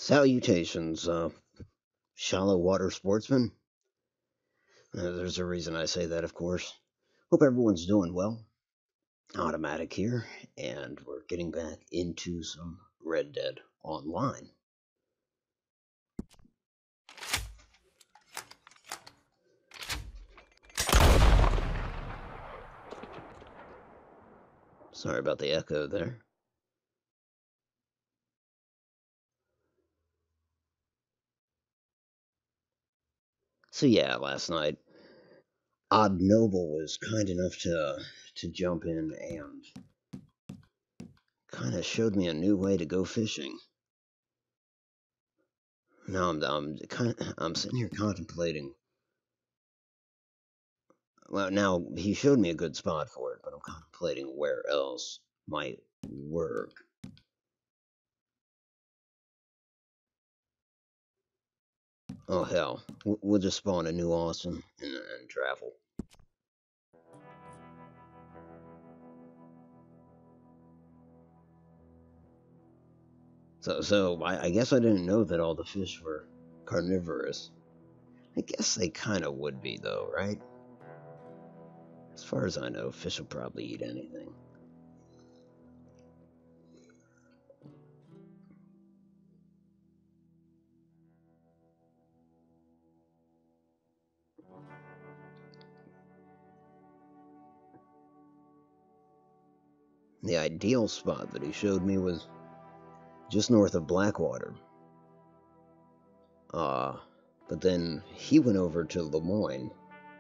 Salutations, shallow water sportsman. There's a reason I say that, of course. Hope everyone's doing well. Automatic here, and we're getting back into some Red Dead Online. Sorry about the echo there. So yeah, last night, Odd Noble was kind enough to jump in and kind of showed me a new way to go fishing. Now I'm sitting here contemplating. Well, now he showed me a good spot for it, but I'm contemplating where else might work. Oh hell, we'll just spawn a new awesome and travel. So I guess I didn't know that all the fish were carnivorous. I guess they kind of would be though, right? As far as I know, fish will probably eat anything. The ideal spot that he showed me was just north of Blackwater. But then he went over to Lemoyne,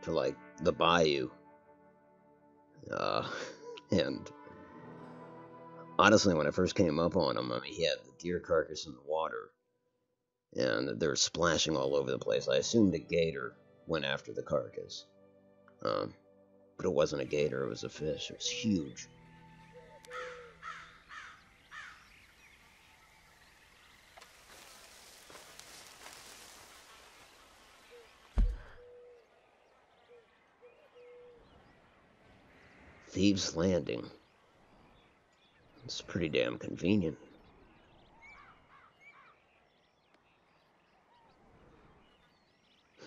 to like the bayou. And honestly, when I first came up on him, I mean, he had the deer carcass in the water, and they were splashing all over the place. I assumed a gator went after the carcass, but it wasn't a gator; it was a fish. It was huge. Thieves' Landing. It's pretty damn convenient.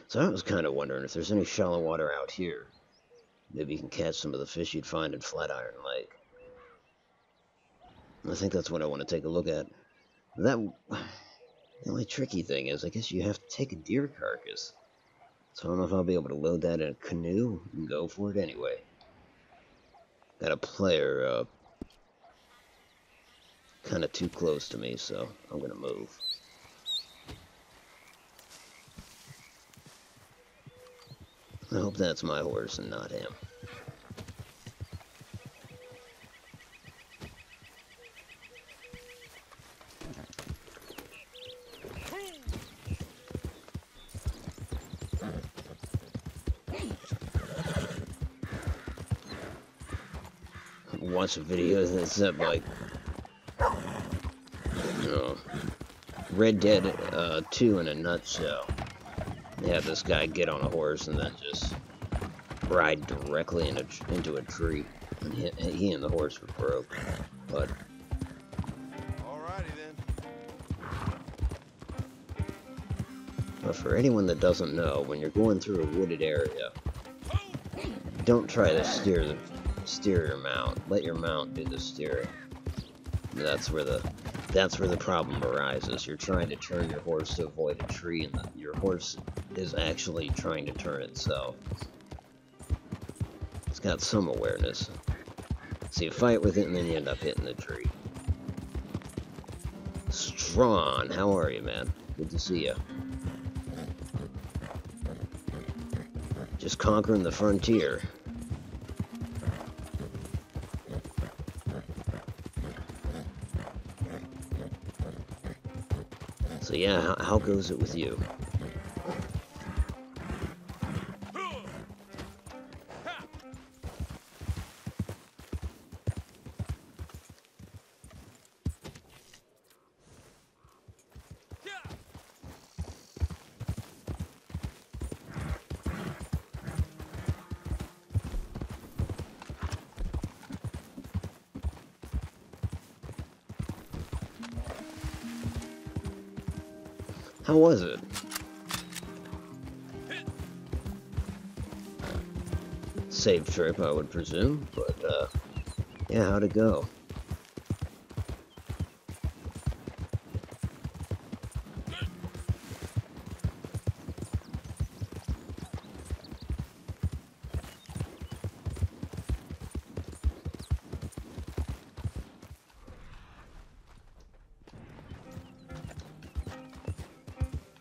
So I was kind of wondering if there's any shallow water out here. Maybe you can catch some of the fish you'd find in Flatiron Lake. I think that's what I want to take a look at. The only tricky thing is, I guess you have to take a deer carcass. So I don't know if I'll be able to load that in a canoe and go for it anyway. Got a player kind of too close to me, so I'm gonna move. I hope that's my horse and not him. Watch a video that said like, you know, Red Dead 2 in a nutshell. They have this guy get on a horse and then just ride directly into a tree. And he and the horse were broke. But alrighty then. But for anyone that doesn't know, when you're going through a wooded area, don't try to steer your mount. Let your mount do the steering. That's where the problem arises. You're trying to turn your horse to avoid a tree, and your horse is actually trying to turn itself. It's got some awareness. So you fight with it, and then you end up hitting the tree. Strawn, how are you, man? Good to see you. Just conquering the frontier. So yeah, how goes it with you? How was it? Safe trip, I would presume, but, yeah, how'd it go?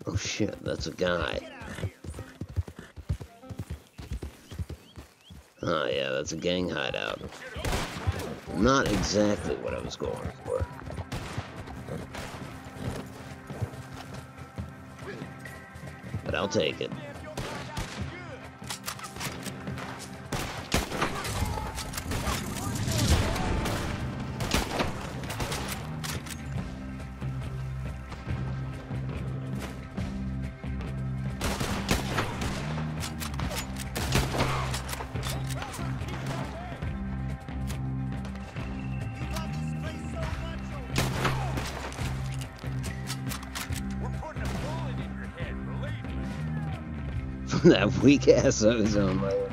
Oh shit, that's a guy. Oh yeah, that's a gang hideout. Not exactly what I was going for. But I'll take it. From that weak ass ozone layer.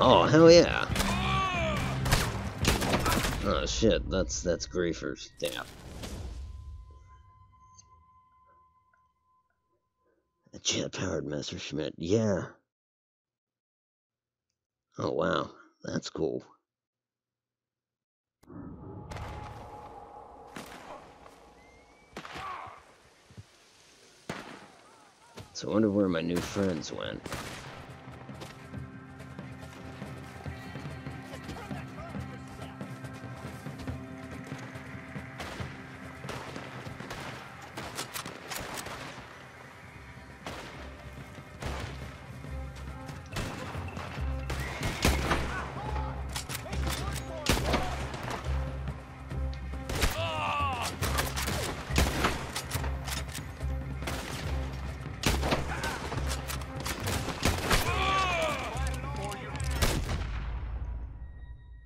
Oh hell yeah! Oh shit, that's griefers. Damn. A jet-powered Messerschmitt. Yeah. Oh wow, that's cool. So I wonder where my new friends went.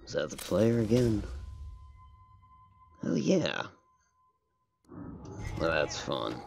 Is that the player again? Oh yeah. Well, that's fun.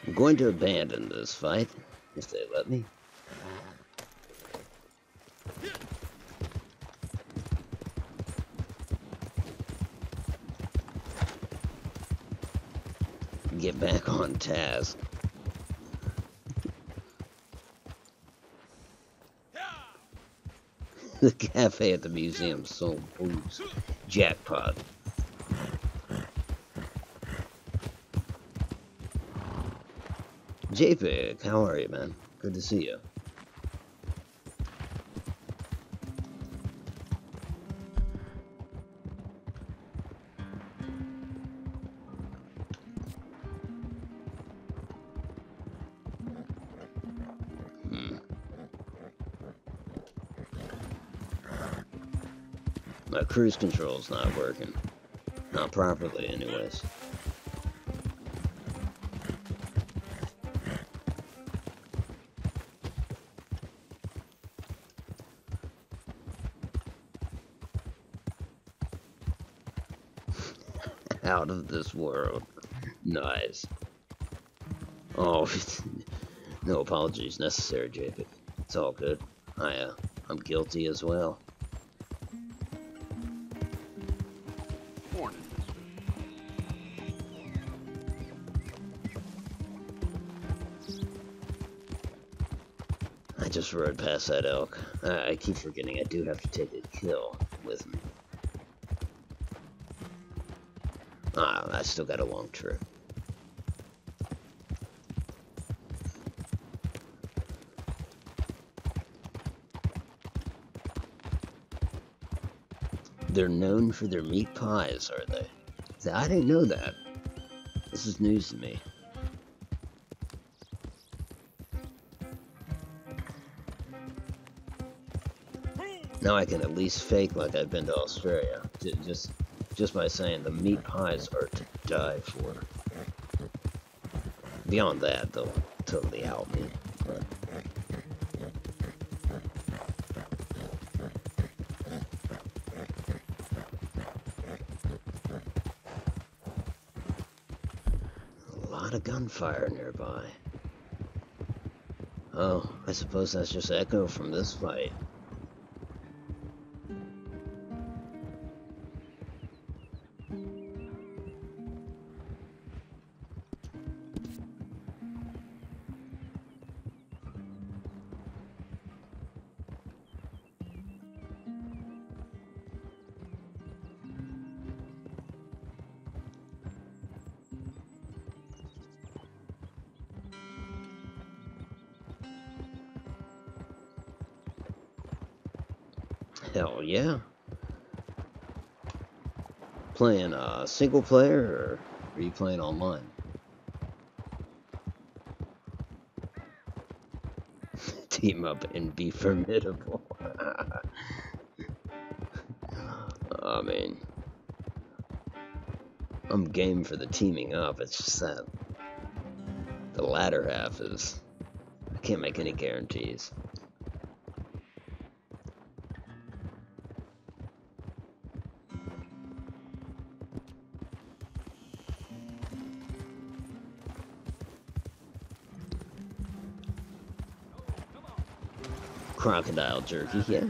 I'm going to abandon this fight, if they let me. Get back on task. The cafe at the museum sold booze. Jackpot. JPEG, how are you, man? Good to see you. My cruise control's not working. Not properly, anyways. Out of this world. Nice. Oh, no apologies necessary, JPEG. It's all good. I'm guilty as well. I just rode past that elk. I keep forgetting I do have to take a kill with me. I still got a long trip. They're known for their meat pies, are they? I didn't know that. This is news to me. Now I can at least fake like I've been to Australia. Just by saying the meat pies are to die for. Beyond that, they'll totally out me. But a lot of gunfire nearby. Oh, I suppose that's just echo from this fight. Hell yeah. Playing single player, or are you playing online? Team up and be formidable. I mean, I'm game for the teaming up. It's just that the latter half is, I can't make any guarantees. Crocodile jerky, yeah.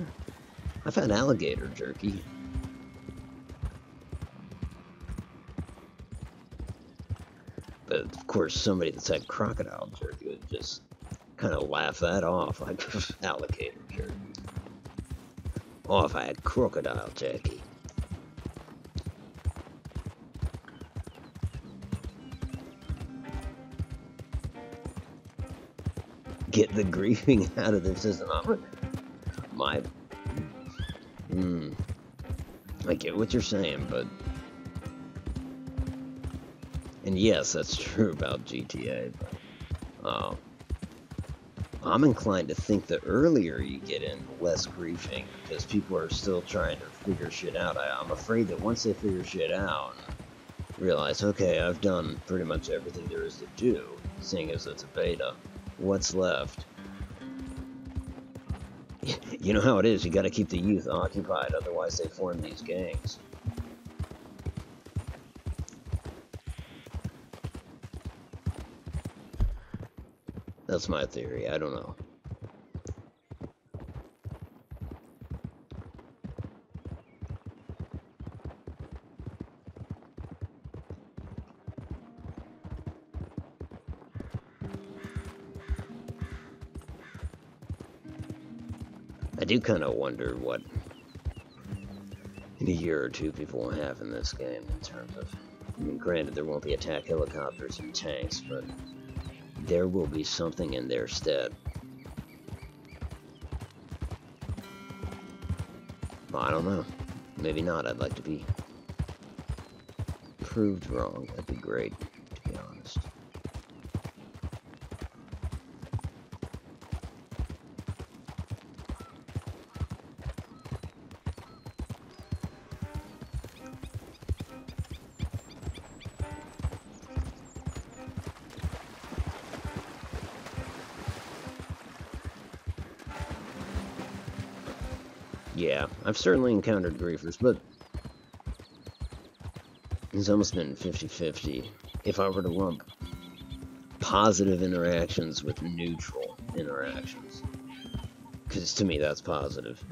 I've had alligator jerky. But of course, somebody that's had crocodile jerky would just kind of laugh that off, like alligator jerky. Oh, if I had crocodile jerky. Get the grieving out of their system. I get what you're saying, but... And yes, that's true about GTA, but... I'm inclined to think the earlier you get in, the less griefing, because people are still trying to figure shit out. I'm afraid that once they figure shit out, realize, okay, I've done pretty much everything there is to do, seeing as it's a beta. What's left? You know how it is, you gotta keep the youth occupied, otherwise they form these gangs. That's my theory, I don't know. I do kind of wonder what, in a year or two, people will have in this game in terms of... I mean, granted, there won't be attack helicopters and tanks, but there will be something in their stead. Well, I don't know. Maybe not. I'd like to be proved wrong. That'd be great, to be honest. Yeah, I've certainly encountered griefers, but it's almost been 50-50. If I were to lump positive interactions with neutral interactions, because to me that's positive.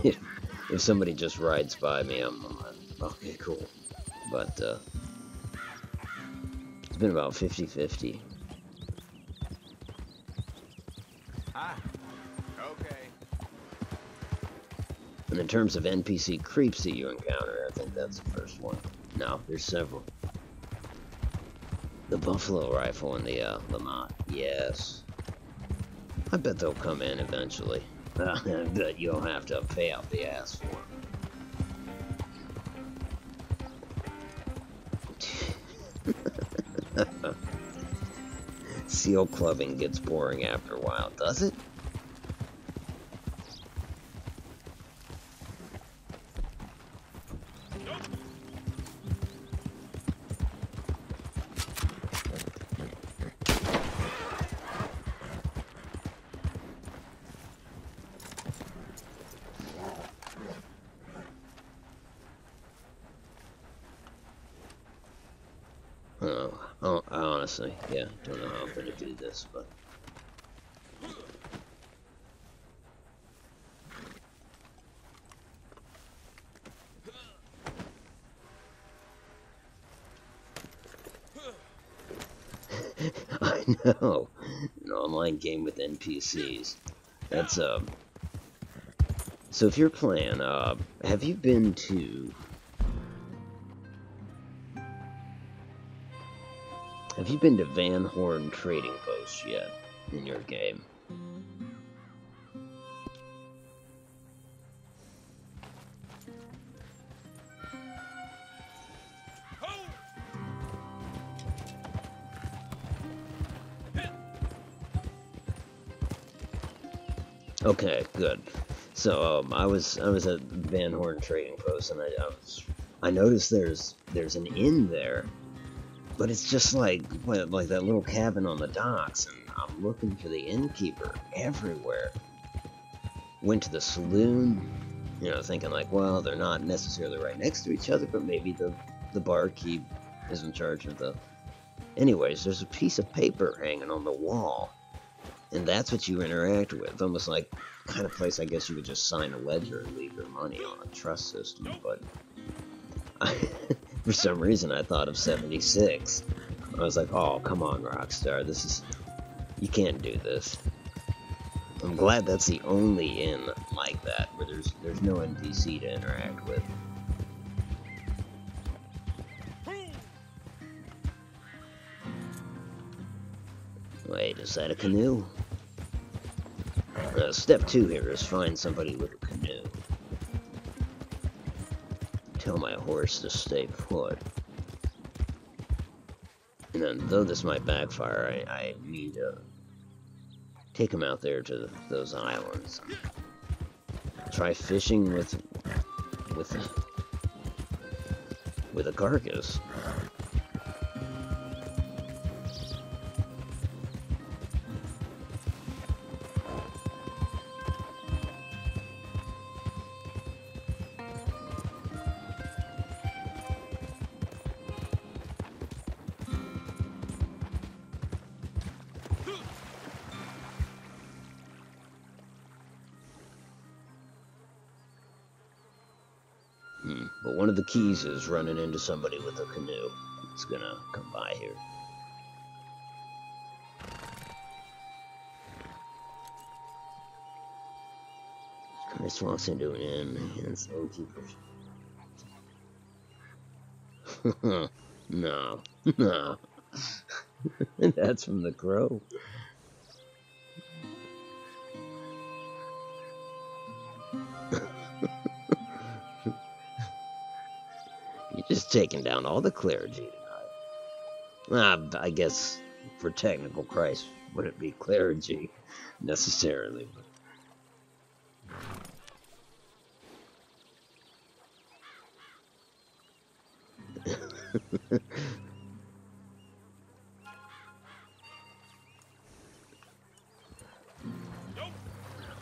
if somebody just rides by me, I'm okay, cool. But it's been about 50-50. And in terms of NPC creeps that you encounter, I think that's the first one. No, there's several. The buffalo rifle and the Lamont, yes. I bet they'll come in eventually. That you'll have to pay out the ass for. Seal clubbing gets boring after a while, does it? Oh, I honestly, yeah, don't know how I'm gonna do this, but... I know, an online game with NPCs. That's, So if you're playing, have you been to... Have you been to Van Horn Trading Post yet in your game? Okay, good. So I was at Van Horn Trading Post, and I noticed there's an inn there, but it's just like that little cabin on the docks, and I'm looking for the innkeeper everywhere. Went to the saloon, you know, thinking like, well, they're not necessarily right next to each other, but maybe the barkeep is in charge of the... Anyways, there's a piece of paper hanging on the wall, and that's what you interact with. Almost like kind of place I guess you would just sign a ledger and leave your money on a trust system, but for some reason I thought of 76. I was like, oh, come on, Rockstar, this is... You can't do this. I'm glad that's the only inn like that, where there's no NPC to interact with. Wait, is that a canoe? Step 2 here is find somebody with a canoe. Tell my horse to stay put. And then, though this might backfire, I need to take him out there to those islands. Try fishing with a carcass. But one of the keys is running into somebody with a canoe. It's gonna come by here. Chris walks into an inn and the innkeeper. No, no. That's from The Crow. You're just taking down all the clergy tonight. I guess for technical Christ wouldn't be clergy necessarily.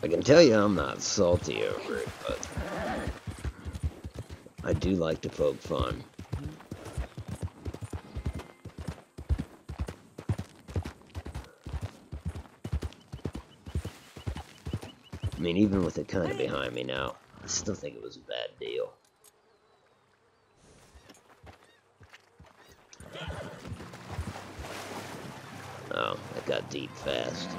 I can tell you I'm not salty over it, but I do like to poke fun. I mean, even with it kind of behind me now, I still think it was a bad deal. Oh, that got deep fast.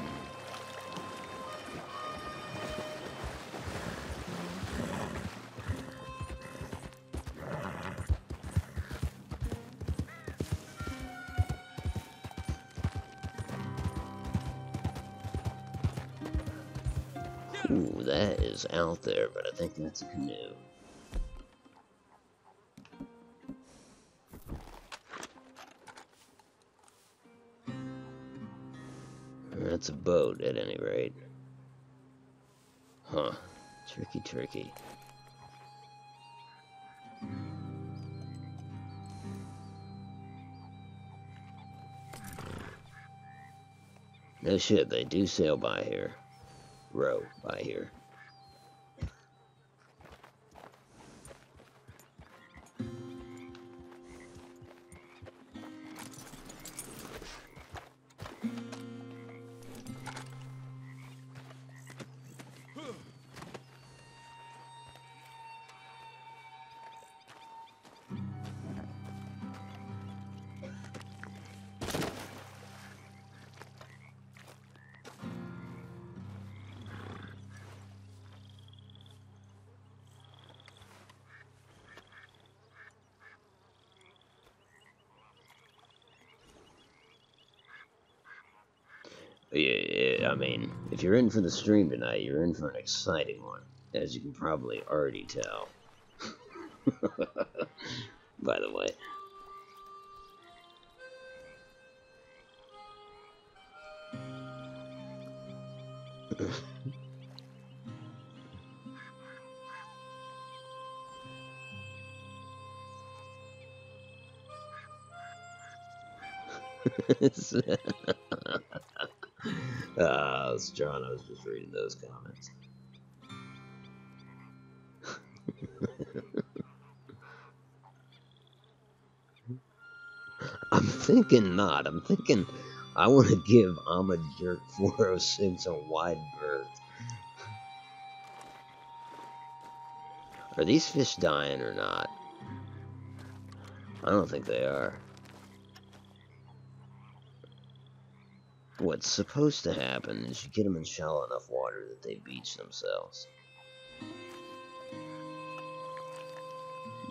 Ooh, that is out there, but I think that's a canoe. That's a boat, at any rate. Huh. Tricky, tricky. No shit, they do sail by here. Row by here. Yeah, I mean, if you're in for the stream tonight, you're in for an exciting one, as you can probably already tell. By the way. It's John. I was just reading those comments. I'm thinking not. I'm thinking I want to give I'm a Jerk 406 a wide berth. Are these fish dying or not? I don't think they are. What's supposed to happen is you get them in shallow enough water that they beach themselves.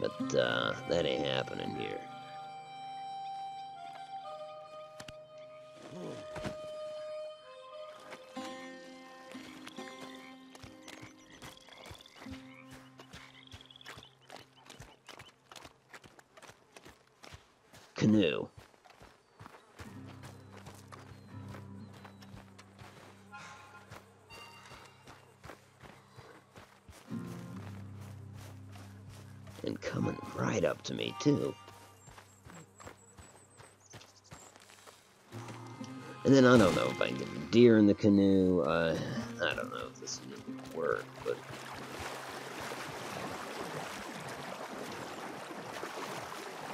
But that ain't happening here. Canoe. And coming right up to me, too. And then I don't know if I can get a deer in the canoe. I don't know if this is going to work, but...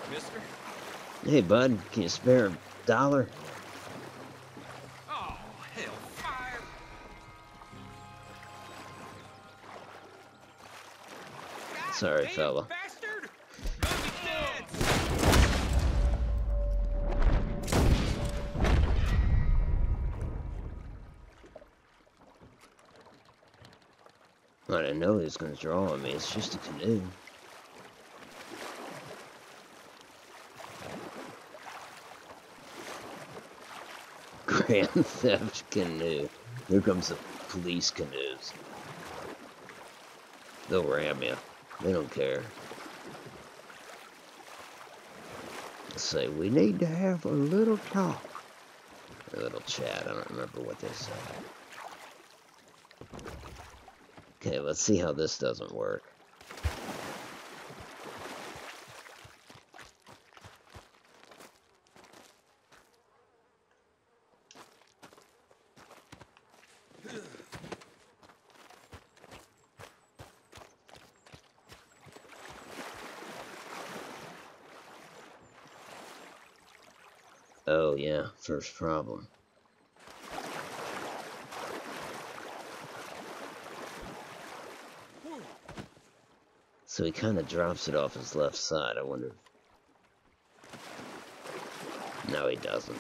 Mister? Hey, bud, can you spare $1? Oh, hellfire! Sorry, fella. Bastard! Gonna be dead! I didn't know he was going to draw on me. It's just a canoe. Grand Theft Canoe. Here comes the police canoes. They'll ram you. They don't care. Say, we need to have a little talk. A little chat. I don't remember what they said. Okay, let's see how this doesn't work. Oh yeah, first problem. So he kind of drops it off his left side. I wonder. No, he doesn't.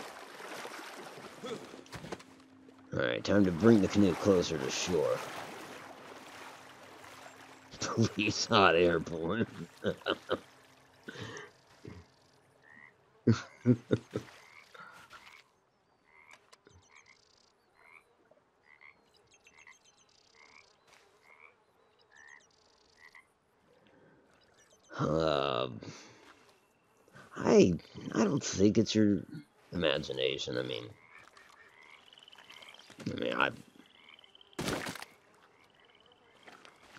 Alright, time to bring the canoe closer to shore. Police hot air balloon. I don't think it's your imagination. I mean,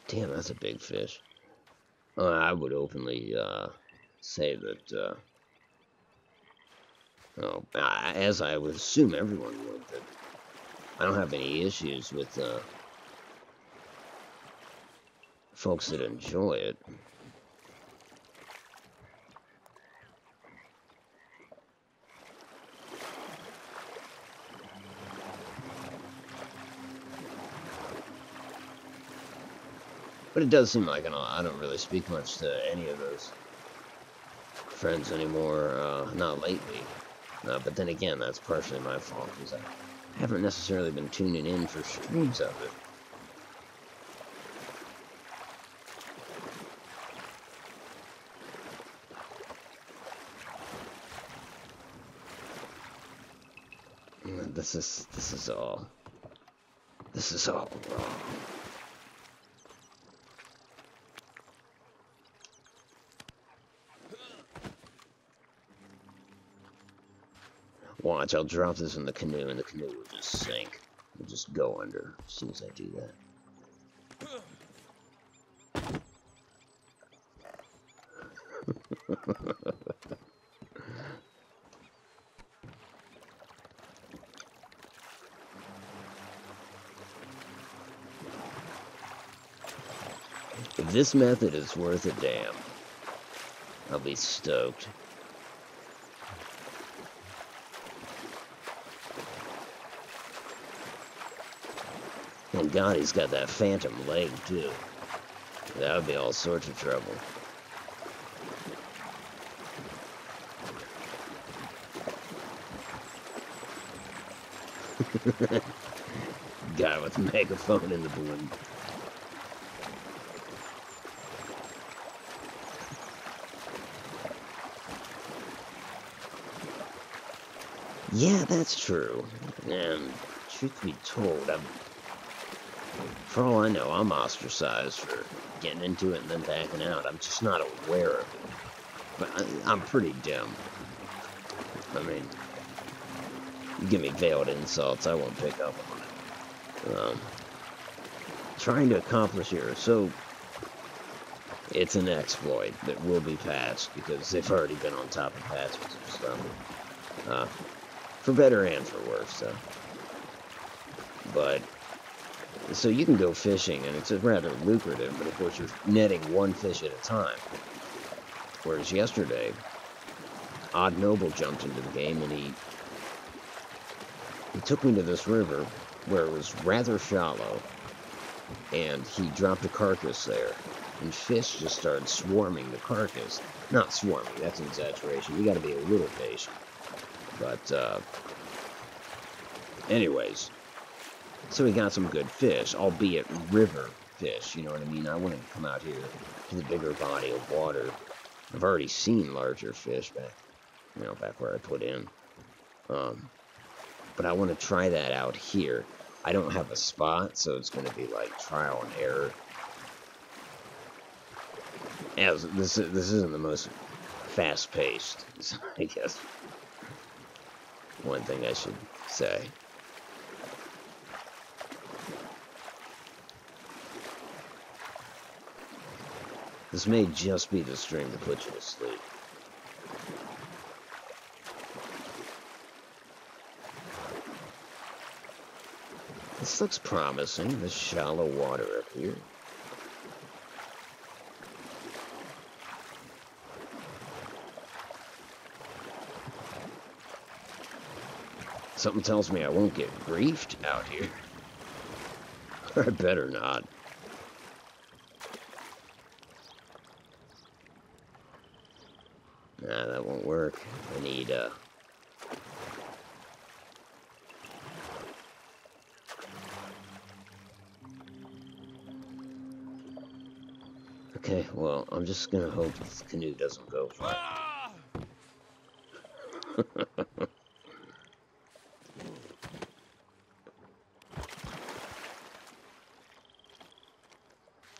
damn, that's a big fish. I would openly say that, as I would assume everyone would, that I don't have any issues with folks that enjoy it. But it does seem like I don't really speak much to any of those friends anymore, not lately. But then again, that's partially my fault, because I haven't necessarily been tuning in for streams of it. This is all wrong. Watch, I'll drop this in the canoe, and the canoe will just sink. It'll just go under as soon as I do that. If this method is worth a damn, I'll be stoked. Thank God he's got that phantom leg, too. That would be all sorts of trouble. Guy with a megaphone in the balloon. Yeah, that's true. And truth be told, for all I know, I'm ostracized for getting into it and then backing out. I'm just not aware of it. But I'm pretty dumb. I mean, you give me veiled insults, I won't pick up on it. Trying to accomplish here, so it's an exploit that will be patched because they've already been on top of patches and stuff. For better and for worse, so. But, so you can go fishing, and it's rather lucrative, but of course you're netting one fish at a time. Whereas yesterday, Odd Noble jumped into the game, and he took me to this river where it was rather shallow, and he dropped a carcass there, and fish just started swarming the carcass. Not swarming, that's an exaggeration. You gotta be a little patient. But, anyways, so we got some good fish, albeit river fish, you know what I mean? I wouldn't come out here to the bigger body of water. I've already seen larger fish back where I put in. But I want to try that out here. I don't have a spot, so it's going to be like trial and error. As this isn't the most fast-paced, so I guess one thing I should say. This may just be the stream to put you to sleep. This looks promising, this shallow water up here. Something tells me I won't get griefed out here. I better not. Nah, that won't work. I need, Okay, well, I'm just gonna hope this canoe doesn't go far.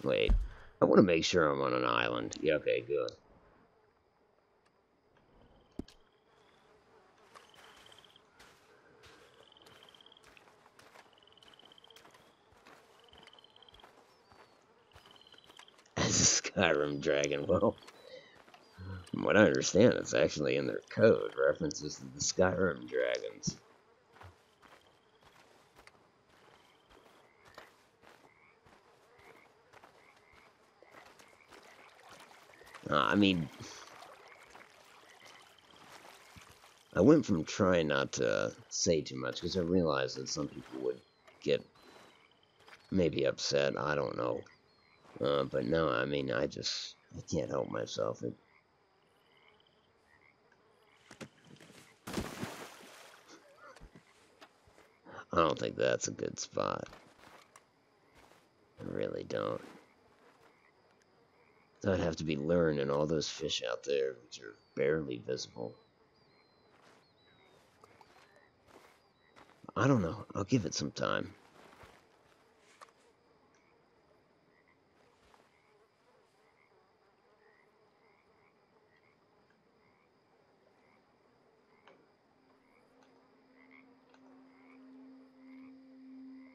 Wait, I want to make sure I'm on an island. Yeah, okay, good. As a Skyrim dragon, well, from what I understand, it's actually in their code, references to the Skyrim dragons. I mean, I went from trying not to say too much, because I realized that some people would get maybe upset, I don't know. But no, I mean, I can't help myself. I don't think that's a good spot. I really don't. So I'd have to be luring and all those fish out there, which are barely visible. I don't know. I'll give it some time.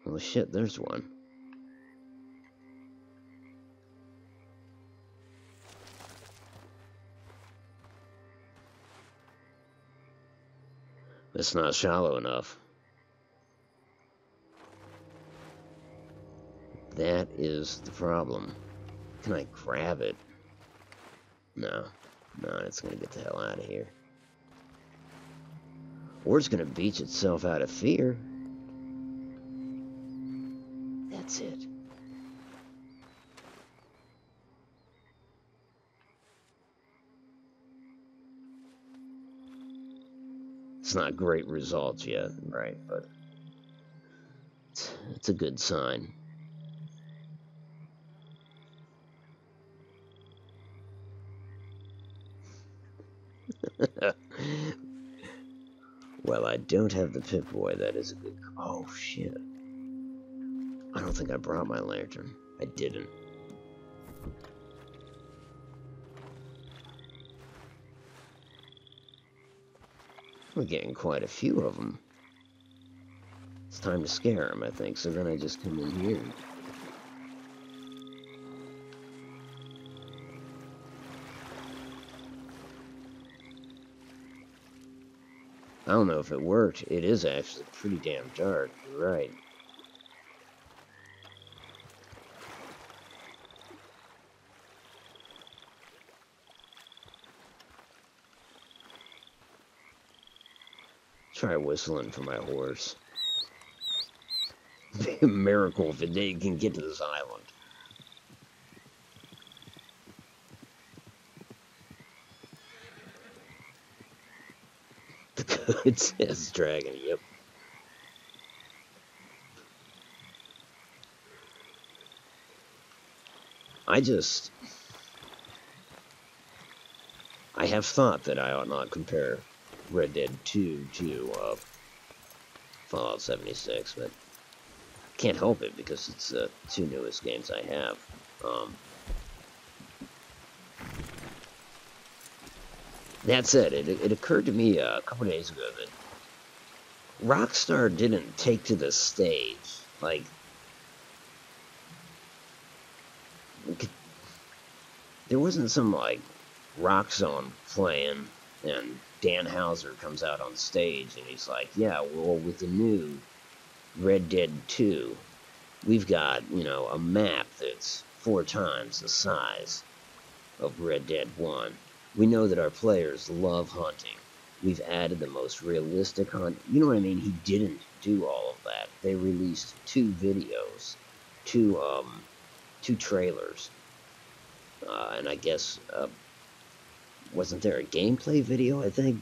Well, shit, there's one. It's not shallow enough. That is the problem. Can I grab it? No. No, it's gonna get the hell out of here. Or it's gonna beach itself out of fear. That's it. It's not great results yet, right? But it's a good sign. Well, I don't have the Pip-Boy. That is a good... Oh, shit. I don't think I brought my lantern. I didn't. We're getting quite a few of them. It's time to scare them, I think. So then I just come in here. I don't know if it worked. It is actually pretty damn dark. You're right. Try whistling for my horse. It'd be a miracle if they can get to this island. It says dragon, yep. I have thought that I ought not compare Red Dead 2 to Fallout 76, but can't help it because it's the two newest games I have. That said, it occurred to me a couple days ago that Rockstar didn't take to the stage. Like, there wasn't some, like, rock song playing, and Dan Houser comes out on stage, and he's like, yeah, well, with the new Red Dead 2, we've got, you know, a map that's 4 times the size of Red Dead 1. We know that our players love hunting. We've added the most realistic hunt. You know what I mean? He didn't do all of that. They released 2 videos, 2 trailers, and I guess wasn't there a gameplay video? I think.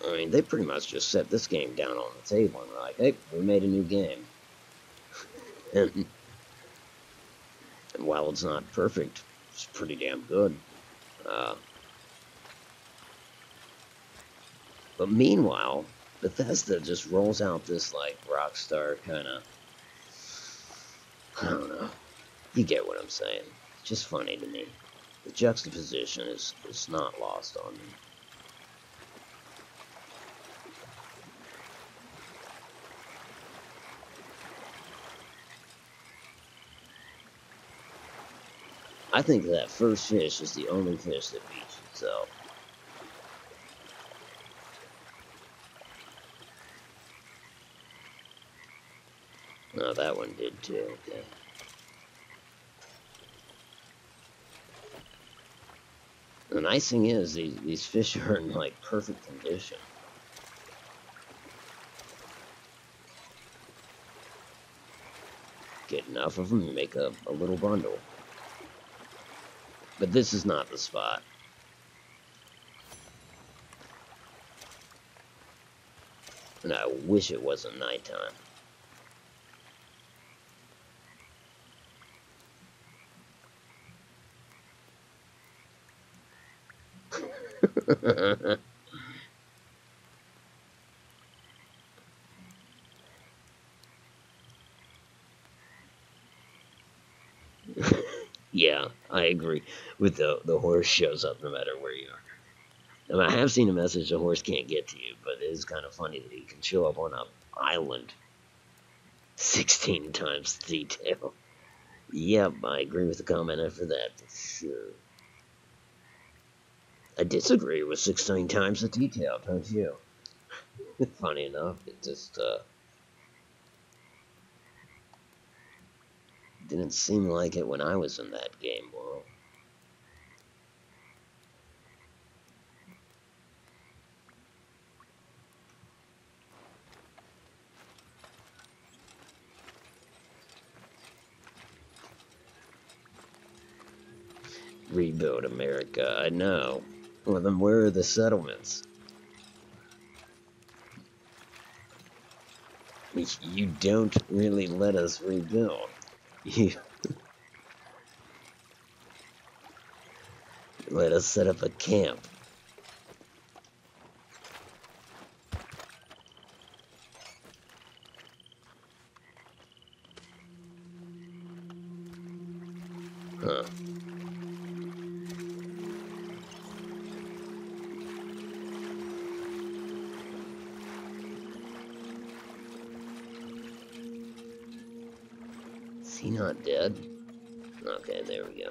I mean, they pretty much just set this game down on the table and were like, "Hey, we made a new game." and while it's not perfect, it's pretty damn good. But meanwhile, Bethesda just rolls out this, like, Rockstar kind of... I don't know. You get what I'm saying. It's just funny to me. The juxtaposition is not lost on me. I think that first fish is the only fish that beats itself. No, that one did too. Okay. The nice thing is, these fish are in, like, perfect condition. Get enough of them, you make a little bundle. But this is not the spot. And I wish it wasn't nighttime. I agree with the horse shows up no matter where you are. And I have seen a message the horse can't get to you, but it is kind of funny that he can show up on an island 16 times the detail. Yep, I agree with the comment after that, for sure. I disagree with 16 times the detail, don't you? Funny enough, it just, didn't seem like it when I was in that game world. Rebuild America, I know. Well, then where are the settlements? You don't really let us rebuild. You let us set up a camp. Huh. Is he not dead? Okay, there we go.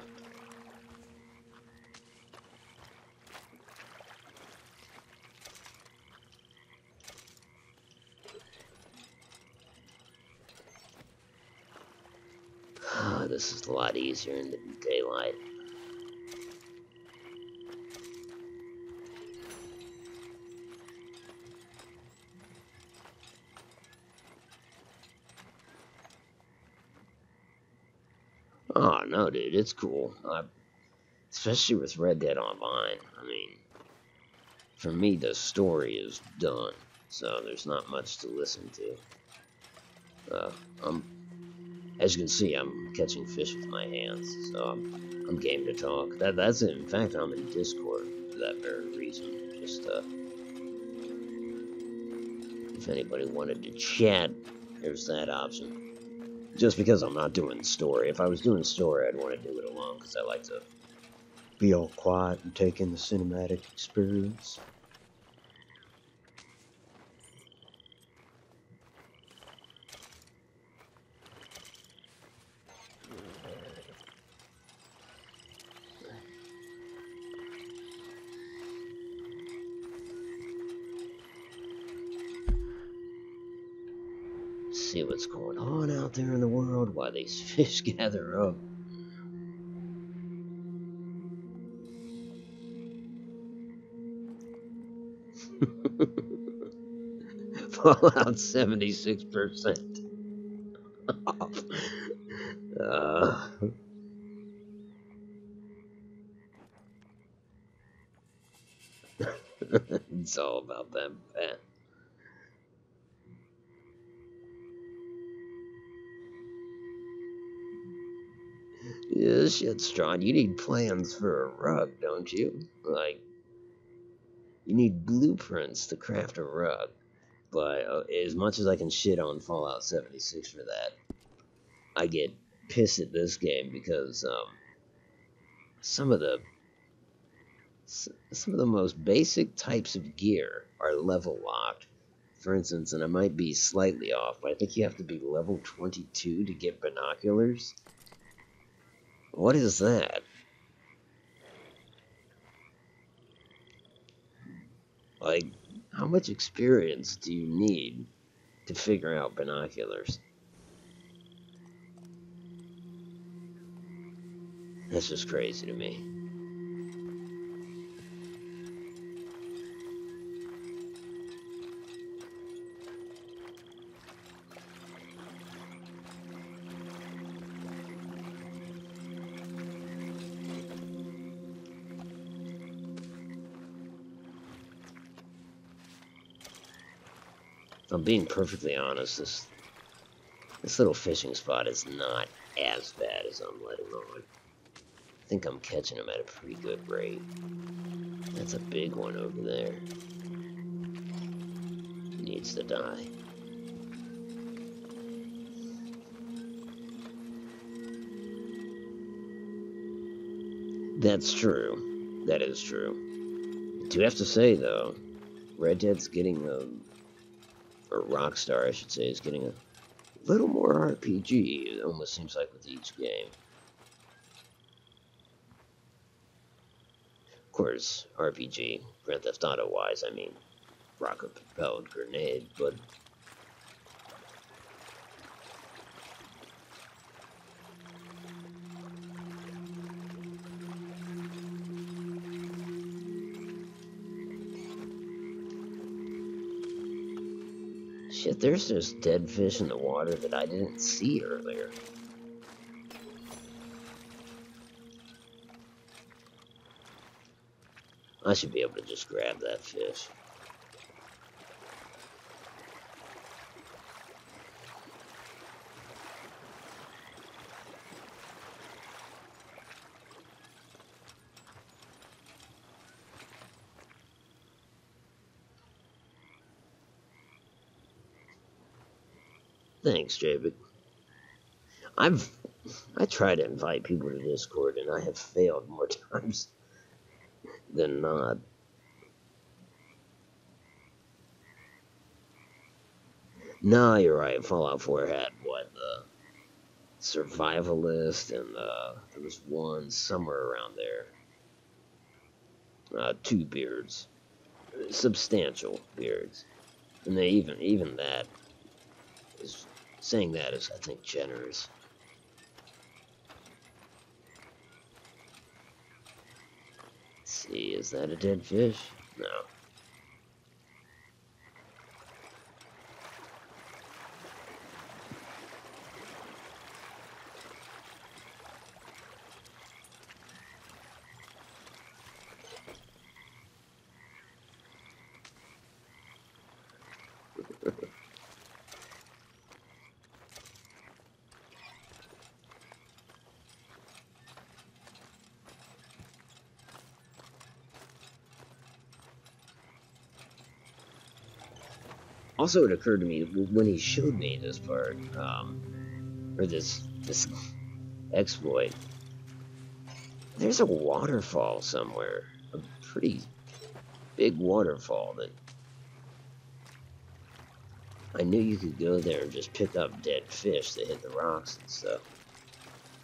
This is a lot easier in the daylight. Oh, no, dude, it's cool. Especially with Red Dead Online. I mean, for me, the story is done, so there's not much to listen to. As you can see, I'm catching fish with my hands, so I'm game to talk. That's it. In fact, I'm in Discord for that very reason. Just, if anybody wanted to chat, there's that option. Just because I'm not doing story. If I was doing story, I'd want to do it alone, because I like to be all quiet and take in the cinematic experience. See what's going on out there in the world while these fish gather up. Fallout 76% off. It's all about that pet. Yeah, shit, Strahd. You need plans for a rug, don't you? Like, you need blueprints to craft a rug. But as much as I can shit on Fallout 76 for that, I get pissed at this game because some of the some of the most basic types of gear are level locked. For instance, and I might be slightly off, but I think you have to be level 22 to get binoculars. What is that? Like, how much experience do you need to figure out binoculars? That's just crazy to me. If I'm being perfectly honest, this little fishing spot is not as bad as I'm letting on. I think I'm catching them at a pretty good rate. That's a big one over there. Needs to die. That's true. That is true. I do have to say, though, Red Dead's getting or Rockstar, I should say, is getting a little more RPG, it almost seems like, with each game. Of course, RPG, Grand Theft Auto-wise, I mean, rocket-propelled grenade, but... Shit, there's just dead fish in the water that I didn't see earlier. I should be able to just grab that fish. Thanks, Javid. I try to invite people to Discord, and I have failed more times than not. No, you're right. Fallout 4 had, what, the Survivalist, and there was one somewhere around there. 2 beards. Substantial beards. And they even that is, saying that is, I think, generous. Let's see, is that a dead fish? No. Also, it occurred to me when he showed me this part, or this exploit. There's a waterfall somewhere, a pretty big waterfall that I knew you could go there and just pick up dead fish that hit the rocks and stuff.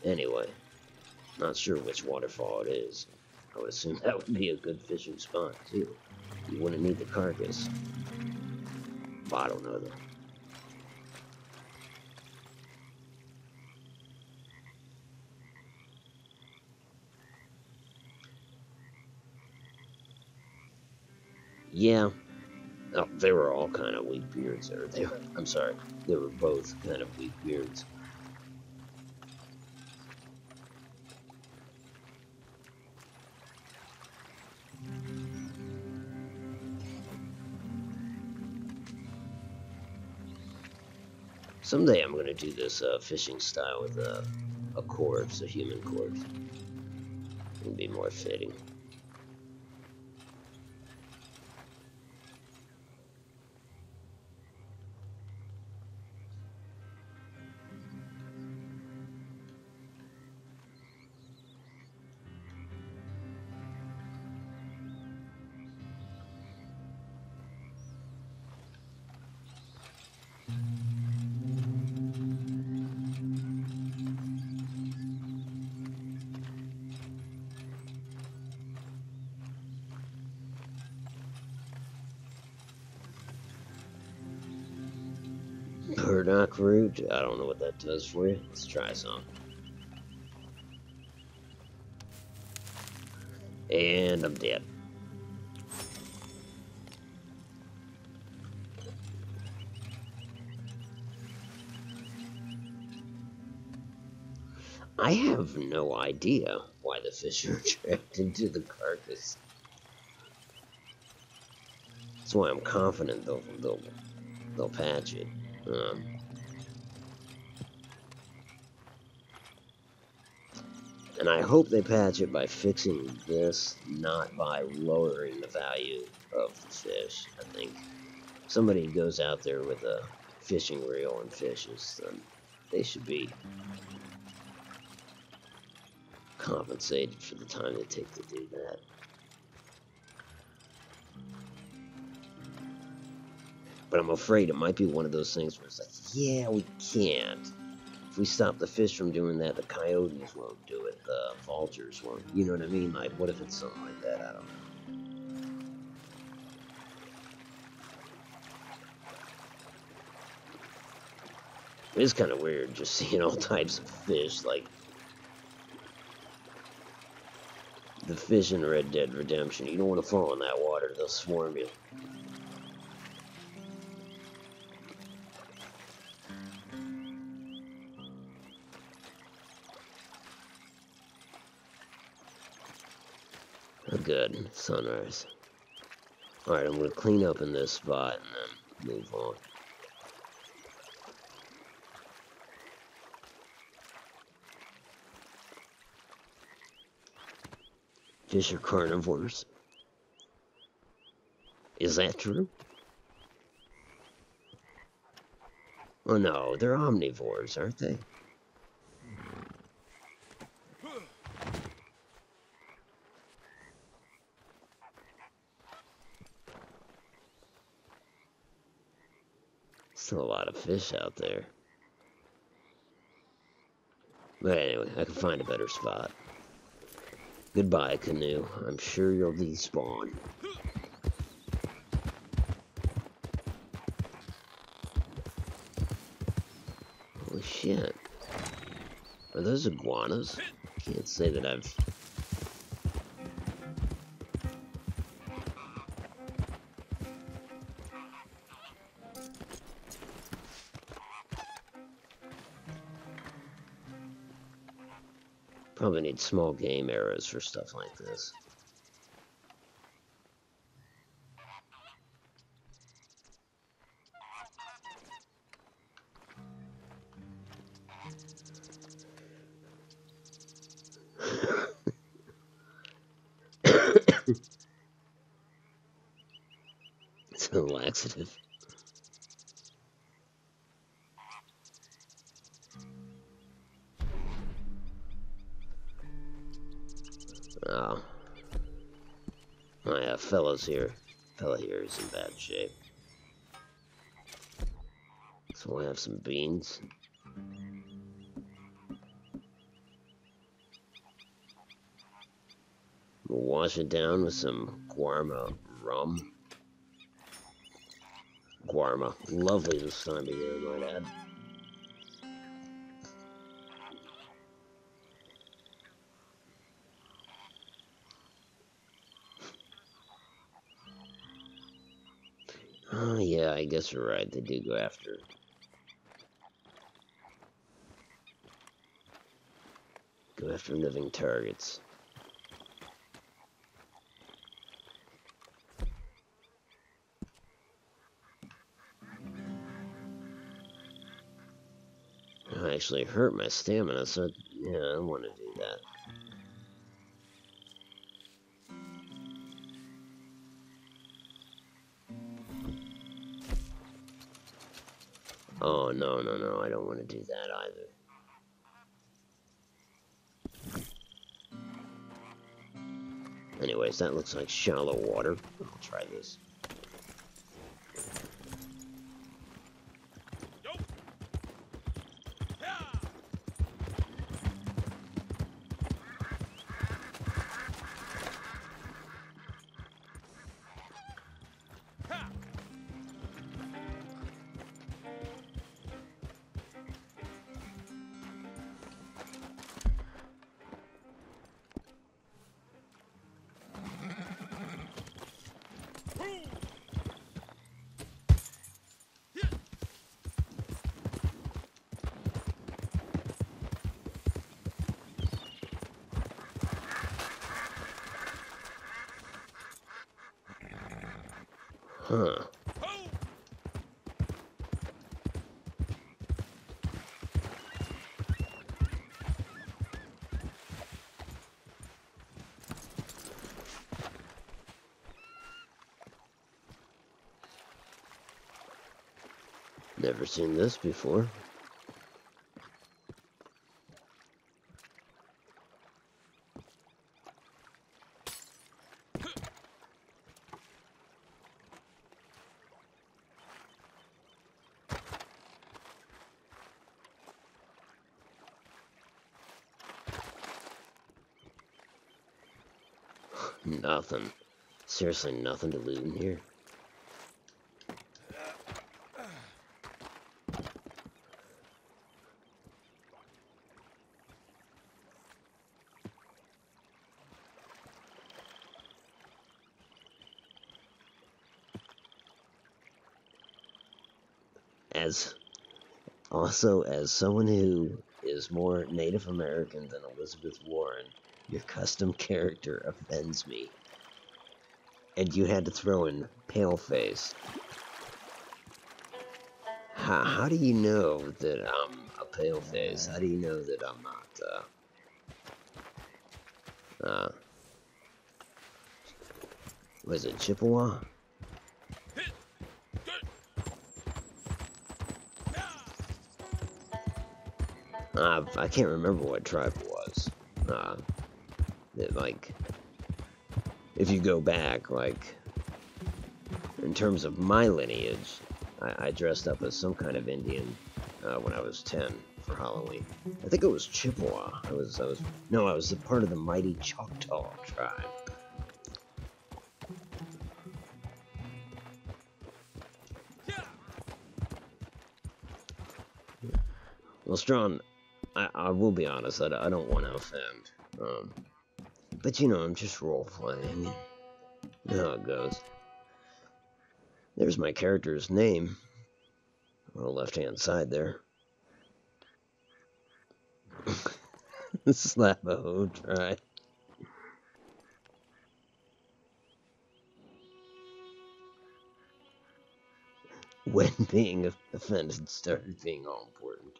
Anyway, not sure which waterfall it is. I would assume that would be a good fishing spot too. You wouldn't need the carcass. But I don't know though. Yeah. Oh, they were all kind of weak beards there. I'm sorry. They were both kind of weak beards. Someday I'm going to do this fishing style with a corpse, a human corpse. It would be more fitting. Burdock root? I don't know what that does for you. Let's try some. And I'm dead. I have no idea why the fish are attracted to the carcass. That's why I'm confident they'll patch it. And I hope they patch it by fixing this, not by lowering the value of the fish. I think somebody goes out there with a fishing reel and fishes, then they should be compensated for the time they take to do that. But I'm afraid it might be one of those things where it's like, yeah, we can't. If we stop the fish from doing that, the coyotes won't do it, the vultures won't. You know what I mean? Like, what if it's something like that? I don't know. It's kind of weird just seeing all types of fish, like the fish in Red Dead Redemption. You don't want to fall in that water, they'll swarm you. Oh, good, sunrise. Alright, I'm going to clean up in this spot and then move on. Fish are carnivores. Is that true? Oh no, they're omnivores, aren't they? Still a lot of fish out there. But anyway, I can find a better spot. Goodbye, canoe. I'm sure you'll despawn. Holy shit. Are those iguanas? Can't say that I've... Probably need small game arrows for stuff like this. It's a laxative. Oh. Oh yeah, fella here is in bad shape. So we'll have some beans. We'll wash it down with some guarma rum. Guarma. Lovely this time of year, I might add. Oh yeah, I guess you're right. They do go after... living targets. I actually hurt my stamina, so yeah, I don't want to do that. Oh, no, I don't want to do that either. Anyways, that looks like shallow water. I'll try this. Huh. Never seen this before. Nothing. Seriously, nothing to loot in here? As someone who is more Native American than Elizabeth Warren, your custom character offends me. And you had to throw in Paleface. How do you know that I'm a Paleface? How do you know that I'm not, was it Chippewa? I can't remember what tribe it was. Like, if you go back, like, in terms of my lineage, I dressed up as some kind of Indian when I was 10 for Halloween. I think it was Chippewa. I was a part of the mighty Choctaw tribe. Well, Strawn, I will be honest, I don't want to offend. But you know, I'm just role-playing. You know how it goes. There's my character's name on the left-hand side there. Slapo tribe. When being offended started being all important.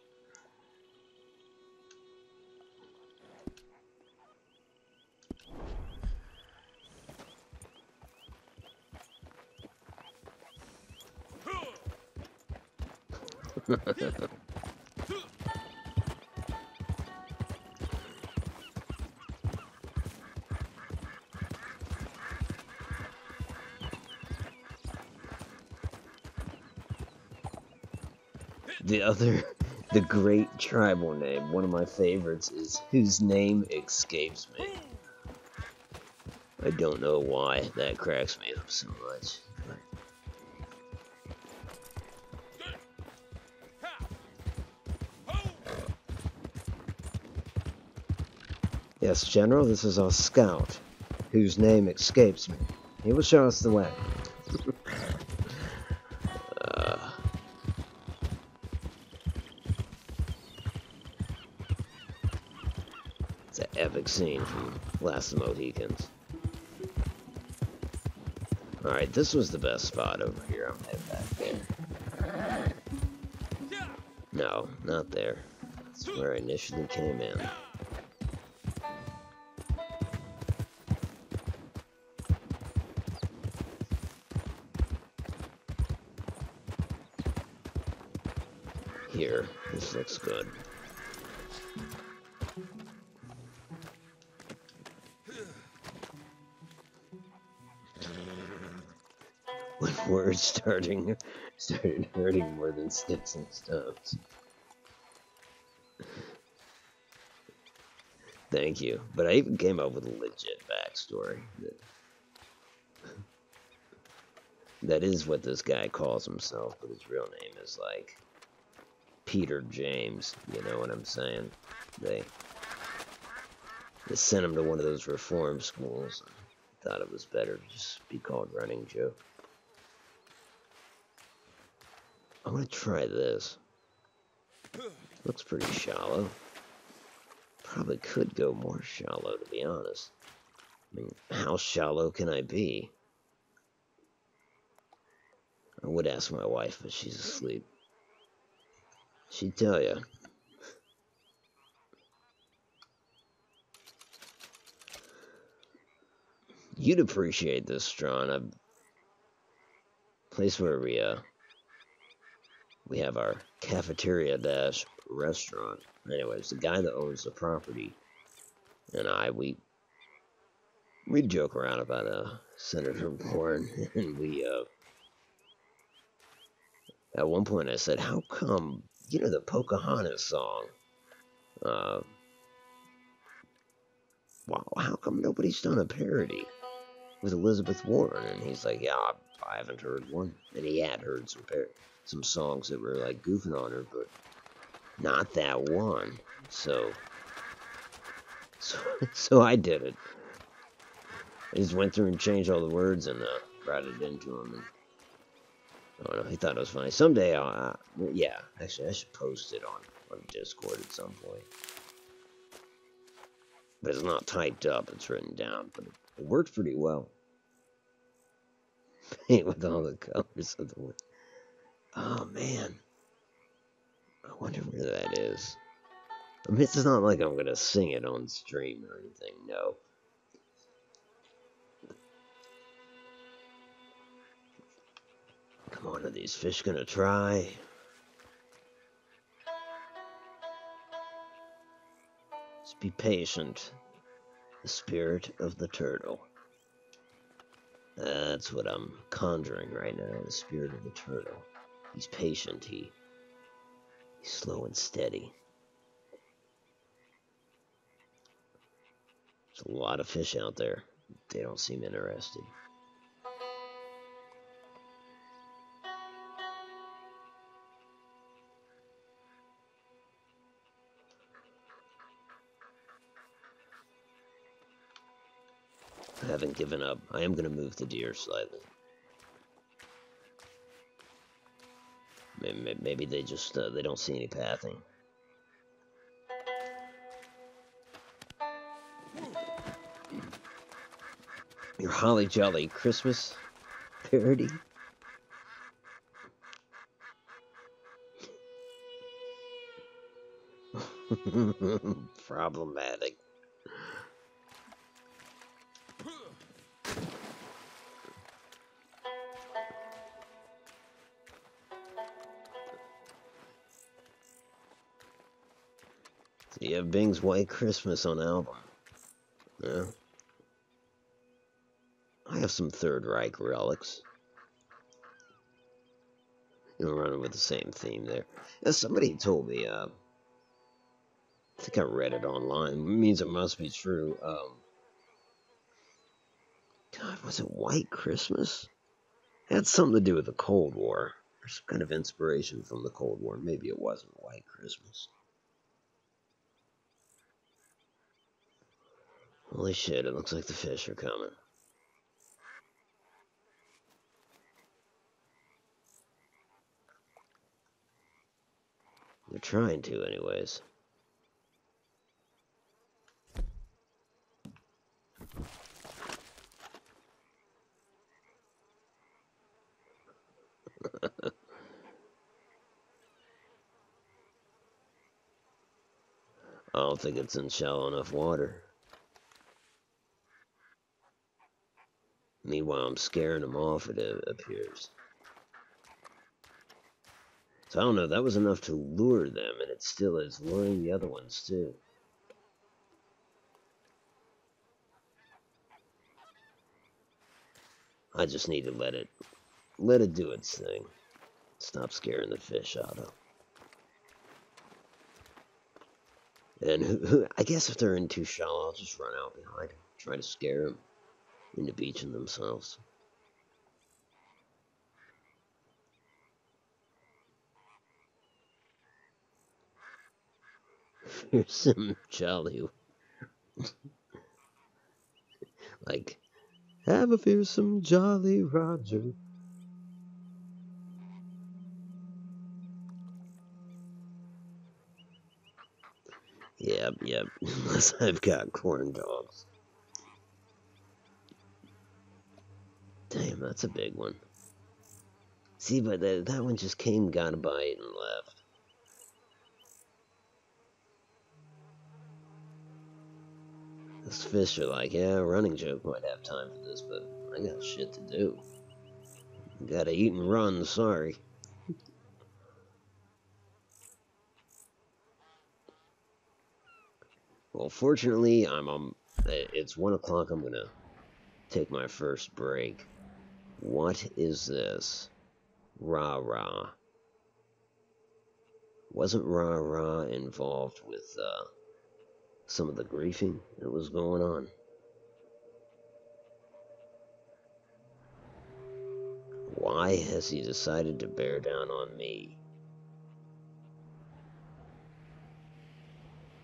The great tribal name, one of my favorites, is whose name escapes me. I don't know why that cracks me up so much. Yes, General, this is our scout, whose name escapes me. He will show us the way. It's an epic scene from Last of the Mohicans. Alright, this was the best spot over here. I'm heading back there. No, not there. That's where I initially came in. Here, this looks good. When words started hurting more than sticks and stones. Thank you, but I even came up with a legit backstory. That is what this guy calls himself, but his real name is like Peter James, you know what I'm saying? They sent him to one of those reform schools and thought it was better to just be called Running Joe. I'm gonna try this. Looks pretty shallow. Probably could go more shallow, to be honest. I mean, how shallow can I be? I would ask my wife, but she's asleep. She'd tell you. You'd appreciate this, Strawn. A place where we have our cafeteria-restaurant. Anyways, the guy that owns the property and we joke around about Senator Warren, and at one point I said, how come, you know, the Pocahontas song, wow, how come nobody's done a parody? with Elizabeth Warren, and he's like, yeah, I haven't heard one. And he had heard some songs that were like goofing on her, but not that one. So I did it. I just went through and changed all the words and brought it into him. And I don't know, he thought it was funny. Someday, yeah, actually, I should post it on Discord at some point. But it's not typed up, it's written down, but it worked pretty well. Paint with all the colors of the wood. Oh, man. I wonder where that is. I mean, it's not like I'm going to sing it on stream or anything, no. Come on, are these fish going to try? Just be patient. The spirit of the turtle. That's what I'm conjuring right now, the spirit of the turtle. He's patient, he's slow and steady. There's a lot of fish out there. They don't seem interested. I haven't given up. I am going to move the deer slightly. Maybe they just, they don't see any pathing. Your Holly Jolly Christmas parody? Problematic. So you have Bing's White Christmas on album. Yeah. I have some Third Reich relics. You know, running with the same theme there. Yeah, somebody told me, I think I read it online. It means it must be true. God, was it White Christmas? It had something to do with the Cold War. There's some kind of inspiration from the Cold War. Maybe it wasn't White Christmas. Holy shit, it looks like the fish are coming. They're trying to, anyways. I don't think it's in shallow enough water. Meanwhile, I'm scaring them off, it appears. So I don't know, that was enough to lure them, and it still is luring the other ones, too. I just need to let it do its thing. Stop scaring the fish out of. And I guess if they're in too shallow, I'll just run out behind them, try to scare them into beaching themselves. Here's some jolly, like, have a fearsome Jolly Roger. Yep, unless I've got corn dogs. Damn, that's a big one. See, but that one just came, got a bite, and left. Those fish are like, yeah, running joke might have time for this, but I got shit to do. Gotta eat and run, sorry. Well, fortunately, it's 1 o'clock, I'm gonna take my first break. What is this? Rah-rah. Wasn't Rah-rah involved with, some of the griefing that was going on? Why has he decided to bear down on me?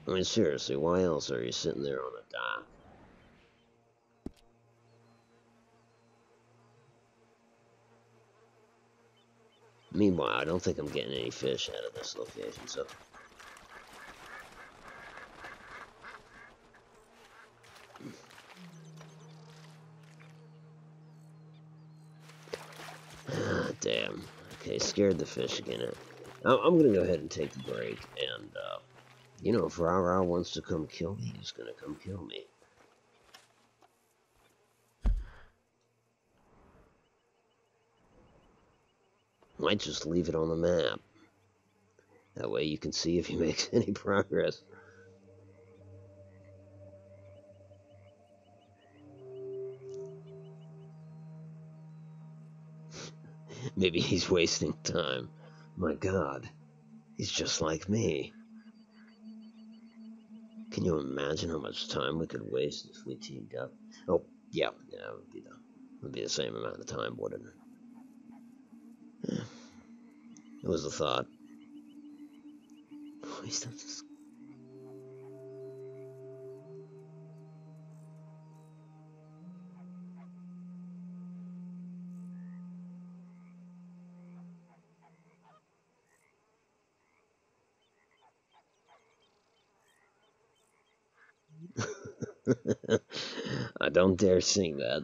I mean, seriously, why else are you sitting there on a dock? Meanwhile, I don't think I'm getting any fish out of this location, so... Ah, damn. Okay, scared the fish again. I'm gonna go ahead and take the break, and, you know, if Ra wants to come kill me, he's gonna come kill me. Might just leave it on the map. That way you can see if he makes any progress. Maybe he's wasting time. My God, he's just like me. Can you imagine how much time we could waste if we teamed up? Oh, yeah, it would be the same amount of time, wouldn't it? It was a thought. Waste of this. I don't dare sing that.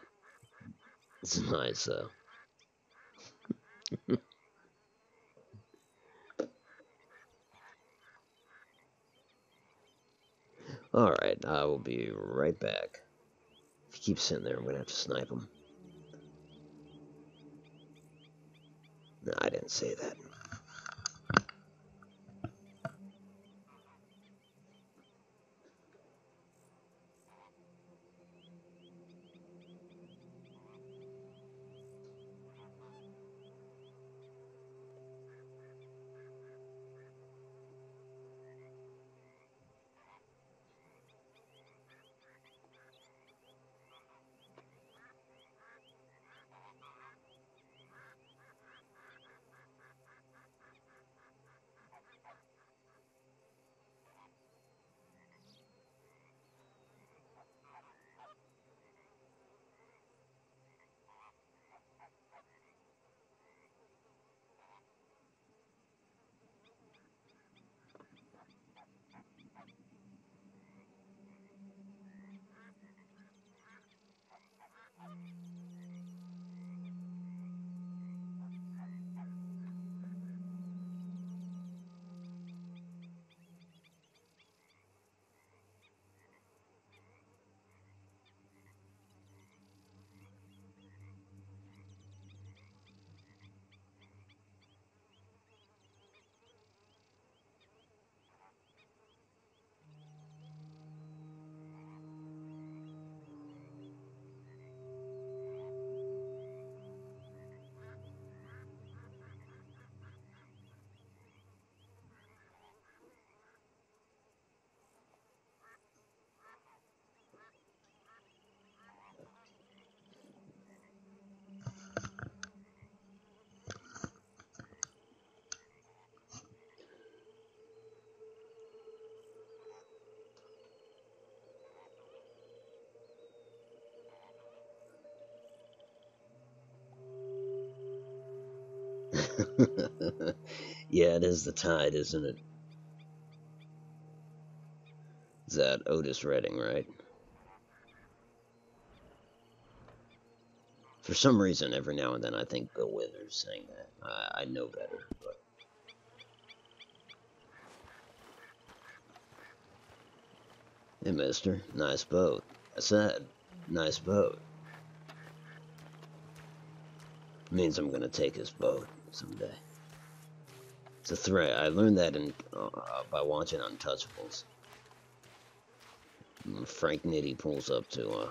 It's nice, though. Alright, I will be right back. If he keeps sitting there, I'm gonna have to snipe him. No, I didn't say that. Yeah, it is the tide, isn't it? Is that Otis Redding, right? For some reason, every now and then, I think Bill Withers saying that. I know better, but... Hey, mister, nice boat. I said, nice boat. Means I'm gonna take his boat someday. It's a threat. I learned that by watching Untouchables. When Frank Nitti pulls up to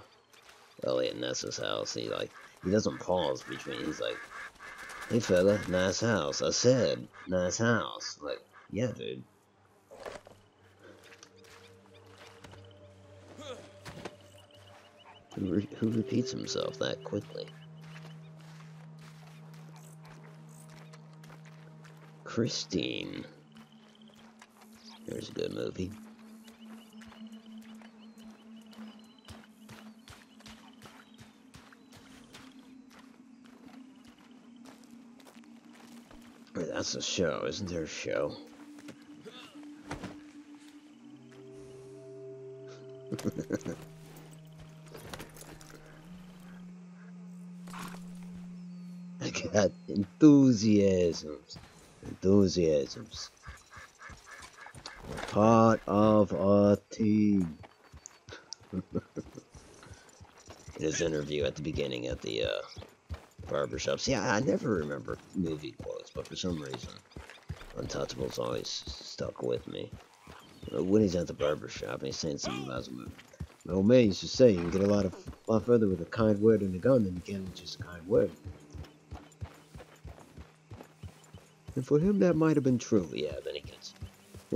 Elliot Ness's house. He doesn't pause between. He's like, "Hey fella, nice house." I said, "Nice house." Like, yeah, dude. Who repeats himself that quickly? Christine. There's a good movie. Wait, that's a show. Isn't there a show? I got enthusiasms. Enthusiasms. Part of a team. His interview at the beginning at the barbershop. See, I never remember movie quotes, but for some reason, Untouchable's always stuck with me. When he's at the barbershop and he's saying something about him. My old man used to say, you can get a lot further with a kind word and a gun than you can with just a kind word. And for him, that might have been true. Yeah, then he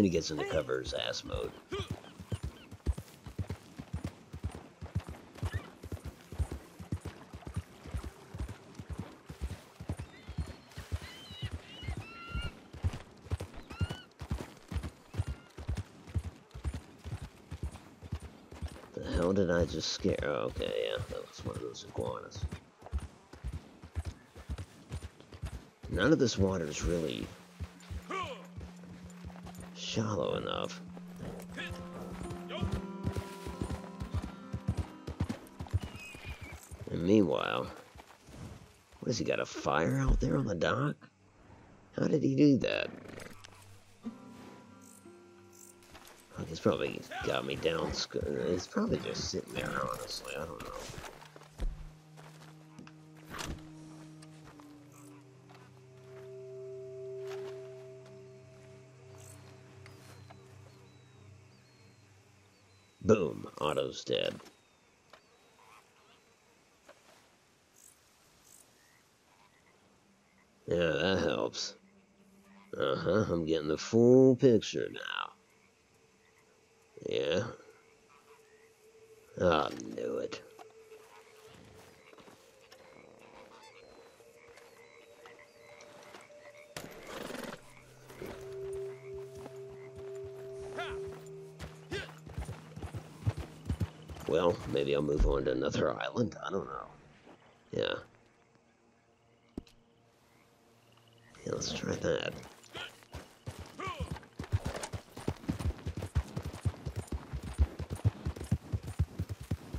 gets into cover his ass mode. The hell did I just scare? Oh, okay, yeah, that was one of those iguanas. None of this water is really shallow enough. And meanwhile, what has he got, a fire out there on the dock? How did he do that? Oh, he's probably got me down. He's probably just sitting there, honestly. I don't know. Boom, Otto's dead. Yeah, that helps. I'm getting the full picture now. Yeah. I knew it. Well, maybe I'll move on to another island. I don't know. Yeah. Yeah, let's try that.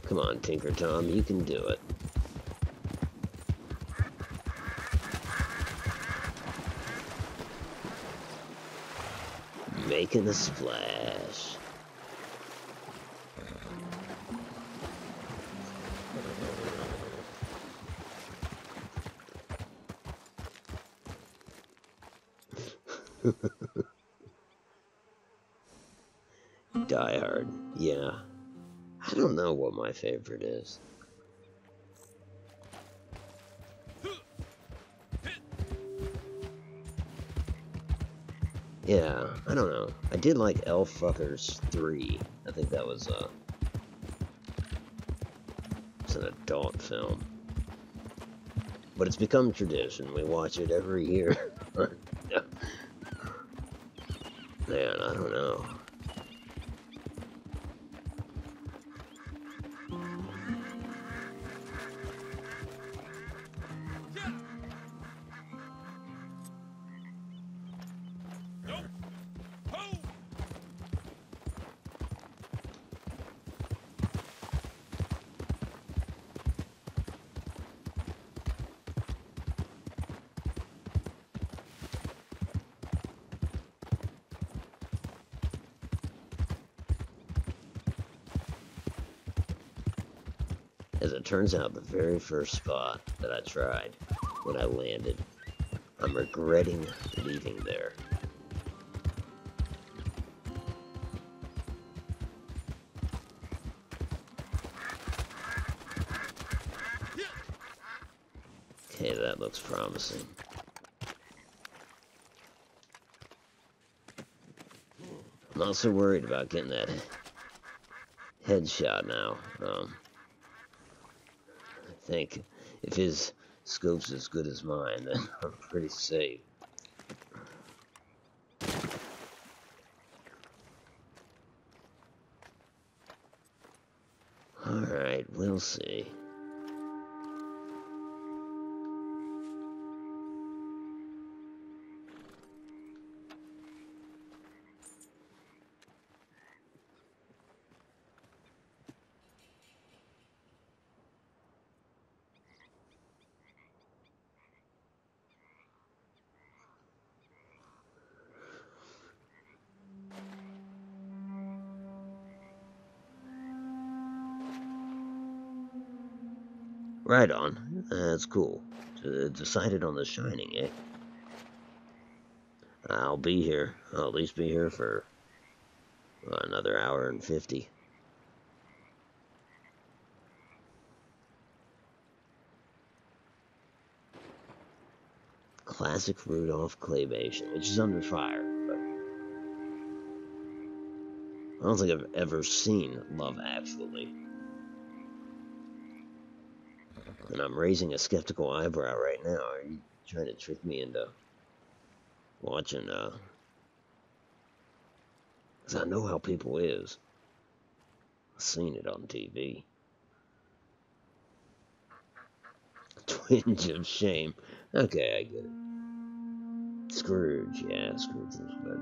Come on, Tinker Tom, you can do it. Making a splash. Die Hard, yeah. I don't know what my favorite is. Yeah, I don't know. I did like Elf Fuckers 3. I think that was it's an adult film. But it's become tradition. We watch it every year. Man, I don't know. As it turns out, the very first spot that I tried when I landed, I'm regretting leaving there. Okay, that looks promising. I'm not so worried about getting that headshot now. I think if his scope's as good as mine, then I'm pretty safe. We'll see. Right on. That's cool. Decided on The Shining, eh? I'll be here. I'll at least be here for another hour and 50. Classic Rudolph claymation, which is under fire. But I don't think I've ever seen Love Actually. And I'm raising a skeptical eyebrow right now. Are you trying to trick me into watching, because I know how people is. I've seen it on TV. Twinge of shame. Okay, I get it. Scrooge, yeah, Scrooge was good.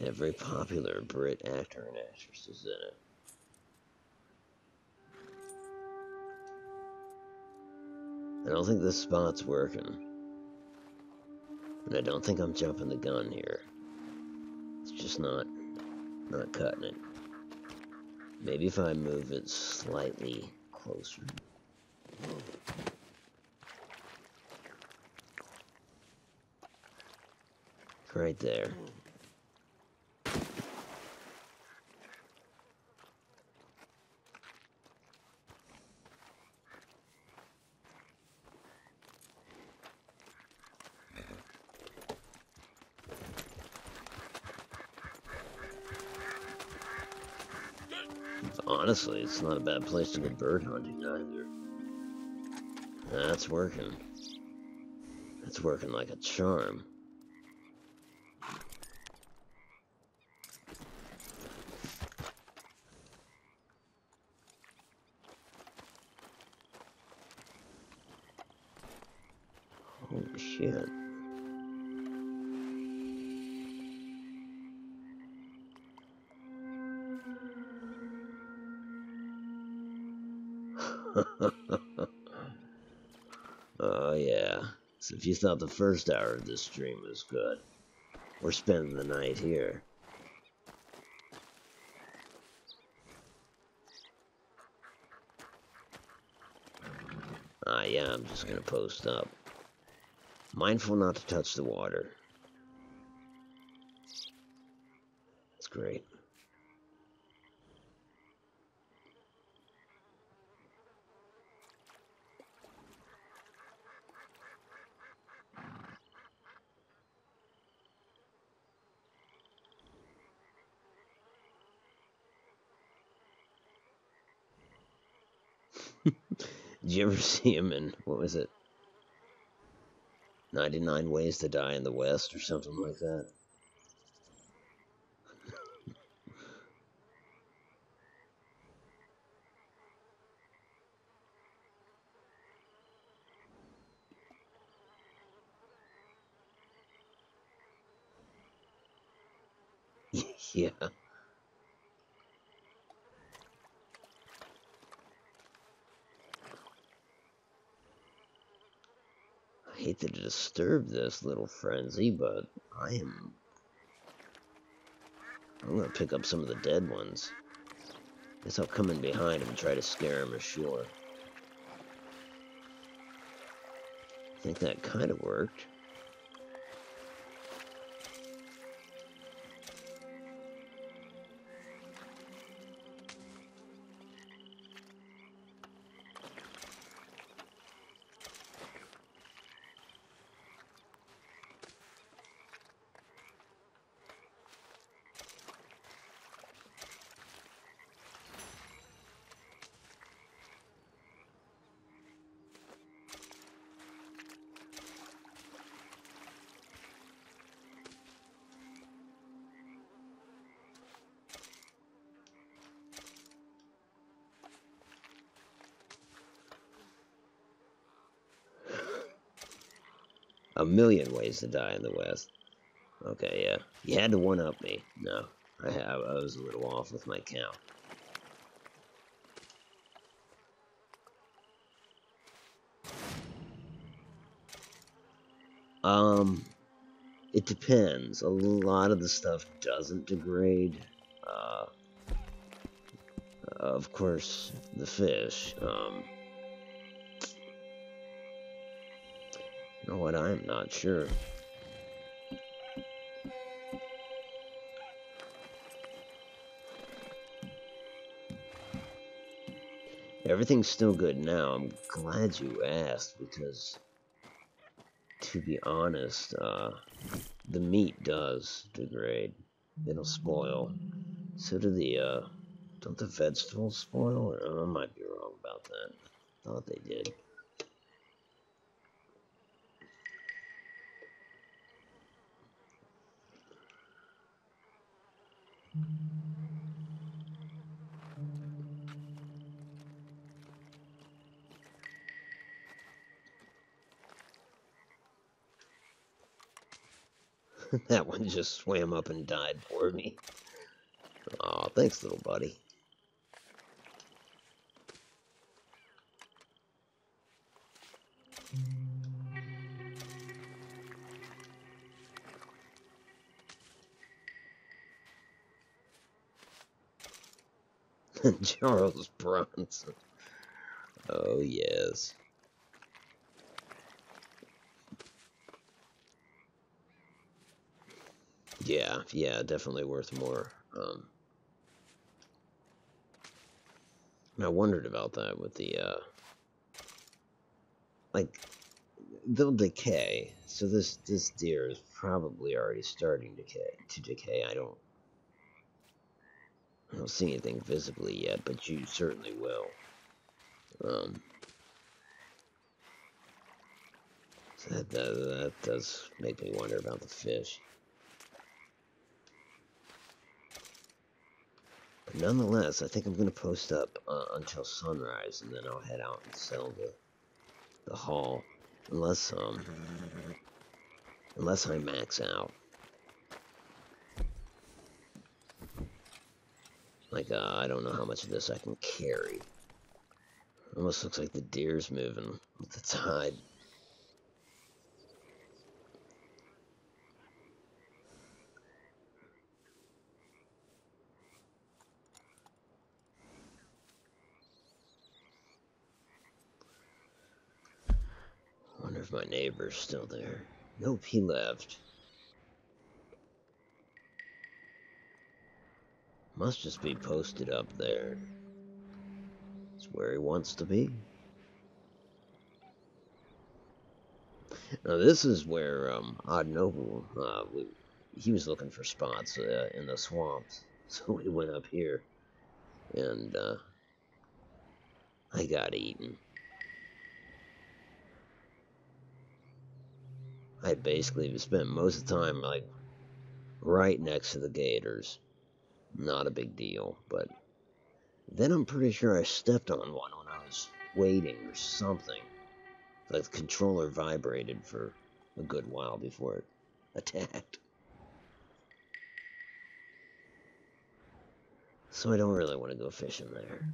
Every popular Brit actor and actress is in it. I don't think this spot's working. And I don't think I'm jumping the gun here. It's just not cutting it. Maybe if I move it slightly closer. Right there. Honestly, it's not a bad place to go bird hunting either. That's working. That's working like a charm. Holy shit. Oh yeah. So if you thought the first hour of this stream was good, we're spending the night here. Yeah, I'm just gonna post up. Mindful not to touch the water. That's great. Did you ever see him in, what was it? 99 Ways to Die in the West or something like that? Yeah. I hate to disturb this little frenzy, but I'm gonna pick up some of the dead ones. Guess I'll come in behind him and try to scare him ashore. I think that kind of worked. A million ways to die in the West. Okay, yeah. You had to one-up me. No, I was a little off with my count. It depends. A lot of the stuff doesn't degrade. Of course, the fish. You know what? I'm not sure. Everything's still good now. I'm glad you asked because, to be honest, the meat does degrade. It'll spoil. So do don't the vegetables spoil? I might be wrong about that. Thought they did. That one just swam up and died for me. Aw, thanks, little buddy. Charles Bronson. Oh, yes. Yeah, definitely worth more. I wondered about that with the, like, they'll decay. So this deer is probably already starting to decay. I don't see anything visibly yet, but you certainly will. So that does make me wonder about the fish. But nonetheless, I think I'm going to post up until sunrise, and then I'll head out and sell the haul. Unless I max out. Like, I don't know how much of this I can carry. Almost looks like the deer's moving with the tide. Wonder if my neighbor's still there. Nope, he left. Must just be posted up there. It's where he wants to be. Now this is where Odd Noble, he was looking for spots in the swamps, so we went up here, and I got eaten. I basically spent most of the time like right next to the gators. Not a big deal, but then I'm pretty sure I stepped on one when I was waiting or something. Like the controller vibrated for a good while before it attacked. So I don't really want to go fishing there.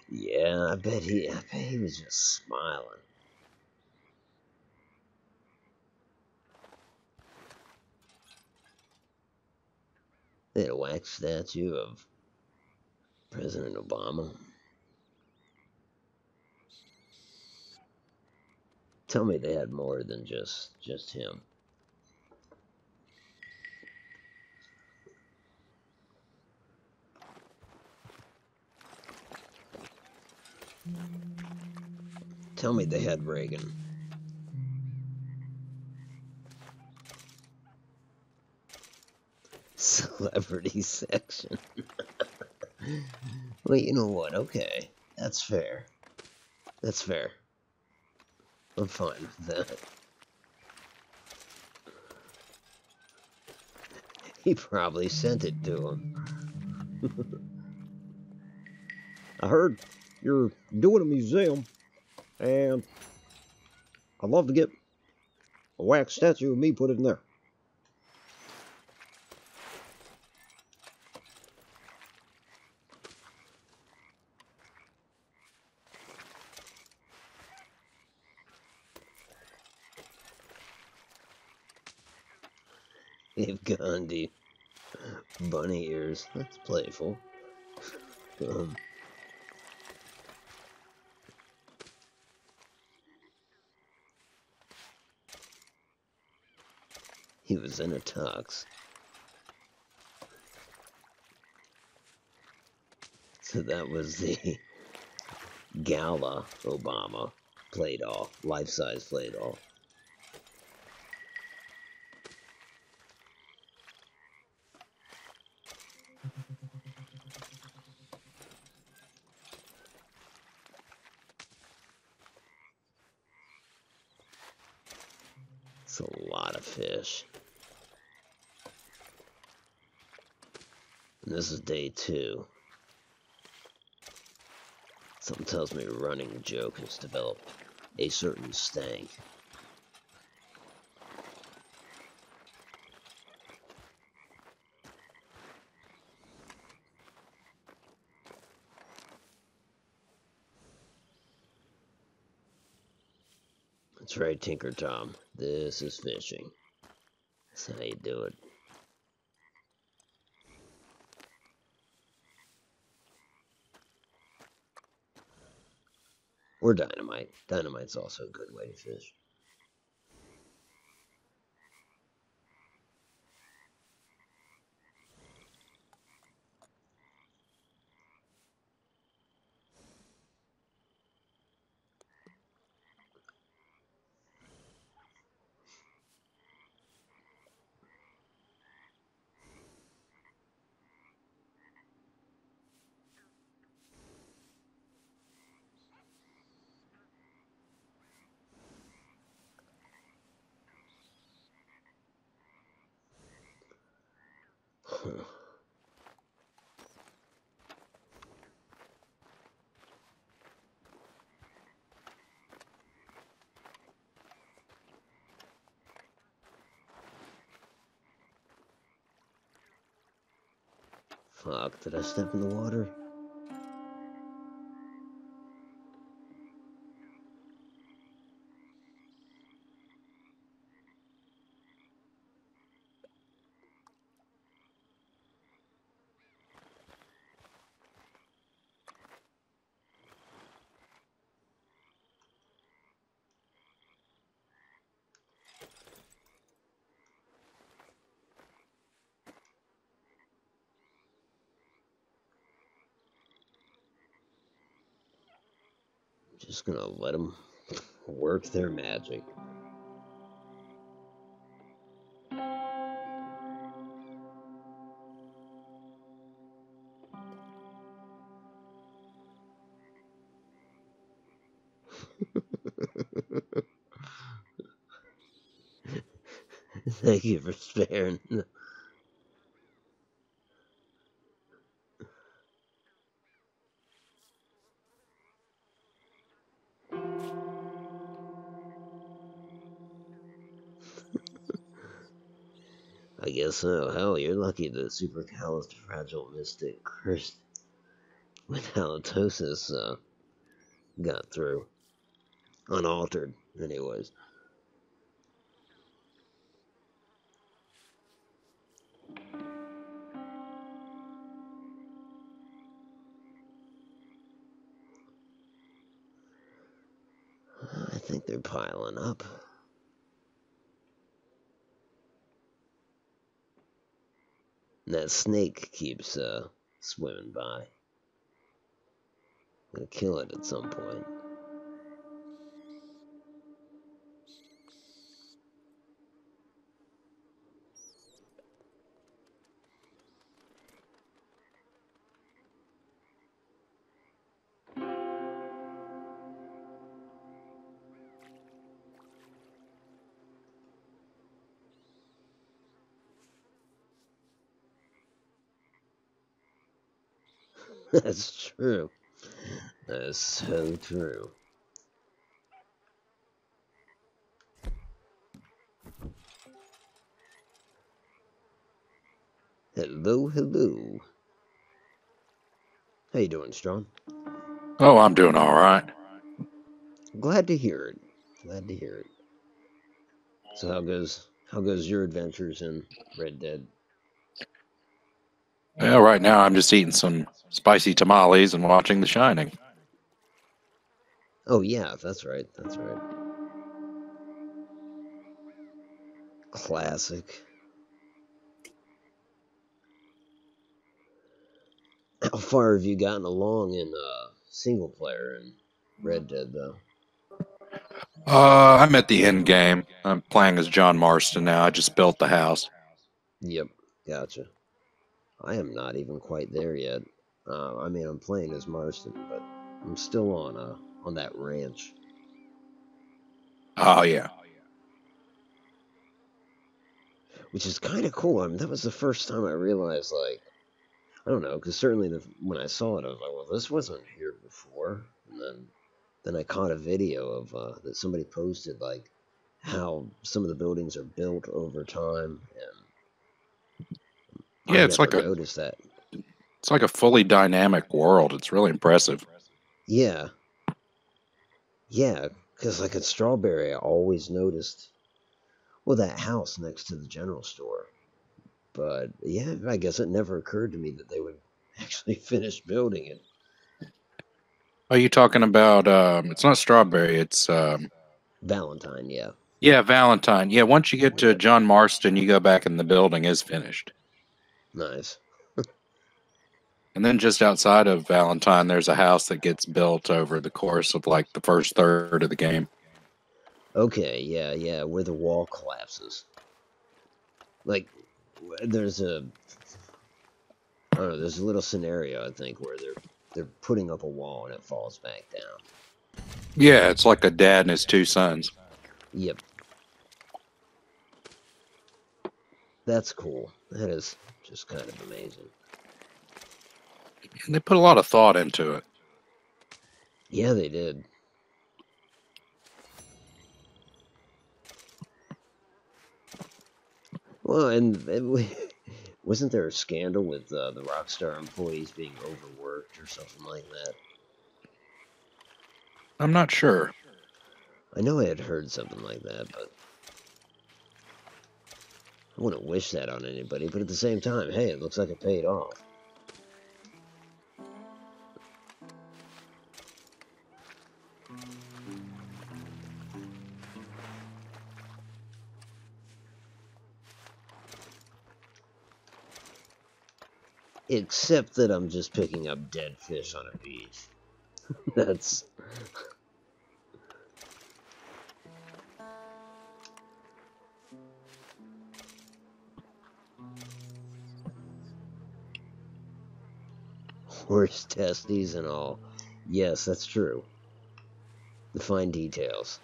Yeah, I bet he was just smiling. They had a wax statue of President Obama. Tell me they had more than just him. Tell me they had Reagan. Celebrity section. Well, you know what? Okay. That's fair. That's fair. I'm fine with that. He probably sent it to him. I heard you're doing a museum, and I'd love to get a wax statue of me put in there. If Gandhi. Bunny ears. That's playful. Um, he was in a tux. So that was the gala Obama played off. Life-size played off. It's a lot of fish. And this is day 2. Something tells me running joke has developed a certain stank. That's right, Tinker Tom. This is fishing. That's how you do it. Or dynamite. Dynamite's also a good way to fish. Huh. Fuck, did I step in the water? Just gonna let them work their magic. Thank you for sparing. I guess so. Hell, you're lucky the supercalifragilistic curse with halitosis got through. Unaltered, anyways. I think they're piling up. And that snake keeps swimming by. I'm gonna kill it at some point. That's true. That is so true. Hello, hello. How you doing, Strong? Oh, I'm doing all right. Glad to hear it. Glad to hear it. So how goes your adventures in Red Dead? Well, right now I'm just eating some spicy tamales and watching The Shining. Oh yeah, that's right. That's right. Classic. How far have you gotten along in single player in Red Dead though? I'm at the end game. I'm playing as John Marston now. I just built the house. Yep, gotcha. I am not even quite there yet. I mean, I'm playing as Marston, but I'm still on that ranch, Oh yeah. which is kind of cool. I mean, that was the first time I realized, like, I don't know, because certainly when I saw it, I was like, well, this wasn't here before. And then I caught a video of that somebody posted, like, how some of the buildings are built over time, and I Yeah, never noticed that. it's like a fully dynamic world. It's really impressive. Yeah, yeah, because like at Strawberry, I always noticed, well, that house next to the general store. But yeah, I guess it never occurred to me that they would actually finish building it. Are you talking about it's not Strawberry, it's Valentine, yeah. yeah, Valentine. Yeah, once you get to John Marston, you go back and the building is finished. Nice. And then just outside of Valentine, there's a house that gets built over the course of like the first third of the game. Okay, yeah, yeah, where the wall collapses. Like, there's a, I don't know, there's a little scenario, I think, where they're putting up a wall and it falls back down. Yeah, it's like a dad and his two sons. Yep. That's cool. That is just kind of amazing. And they put a lot of thought into it. Yeah, they did. Well, and wasn't there a scandal with the Rockstar employees being overworked or something like that? I'm not sure. I know I had heard something like that, but I wouldn't wish that on anybody. But at the same time, hey, it looks like it paid off. Except that I'm just picking up dead fish on a beach. That's... horse testes and all. Yes, that's true. The fine details.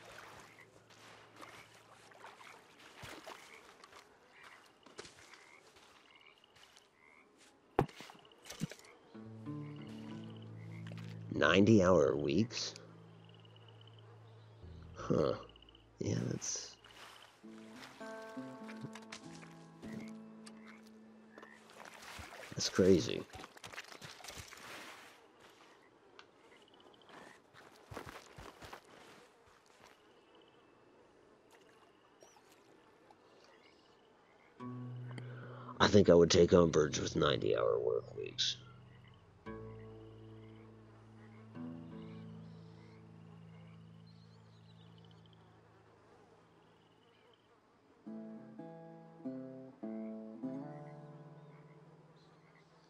$90-hour weeks? Huh. Yeah, that's crazy. I think I would take umbrage with 90-hour work weeks.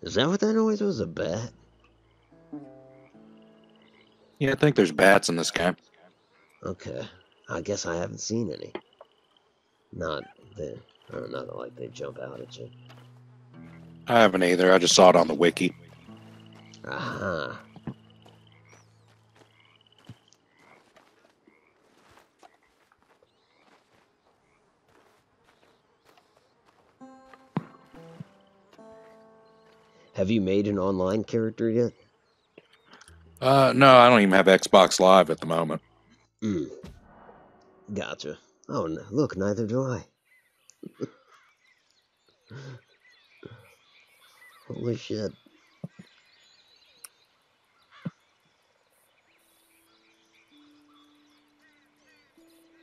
Is that what that noise was? A bat? Yeah, I think there's bats in this game. Okay. I guess I haven't seen any. Not the, I don't know, not like they jump out at you. I haven't either. I just saw it on the wiki. Aha. Have you made an online character yet? No, I don't even have Xbox Live at the moment. Mm, gotcha. Oh, look, neither do I. Holy shit.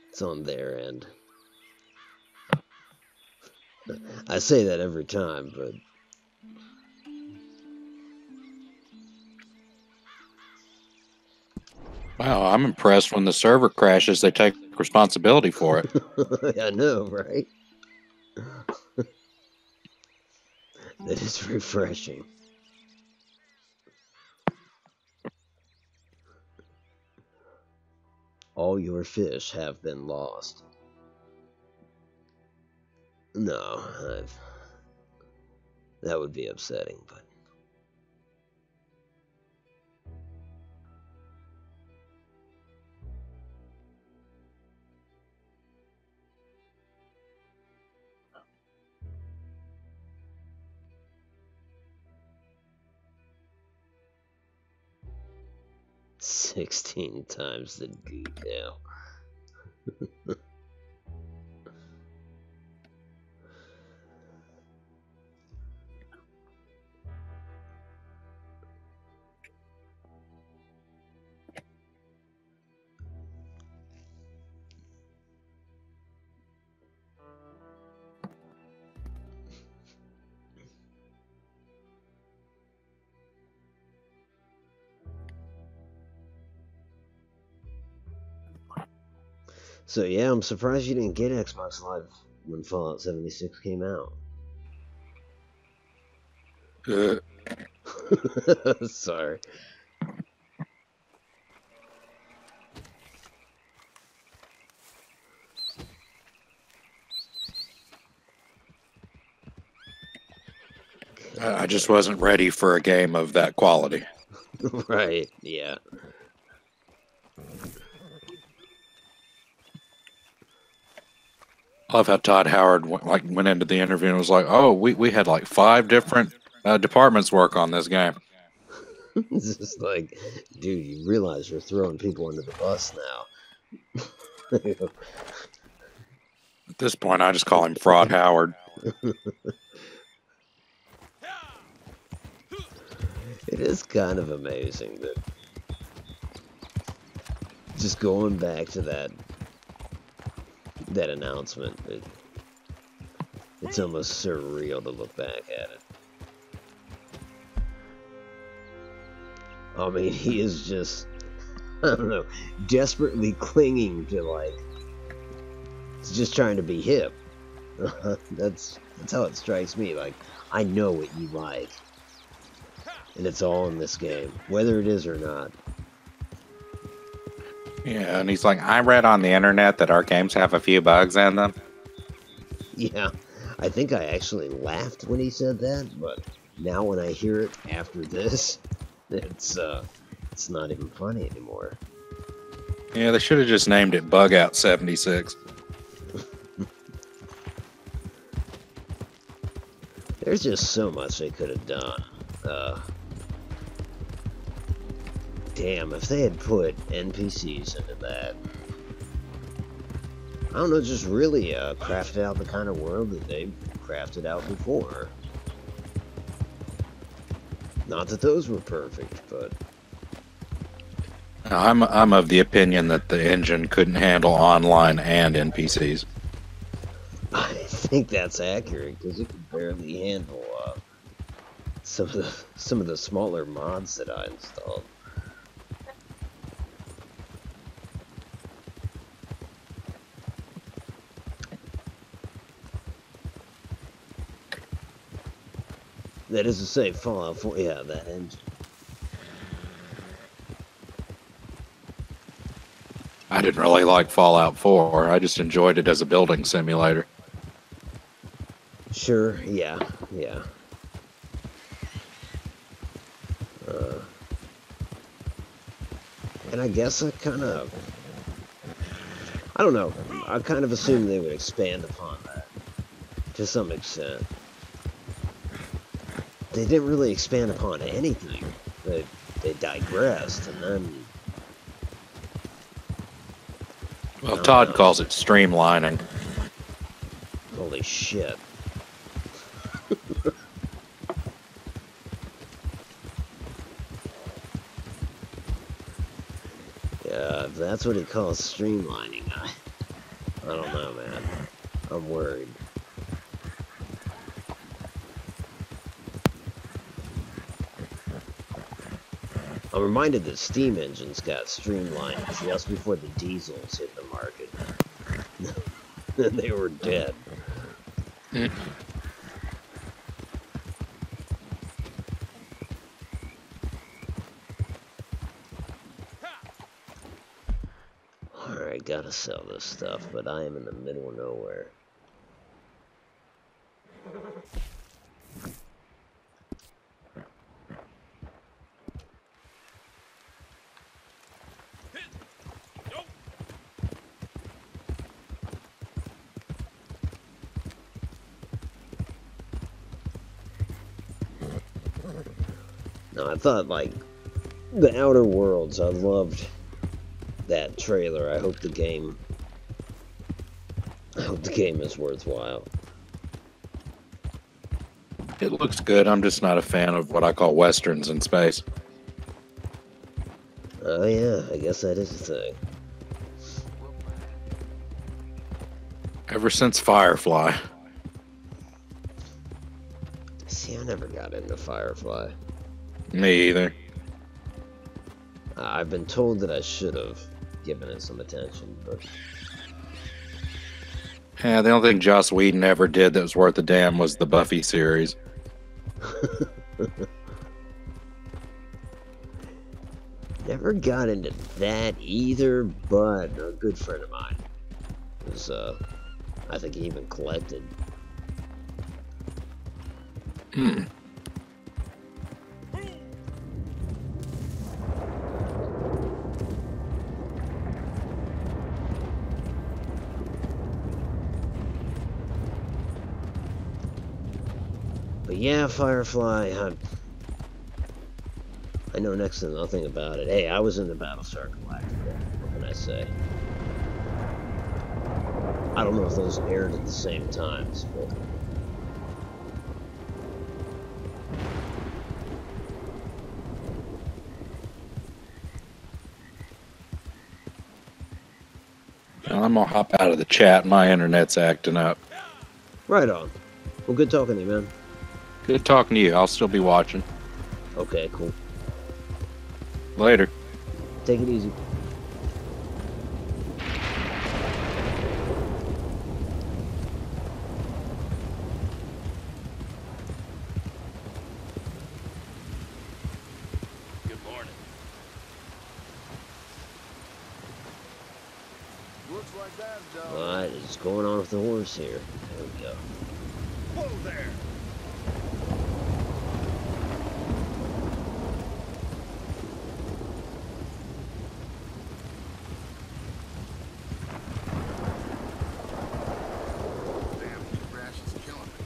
It's on their end. I say that every time, but Wow, I'm impressed when the server crashes, they take responsibility for it. I know, right? That is refreshing. All your fish have been lost. No, that would be upsetting, but 16 times the detail. So yeah, I'm surprised you didn't get Xbox Live when Fallout 76 came out. Sorry. I just wasn't ready for a game of that quality. Right, yeah. I love how Todd Howard went into the interview and was like, "Oh, we had like 5 different departments work on this game." It's just like, dude, you realize you're throwing people under the bus now. At this point, I just call him Fraud Howard. It is kind of amazing that just going back to that announcement, it's almost surreal to look back at it. I mean, he is just, I don't know, desperately clinging to, like, it's just trying to be hip. That's how it strikes me. Like, I know what you like, and it's all in this game, whether it is or not. Yeah, and he's like, "I read on the internet that our games have a few bugs in them." Yeah, I think I actually laughed when he said that, but now when I hear it after this, it's not even funny anymore. Yeah, they should have just named it Bug Out 76. There's just so much they could have done. Damn, if they had put NPCs into that, I don't know, just really crafted out the kind of world that they've crafted out before. Not that those were perfect, but I'm of the opinion that the engine couldn't handle online and NPCs. I think that's accurate because it could barely handle some of the smaller mods that I installed. That is to say, Fallout 4, yeah, that engine. I didn't really like Fallout 4. I just enjoyed it as a building simulator. Sure, yeah. And I guess I kind of, I don't know, I kind of assumed they would expand upon that to some extent. They didn't really expand upon anything. they digressed, and then Well, oh Todd no, calls it streamlining. holy shit. Yeah, if that's what he calls streamlining, I don't know, man. I'm worried. I'm reminded that steam engines got streamlined just before the diesels hit the market. They were dead. Alright, gotta sell this stuff, but I am in the middle of nowhere. No, I thought, like, the Outer Worlds, I loved that trailer. I hope the game is worthwhile. It looks good. I'm just not a fan of what I call westerns in space. Oh yeah, I guess that is a thing. Ever since Firefly. See, I never got into Firefly. Me either. I've been told that I should have given it some attention, but Yeah, the only thing Joss Whedon ever did that was worth a damn was the Buffy series. never got into that either, but a good friend of mine was, I think he even collected. But yeah, Firefly, I know next to nothing about it. Hey, I was in the Battlestar Galactica. What can I say? I don't know if those aired at the same times, but Well, I'm gonna hop out of the chat. My internet's acting up. right on. Well, good talking to you, man. Good talking to you. I'll still be watching. Okay, cool. Later. Take it easy. Good morning. Looks like that, Joe. What is going on with the horse here? There we go. Whoa there! Damn, this crash is killing me.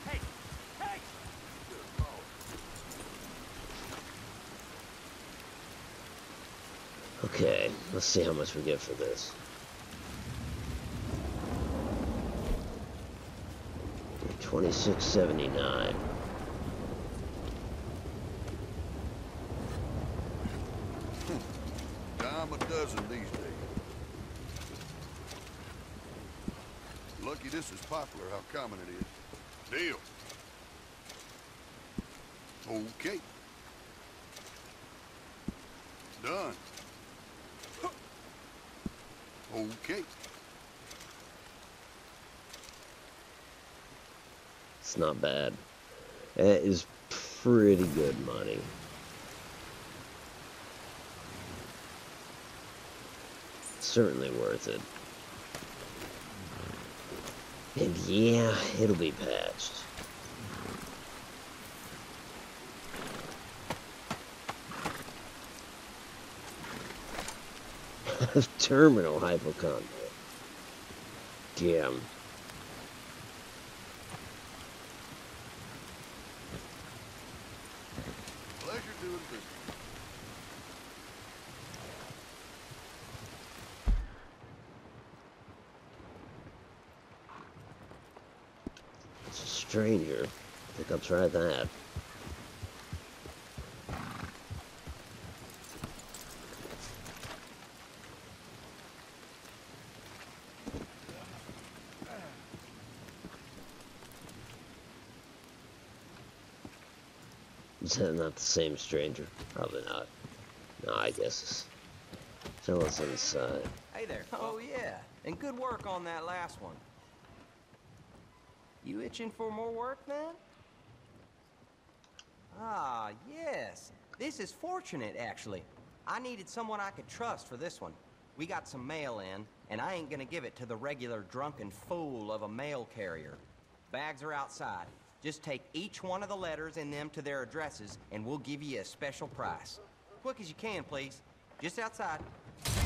Hey! Hey! Good Lord. Okay, let's see how much we get for this. $26.79. Dime a dozen these days. Lucky this is popular, how common it is. Deal. Okay. Done. Okay. It's not bad. That is pretty good money. Certainly worth it. And yeah, it'll be patched. Terminal hypochondria. Damn. Pleasure stranger. Think I'll try that. Is that not the same stranger? Probably not. No, I guess it's fellas inside. Hey there. Oh, yeah. And good work on that last one. You itching for more work, man? Ah, yes. This is fortunate, actually. I needed someone I could trust for this one. We got some mail in, and I ain't gonna give it to the regular drunken fool of a mail carrier. Bags are outside. Just take each one of the letters in them to their addresses, and we'll give you a special price. Quick as you can, please. Just outside. Okay,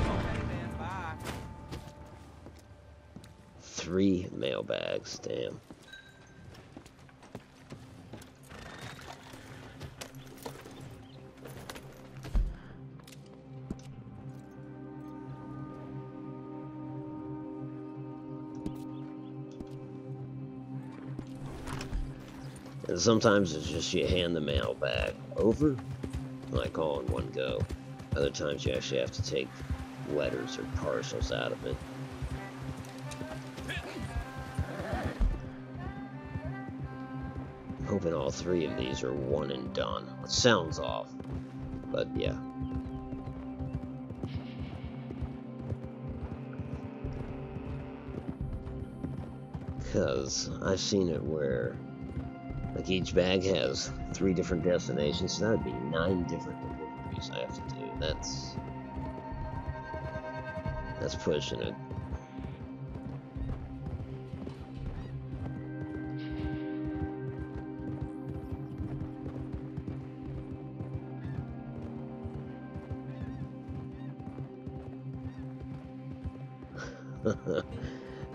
then. Bye. 3 mailbags, damn. And sometimes it's just you hand the mail bag over, like all in one go. Other times you actually have to take letters or parcels out of it. I'm hoping all 3 of these are one and done. It sounds off, but yeah. Because I've seen it where like each bag has 3 different destinations, so that would be 9 different deliveries I have to do. That's pushing it.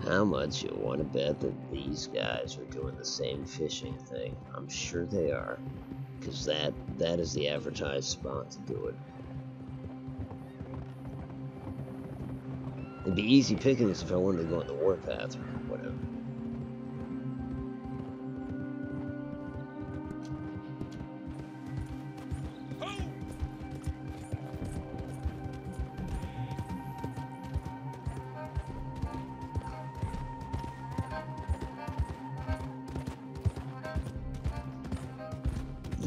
How much you want to bet that these guys are doing the same fishing thing? I'm sure they are, because that is the advertised spot to do it. It'd be easy pickings if I wanted to go on the warpath or whatever.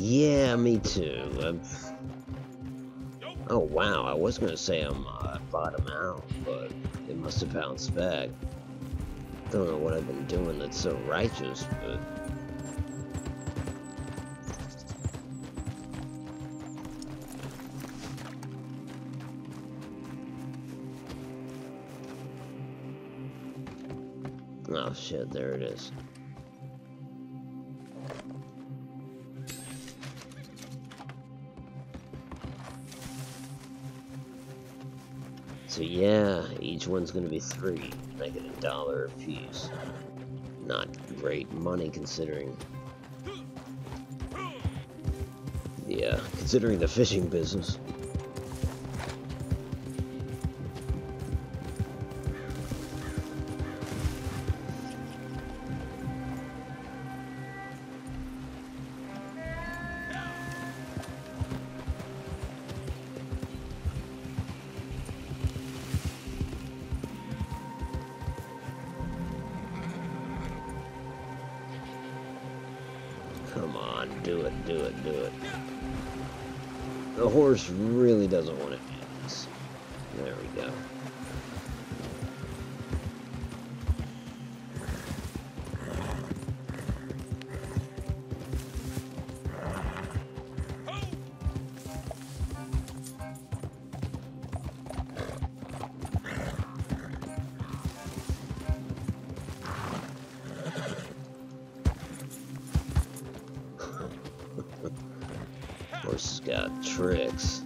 Yeah, me too. Oh wow, I was gonna say I'm bottom out, but it must have bounced back. Don't know what I've been doing that's so righteous, but oh shit, there it is. So yeah, each one's gonna be 3, making $1 a piece. Not great money considering the fishing business. Come on, do it, do it, do it. The horse really doesn't want to do this. There we go. Horse got tricks.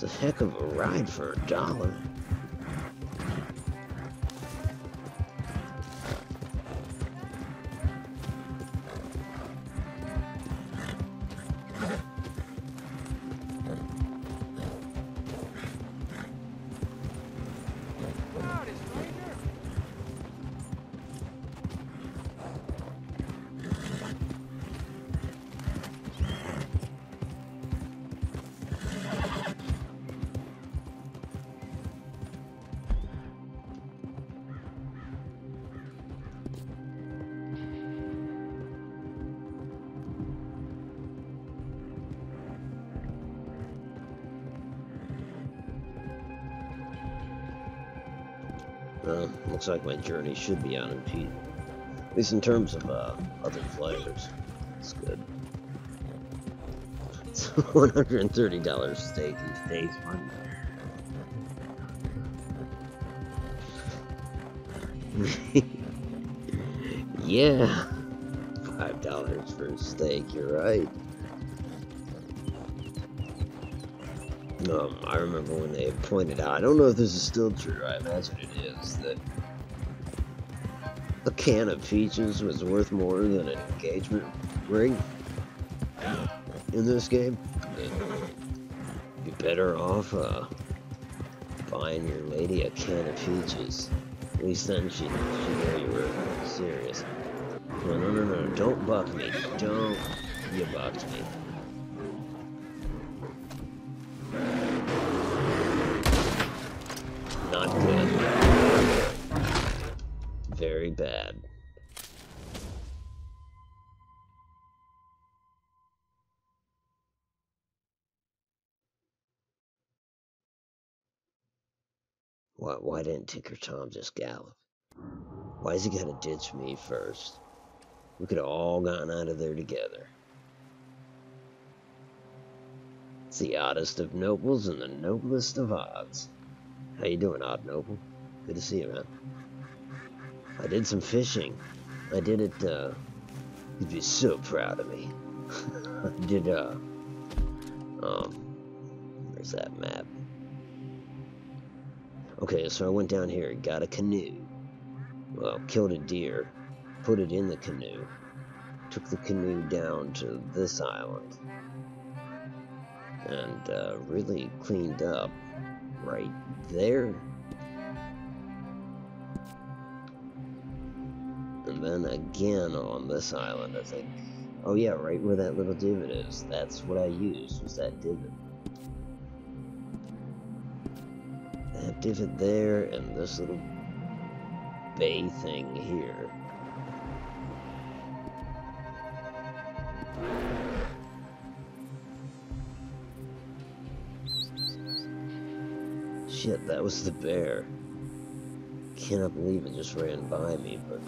It's a heck of a ride for $1. Howdy, stranger. Looks like my journey should be unimpeded. At least in terms of other players. It's good. It's a $130 steak these days, yeah. $5 for a steak, you're right. I remember when they pointed out, I don't know if this is still true, I imagine it is, that a can of peaches was worth more than an engagement ring in this game. You'd be better off buying your lady a can of peaches. At least then she'd know you were serious. No, don't buck me. Don't you bucked me. Not good. Very bad. Why didn't Tinker Tom just gallop? Why's he gotta ditch me first? We could have all gotten out of there together. It's the oddest of nobles and the noblest of odds. How you doing, Odd Noble? Good to see you, man. I did some fishing. I did it, you'd be so proud of me. I did, where's that map? Okay, so I went down here, got a canoe. Well, killed a deer, put it in the canoe, took the canoe down to this island, and really cleaned up right there. And then again on this island, I think. Oh yeah, right where that little divot is. That's what I used, was that divot. That divot there, and this little bay thing here. Shit, that was the bear. Cannot believe it just ran by me, but...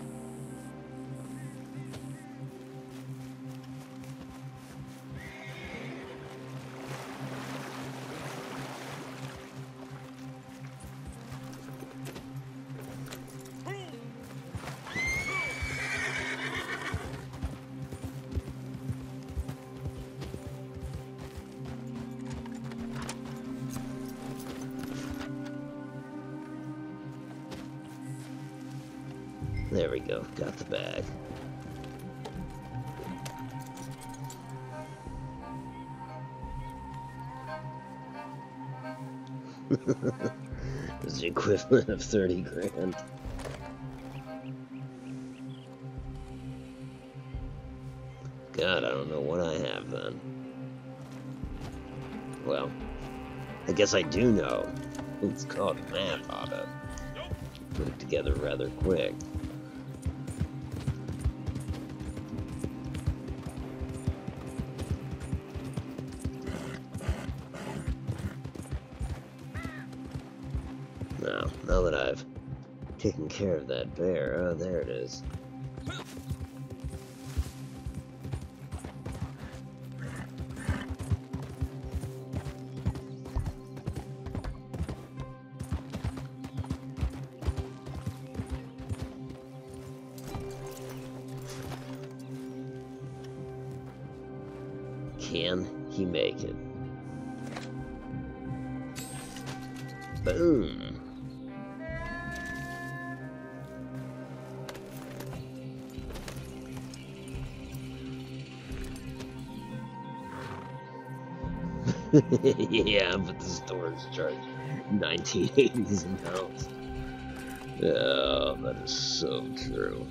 There we go, got the bag. It's the equivalent of 30 grand. God, I don't know what I have then. Well, I guess I do know. It's called map auto. Put it together rather quick. Now that I've taken care of that bear, oh, there it is. Can he make it? Boom. Yeah, but the stores charge 1980s an ounce. Oh, that is so true.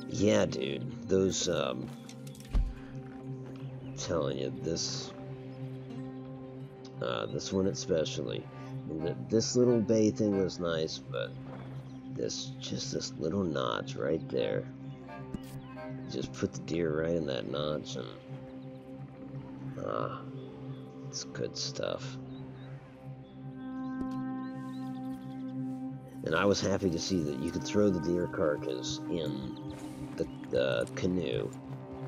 Yeah, dude, those, telling you, this one especially, this little bay thing was nice, but just this little notch right there, just put the deer right in that notch, and, it's good stuff. And I was happy to see that you could throw the deer carcass in the canoe.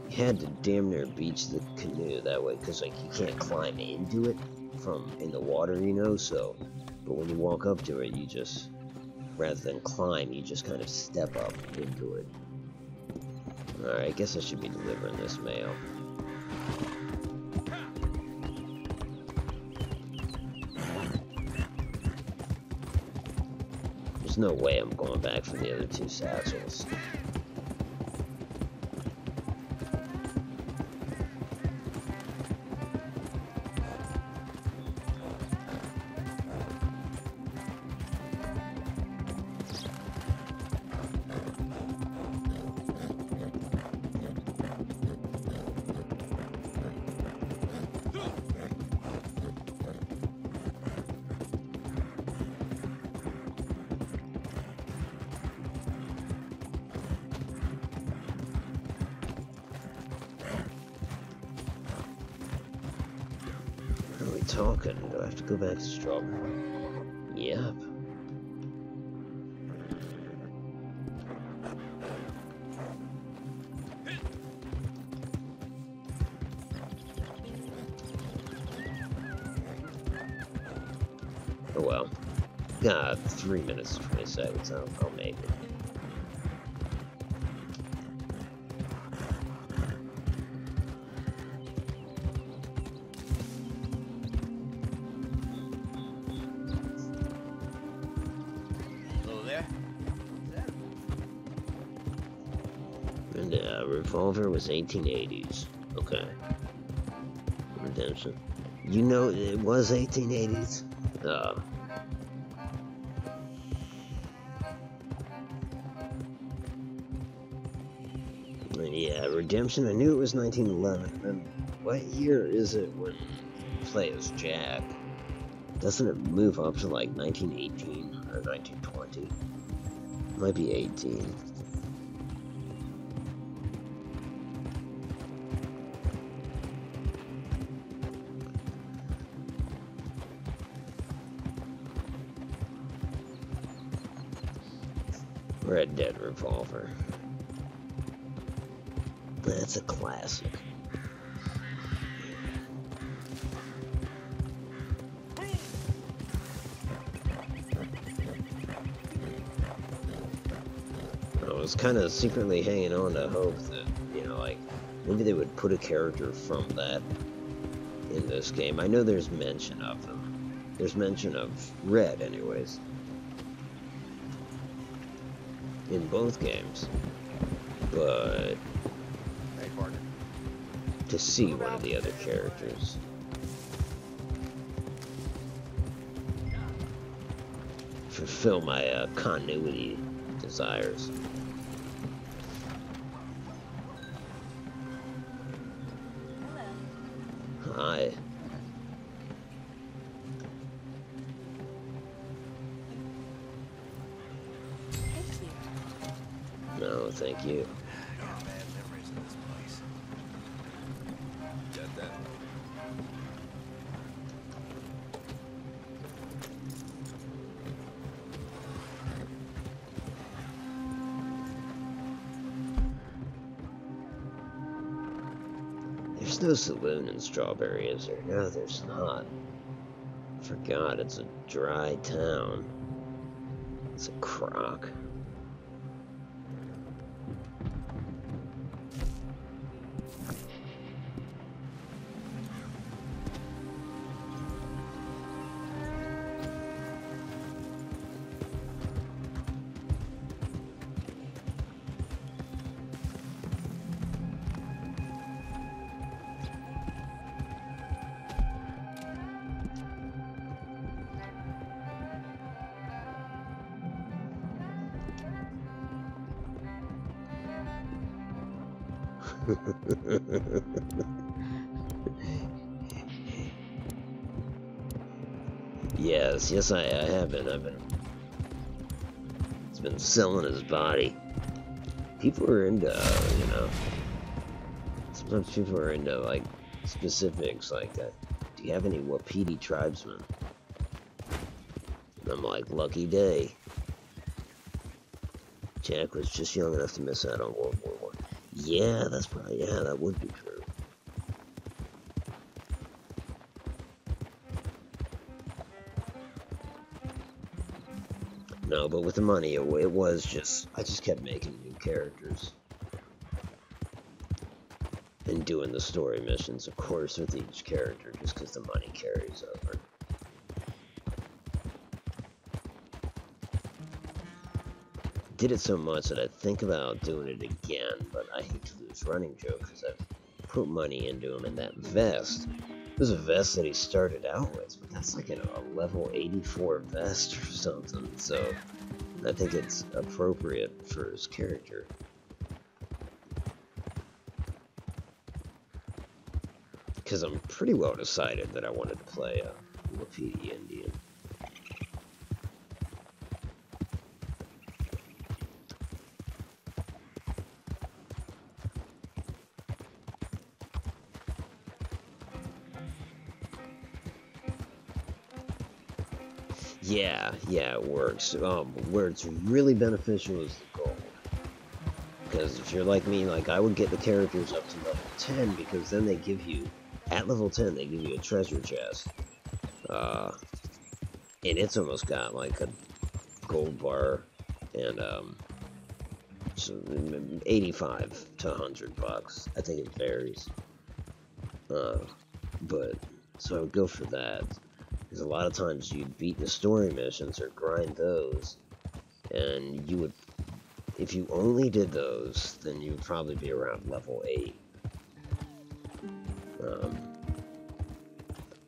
You had to damn near beach the canoe that way, because like you can't climb into it from in the water, you know. So, but when you walk up to it, you just, rather than climb, you just kind of step up into it. All right, I guess I should be delivering this mail. There's no way I'm going back for the other 2 satchels. What are we talking? Do I have to go back to Strawberry? Yep. Oh well. Got 3 minutes and 20 seconds. I'll make it. And revolver was 1880s. Okay. Redemption. You know it was 1880s? Yeah, Redemption, I knew it was 1911. And what year is it when you play as Jack? Doesn't it move up to like 1918 or 1920? Might be 18. Red Dead Revolver. That's a classic. I was kind of secretly hanging on to hope that, you know, like, maybe they would put a character from that in this game. I know there's mention of them. There's mention of Red, anyways. In both games. But to see one of the other characters. Fulfill my continuity desires. Hi. No, thank you. There's no saloon in Strawberry, is there? No, there's not. Forgot, it's a dry town. It's a crock. Yes, I have been. It's been selling his body. People are into, you know, sometimes people are into, like, specifics, like, do you have any Wapiti tribesmen? And I'm like, lucky day. Jack was just young enough to miss out on World War One. Yeah, that's probably, yeah, that would be true. No, but with the money, it was just, I just kept making new characters. And doing the story missions, of course, with each character, just because the money carries over. Did it so much that I think about doing it again, but I hate to lose Running Joke because I've put money into him, and that vest, there's a vest that he started out with, but that's like a level 84 vest or something, so I think it's appropriate for his character. Because I'm pretty well decided that I wanted to play a Wapiti Indian. Yeah, it works. Where it's really beneficial is the gold. Because if you're like me, like I would get the characters up to level 10 because then they give you, at level 10, they give you a treasure chest. And it's almost got like a gold bar and so 85 to 100 bucks. I think it varies. But so I would go for that. Because a lot of times you'd beat the story missions or grind those, and you would, if you only did those, then you would probably be around level 8.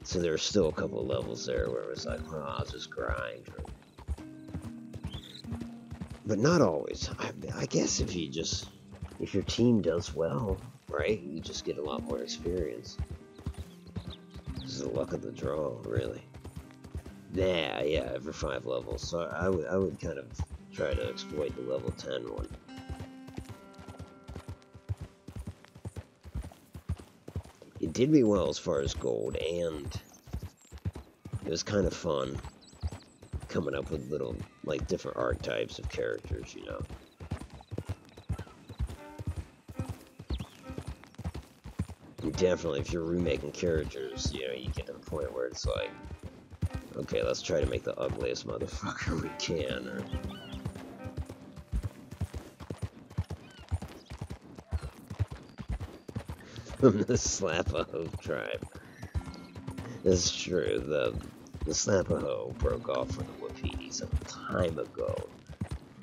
So there's still a couple of levels there where it was like, oh, I'll just grind. But not always. I guess if your team does well, right, you just get a lot more experience. This is the luck of the draw, really. Yeah, every 5 levels. So I would kind of try to exploit the level 10 one. It did me well as far as gold, and it was kind of fun coming up with little, like, different archetypes of characters, you know. And definitely, if you're remaking characters, you know, you get to the point where it's like, okay, let's try to make the ugliest motherfucker we can, or... From the Slapaho tribe. It's true, the Slapaho broke off from the Wapiti some time ago,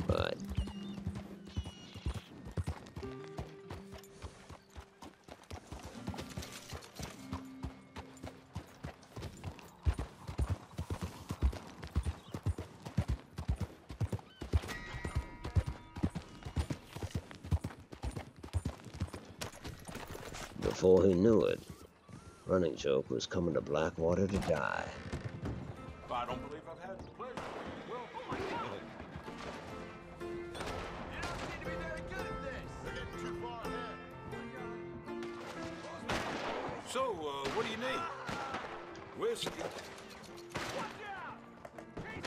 but... Before he knew it, Running Joke was coming to Blackwater to die. I don't believe I've had the pleasure. Well, oh my God. You don't seem to be very good at this. We're getting too far ahead. So, what do you need? Whiskey.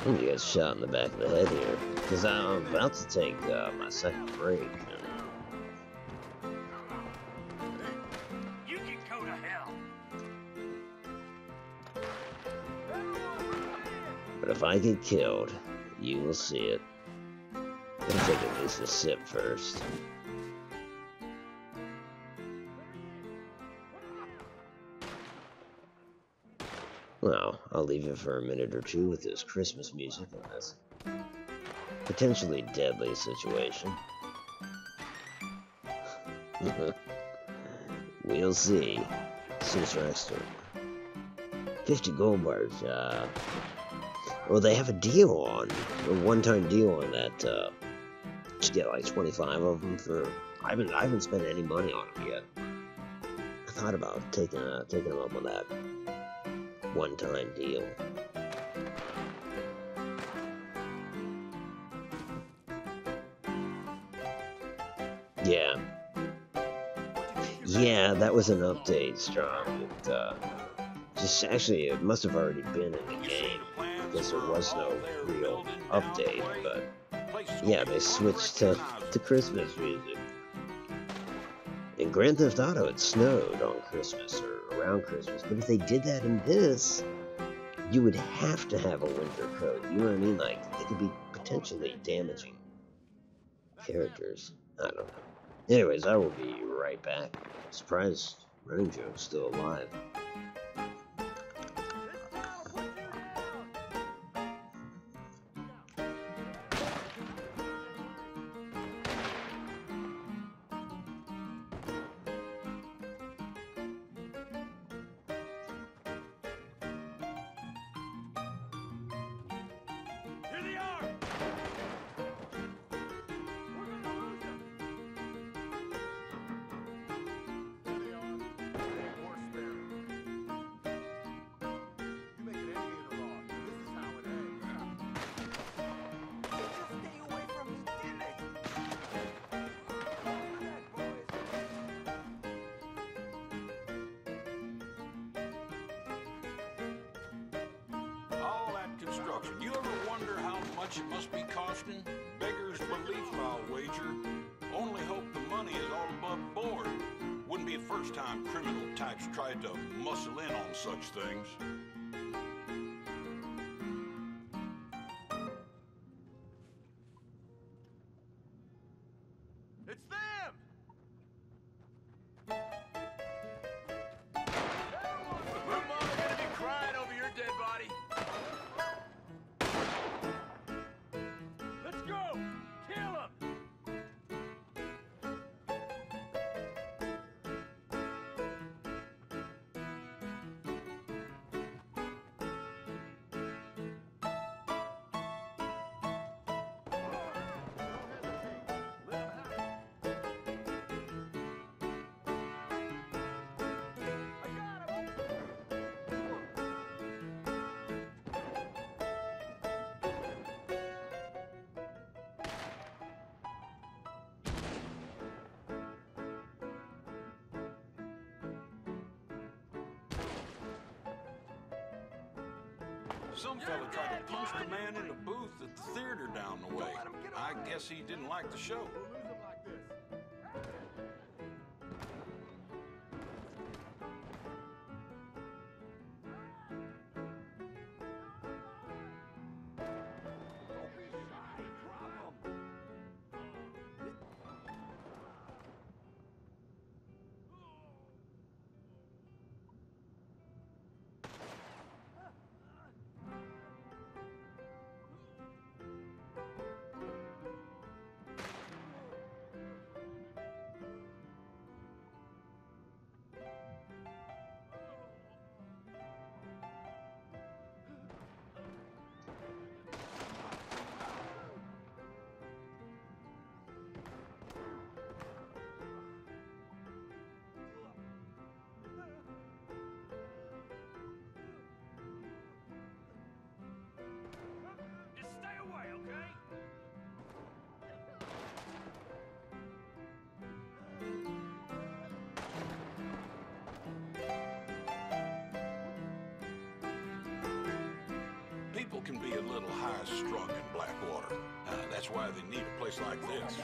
I'm gonna get shot in the back of the head here, because I'm about to take my second break. You can go to hell. But if I get killed, you will see it. It'll take at least a sip first. Well, I'll leave you for a minute or two with this Christmas music and this potentially deadly situation. We'll see. Since Rexter. 50 gold bars, well, they have a deal on, a one-time deal on that, You get like 25 of them for. I haven't spent any money on them yet. I thought about taking them up on that one-time deal. Yeah. Yeah, that was an update, Strong. Just actually, it must have already been in the game because there was no real update. But yeah, they switched to Christmas music. In Grand Theft Auto, it snowed on Christmas or around Christmas. But if they did that in this, you would have to have a winter coat. You know what I mean? Like, they could be potentially damaging characters. I don't know. Anyways, I will be right back. Surprised Running Joe's still alive. Construction. You ever wonder how much it must be costing? Beggar's belief, I'll wager. Only hope the money is all above board. Wouldn't be the first time criminal types tried to muscle in on such things. It's them! Your mama gonna be crying over your dead body. Let's go! Kill him! Some fella tried to punch the man in the booth at the theater down the way. I guess he didn't like the show. People can be a little high-strung in Blackwater. That's why they need a place like this.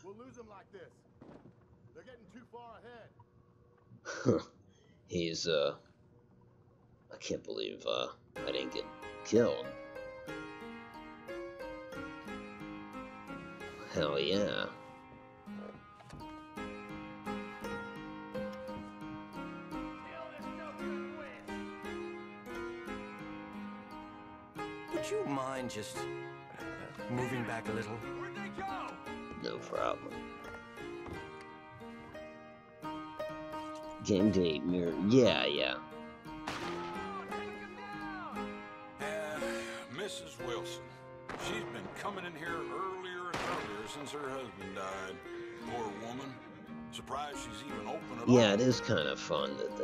We'll lose them like this. They're getting too far ahead. He's, I can't believe, I didn't get killed. Hell yeah. Would you mind just moving back a little? Where'd they go? No problem. Game date mirror. Yeah, yeah. Mrs. Wilson. She's been coming in here earlier and earlier since her husband died. Poor woman. Surprised she's even open at all. Yeah, it is kind of fun that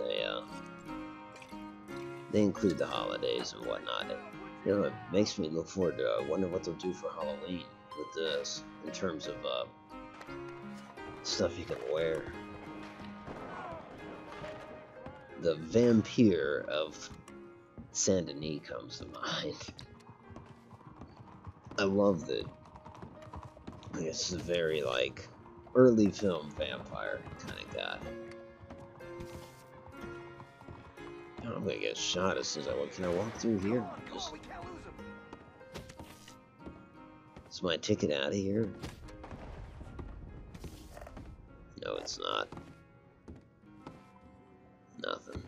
they include the holidays and whatnot. You know, it makes me look forward to. I wonder what they'll do for Halloween with this in terms of stuff you can wear. The vampire of Saint Denis comes to mind. I love that. It's a very like early film vampire kind of guy. I'm gonna get shot as soon as I walk. Can I walk through here? Just... Is my ticket out of here? No, it's not. Nothing.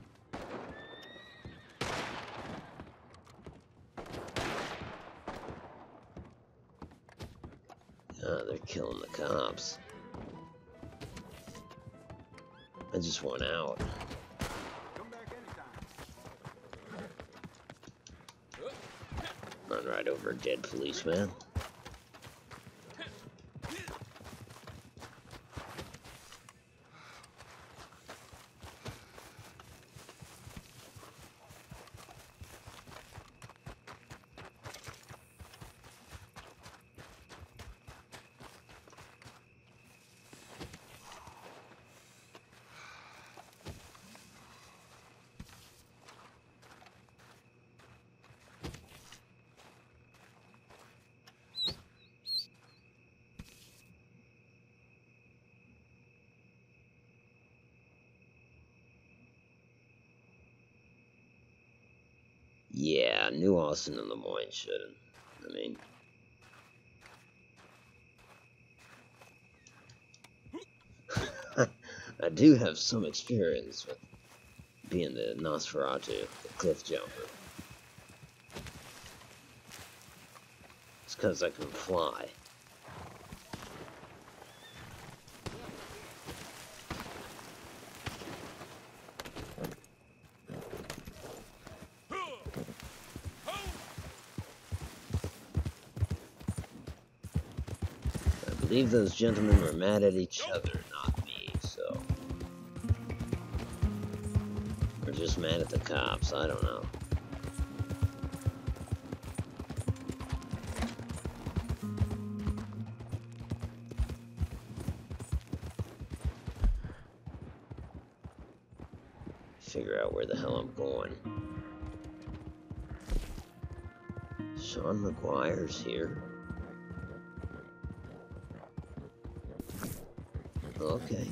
Oh, they're killing the cops. I just want out. Run right over a dead policeman. Yeah, New Austin and Lemoyne shouldn't. I mean... I do have some experience with being the Nosferatu, the cliff jumper. It's because I can fly. I believe those gentlemen were mad at each other, not me, so... Or just mad at the cops, I don't know. Figure out where the hell I'm going. Sean McGuire's here. Okay.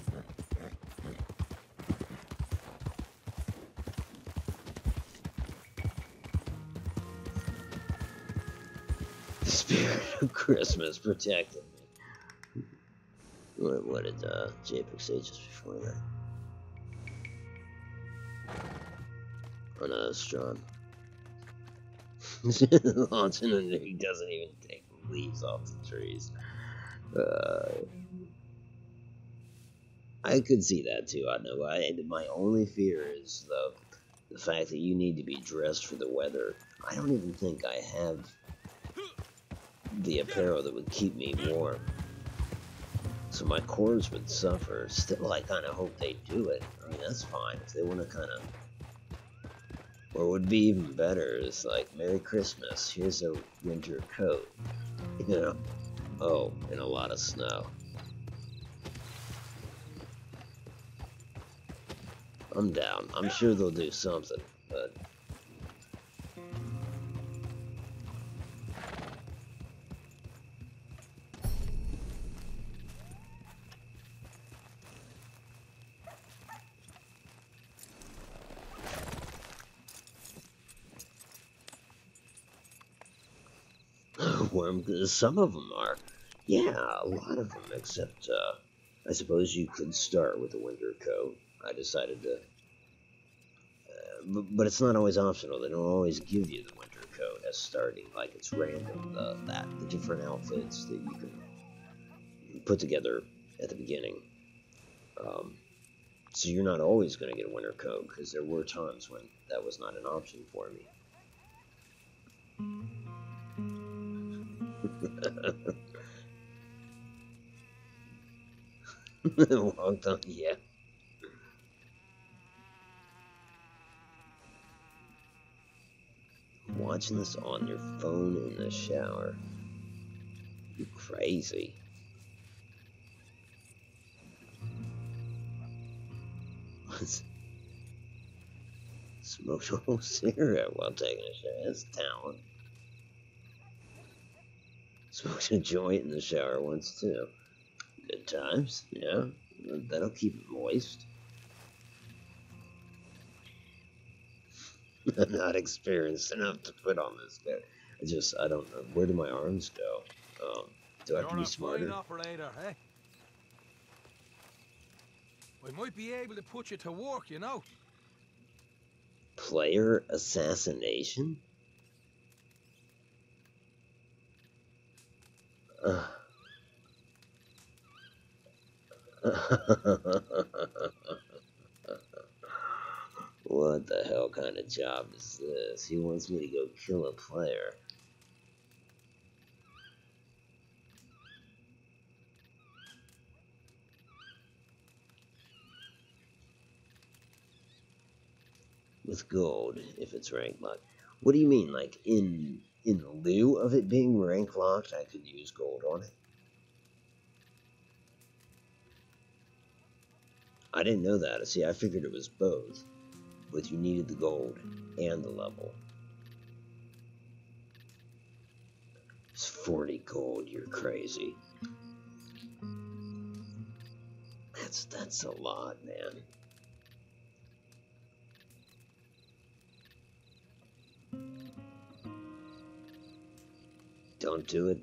The spirit of Christmas protected me. What did JPEG say just before that? Oh no, that's John. Launching and he doesn't even take the leaves off the trees. I could see that too. I know. My only fear is the fact that you need to be dressed for the weather. I don't even think I have the apparel that would keep me warm. So my cords would suffer. Still, I kind of hope they do it. I mean, that's fine if they want to kind of. What would be even better is like, Merry Christmas. Here's a winter coat. You know. Oh, and a lot of snow. I'm down. I'm sure they'll do something, but... Worm, some of them are. Yeah, a lot of them, except, I suppose you could start with a winter coat. I decided to, but it's not always optional. They don't always give you the winter coat as starting, like it's random, the different outfits that you can put together at the beginning. So you're not always going to get a winter coat, because there were times when that was not an option for me. Walked on, yeah. Watching this on your phone in the shower. You crazy. Smoked a whole cigarette while taking a shower. That's talent. Smoked a joint in the shower once too. Good times, yeah. That'll keep it moist. I'm not experienced enough to put on this guy. I don't know. Where do my arms go? Do I have to be smarter? You're a fine operator, eh? I might be able to put you to work, you know. Player assassination? What the hell kind of job is this? He wants me to go kill a player. With gold, if it's rank locked. What do you mean, like in lieu of it being rank locked, I could use gold on it? I didn't know that. See, I figured it was both, but you needed the gold and the level. It's 40 gold. You're crazy. That's a lot, man. Don't do it.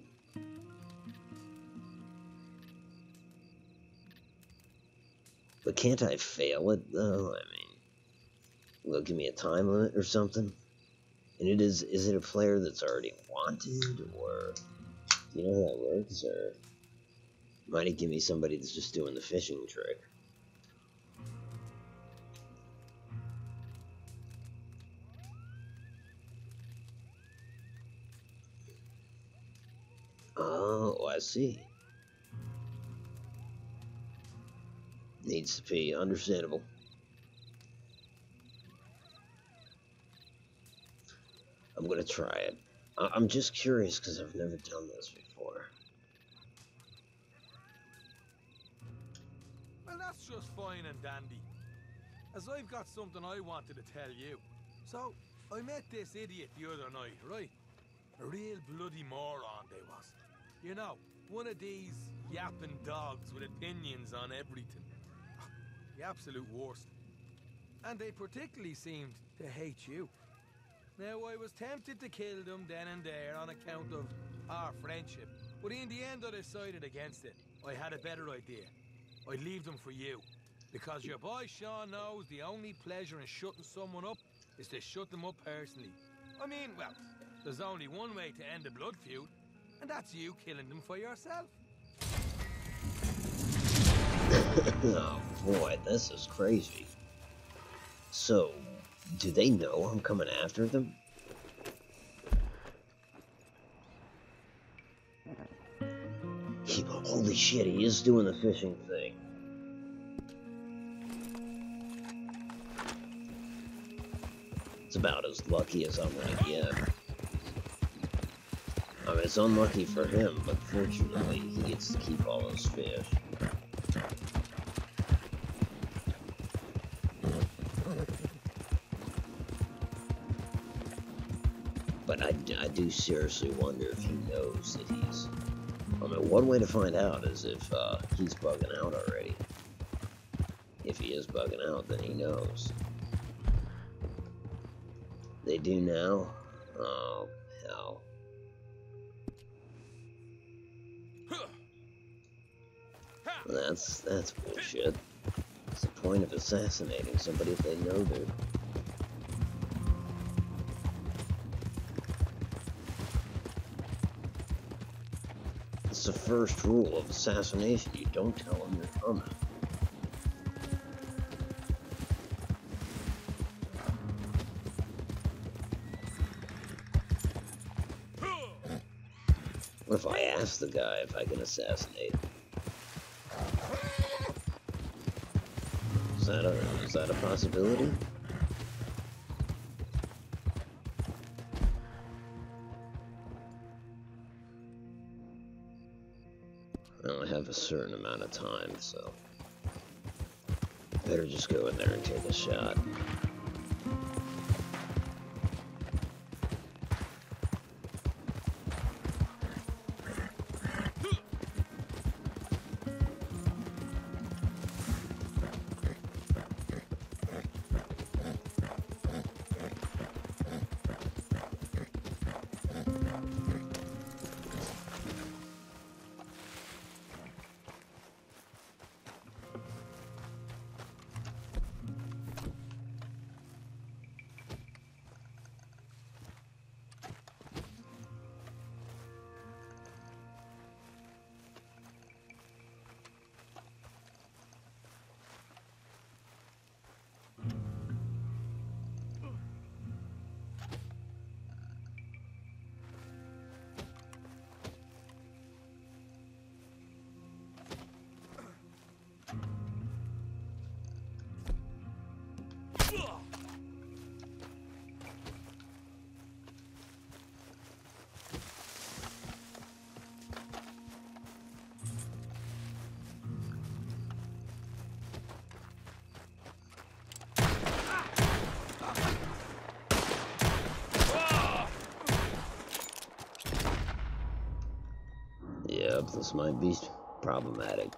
But can't I fail it, though? I mean, will it give me a time limit or something? And is it a player that's already wanted, or you know how that works, or might it give me somebody that's just doing the fishing trick? Oh, I see. Needs to be understandable. I'm gonna try it. I'm just curious because I've never done this before. Well, that's just fine and dandy. As I've got something I wanted to tell you. So, I met this idiot the other night, right? A real bloody moron they was. You know, one of these yapping dogs with opinions on everything. The absolute worst. And they particularly seemed to hate you. Now, I was tempted to kill them then and there on account of our friendship, but in the end I decided against it. I had a better idea. I'd leave them for you, because your boy Sean knows the only pleasure in shutting someone up is to shut them up personally. I mean, well, there's only one way to end a blood feud, and that's you killing them for yourself. Oh boy, this is crazy. So, do they know I'm coming after them? Holy shit, he is doing the fishing thing. It's about as lucky as I'm gonna get. I mean, it's unlucky for him, but fortunately, he gets to keep all those fish. But I do seriously wonder if he knows that he's... I mean, one way to find out is if he's bugging out already. If he is bugging out, then he knows. They do now? Oh, hell. That's bullshit. What's the point of assassinating somebody if they know they're... It's the first rule of assassination. You don't tell them you're coming. What if I ask the guy if I can assassinate him? Is that a possibility? I only have a certain amount of time, so better just go in there and take a shot. Yep, this might be problematic.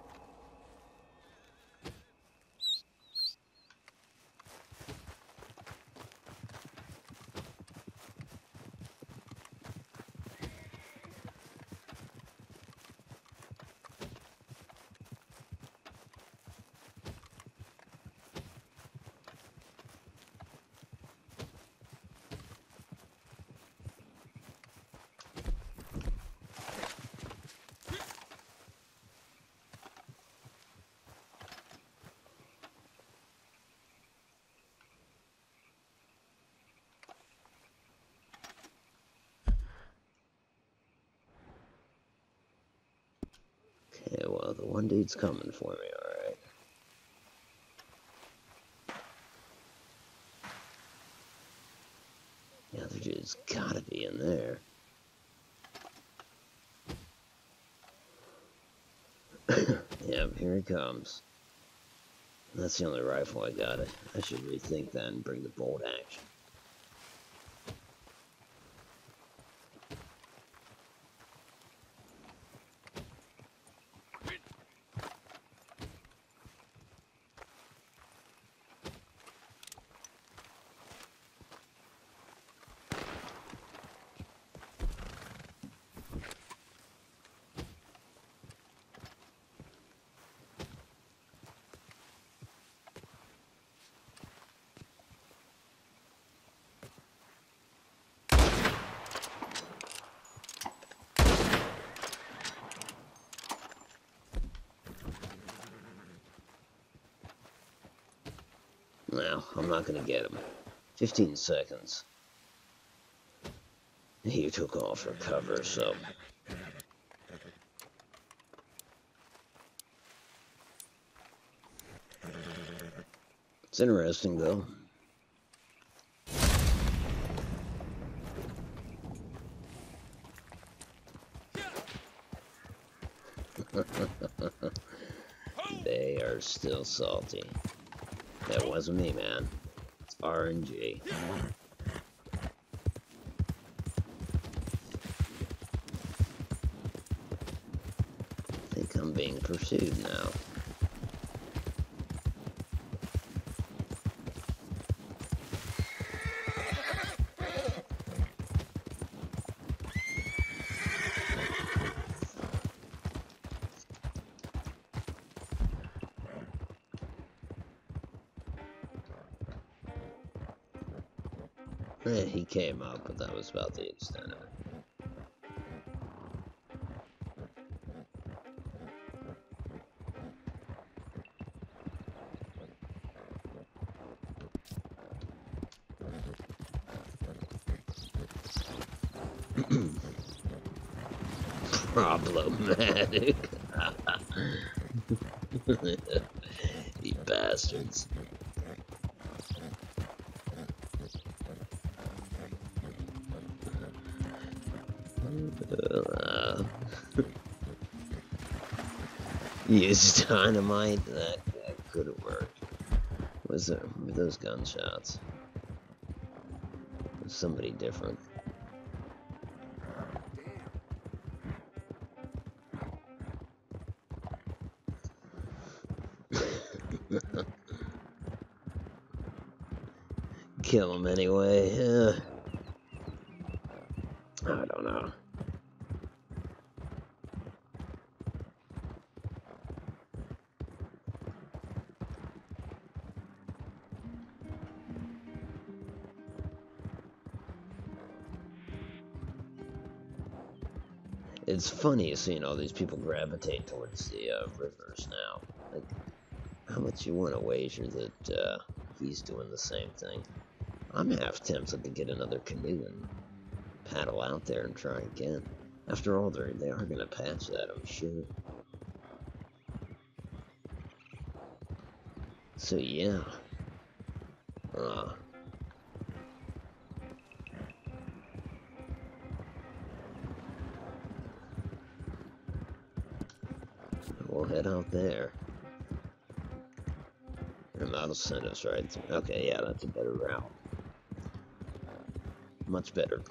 Okay, well, the one dude's coming for me, alright. The other dude's gotta be in there. Yep, here he comes. That's the only rifle I got. I should rethink that and bring the bolt action. No, I'm not gonna get him. 15 seconds. He took off for cover, so... It's interesting, though. They are still salty. That wasn't me, man. It's RNG. I think I'm being pursued now. He came up, but that was about the extent of it. Problematic. You bastards. Use dynamite? That could have worked. Was there were those gunshots? Was somebody different? Kill him anyway. I don't know. It's funny seeing all these people gravitate towards the rivers now. Like, how much you want to wager that he's doing the same thing? I'm half tempted to get another canoe and paddle out there and try again. After all, they are going to patch that, I'm sure. So yeah. We'll head out there. And that'll send us right through. Okay, yeah, that's a better route. Much better.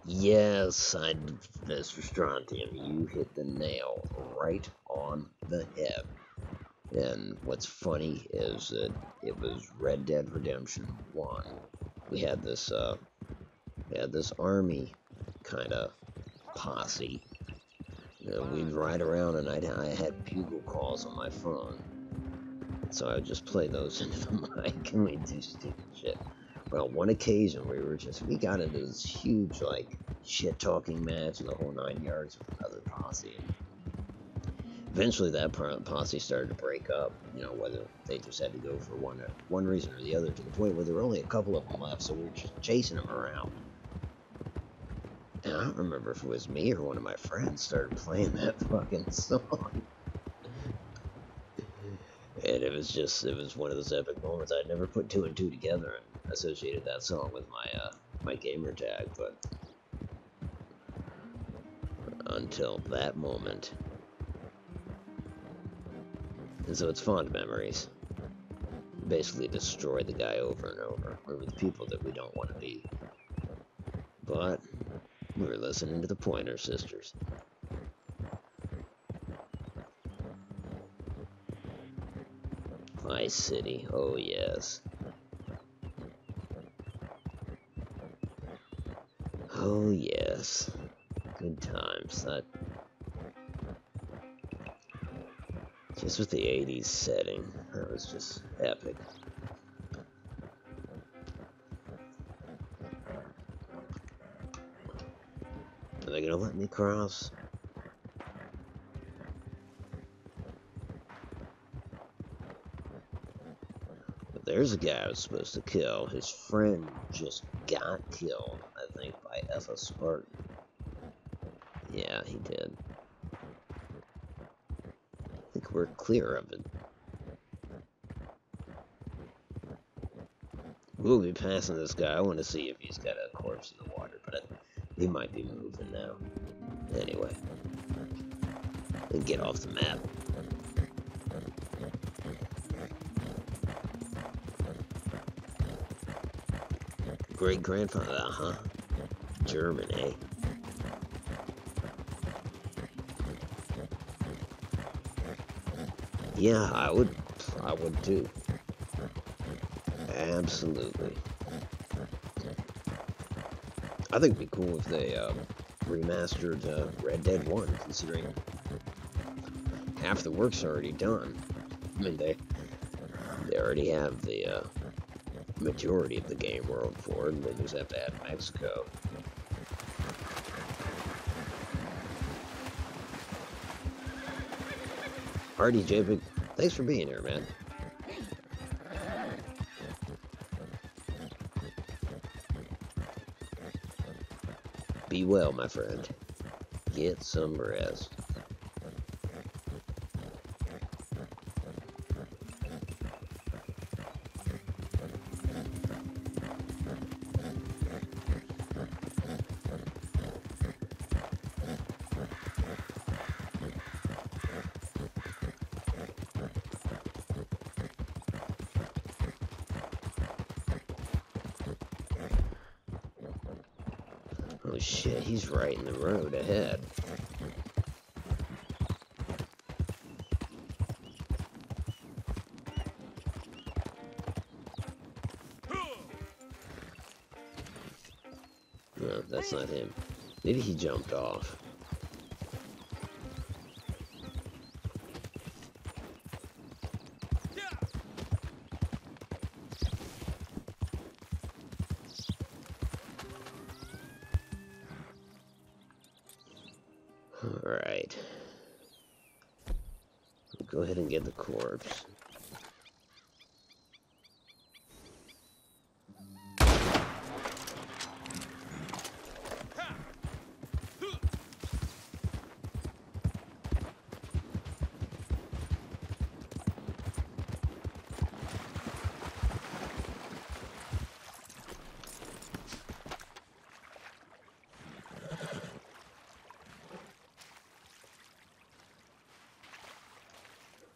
Yes, Mr. Strontium, you hit the nail right on the head. And what's funny is that it was Red Dead Redemption 1. We had this army kind of posse. We'd ride around, and I had bugle calls on my phone. So I would just play those into the mic, and we'd do stupid shit. But on one occasion, we got into this huge, like, shit-talking match in the whole 9 yards with another posse. Eventually, that posse started to break up, you know, whether they just had to go for one reason or the other, to the point where there were only a couple of them left, so we were just chasing them around. And I don't remember if it was me or one of my friends started playing that fucking song. And it was one of those epic moments. I'd never put two and two together and associated that song with my gamer tag, but until that moment. And so it's fond memories. Basically destroy the guy over and over. We're with people that we don't want to be. But we were listening to the Pointer Sisters. Vice City, oh yes. Oh yes. Good times. Just with the 80s setting, that was just epic. Are they gonna let me cross? But there's a guy I was supposed to kill. His friend just got killed, I think, by F.A. Spartan. Yeah, he did. I think we're clear of it. We'll be passing this guy. I want to see if he's got a corpse in the water, but he might be moving now. Anyway, and get off the map. Great grandfather, German, eh? Yeah, I would too. Absolutely. I think it'd be cool if they remastered Red Dead 1, considering half the work's already done. I mean, They already have the majority of the game world for it, and they just have to add Mexico. Hardy JPEG, thanks for being here, man. Be well, my friend. Get some rest. Oh shit, he's right in the road ahead. No, that's not him. Maybe he jumped off. Alright. Go ahead and get the corpse.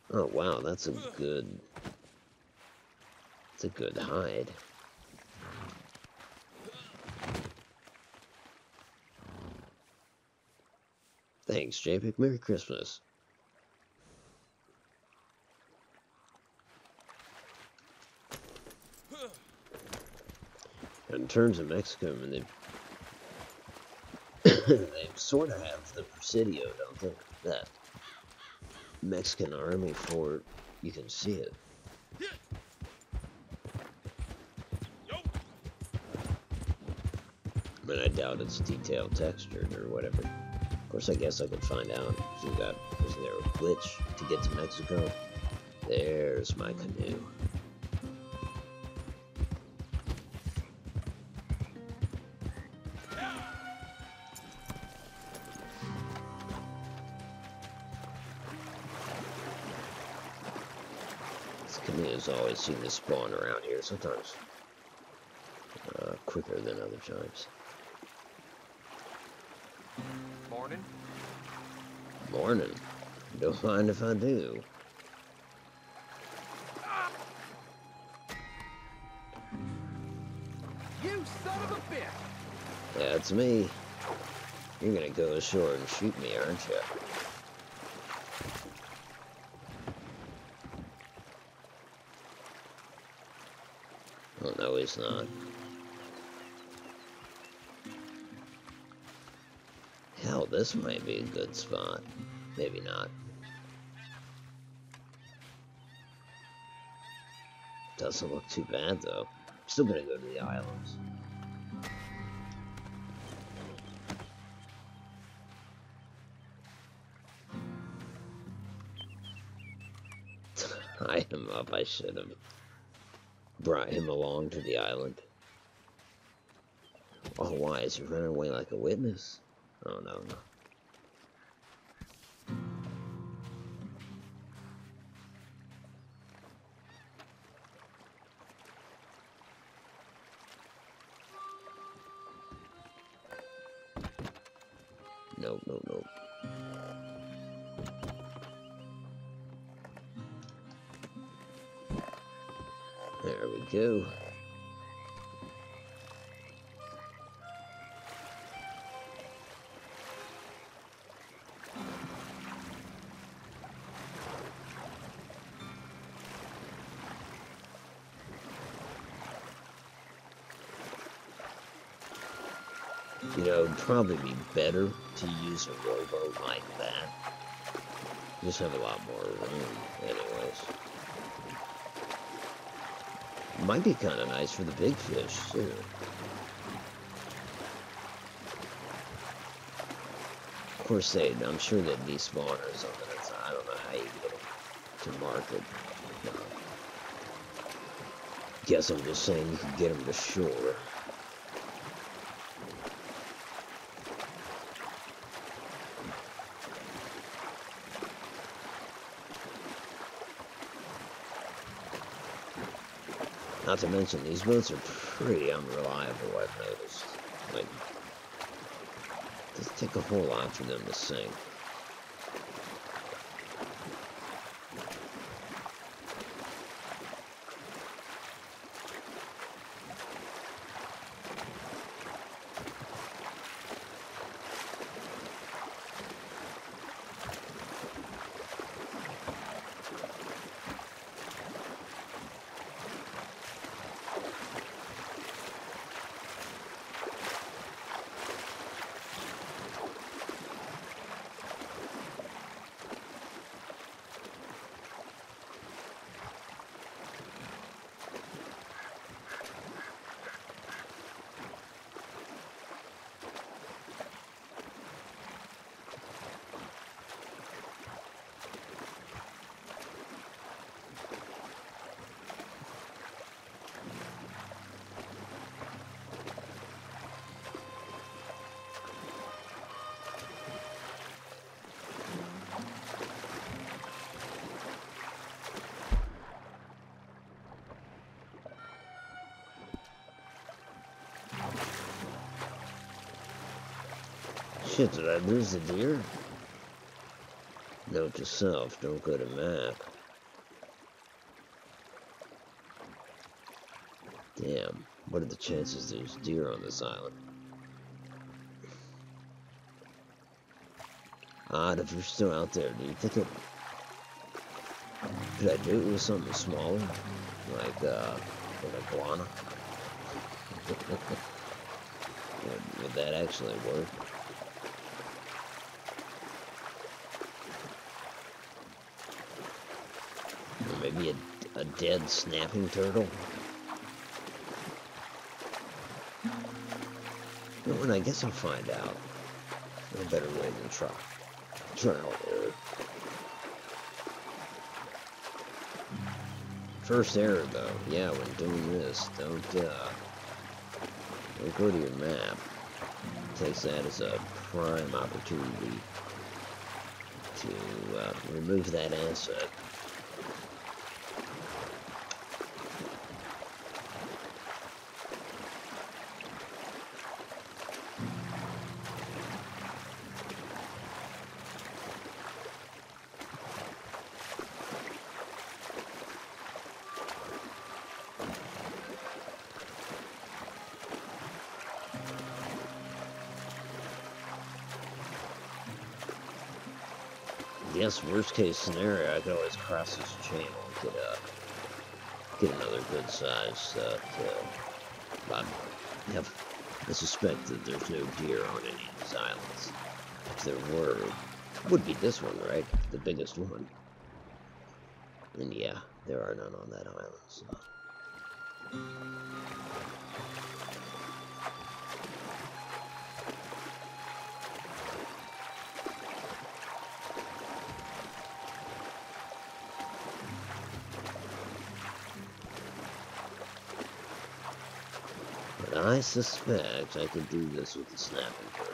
Oh wow, that's a good hide. Thanks, JPEG. Merry Christmas. In terms of Mexico, I mean, they sort of have the Presidio, don't they? That Mexican army fort, you can see it. I mean, I doubt it's detailed textured or whatever. Of course, I guess I could find out. Isn't there a glitch to get to Mexico? There's my canoe. Canoes always seem to spawn around here, sometimes quicker than other times. Morning. Morning. Don't mind if I do. You son of a bitch! That's me. You're gonna go ashore and shoot me, aren't you? Oh, no, he's not. Hell, this might be a good spot. Maybe not. Doesn't look too bad, though. I'm still gonna go to the islands. Tie him up, I should have brought him along to the island. Oh, why? Is he running away like a witness? Oh, no, no. Nope, nope, nope. There we go. You know, it'd probably be better to use a rowboat like that. Just have a lot more room, anyways. Might be kind of nice for the big fish, too. Of course, I'm sure they'd despawn or something. I don't know how you get them to market. Guess I'm just saying you can get them to shore. Not to mention, these boats are pretty unreliable, I've noticed. Like, it doesn't take a whole lot for them to sink. Shit, did I lose the deer? Note to self, don't go to map. Damn, what are the chances there's deer on this island? Odd, if you're still out there, do you think it... Could I do it with something smaller? Like an iguana? Would that actually work? Or maybe a dead snapping turtle? Well, and I guess I'll find out. No better way than trial and error. First error, though. Yeah, when doing this, don't go to your map. It takes that as a prime opportunity to remove that asset. Yes, worst case scenario, I could always cross this channel and get another good size kill. I suspect that there's no deer on any of these islands. If there were, it would be this one, right? The biggest one. And yeah, there are none on that island, so... But I suspect I could do this with the snapping turtle.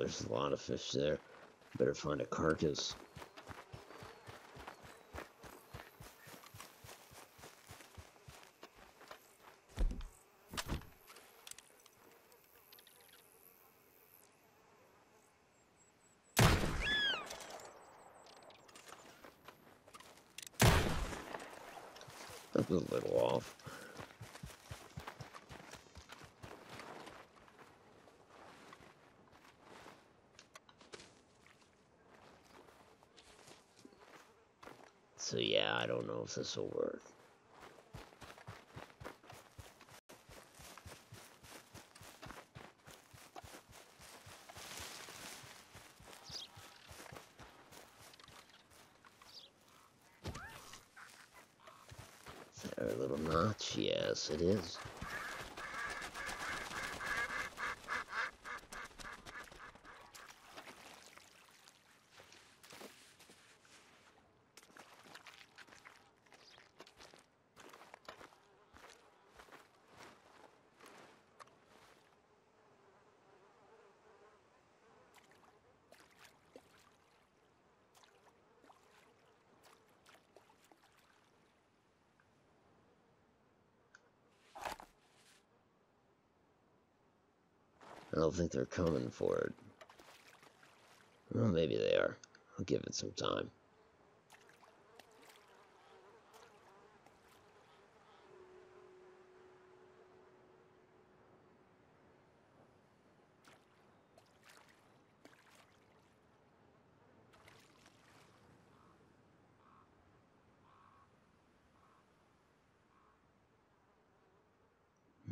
there's a lot of fish there. Better find a carcass. That was a little off. So yeah, I don't know if this will work. Is that our little notch? Yes, it is. I don't think they're coming for it. Well, maybe they are. I'll give it some time.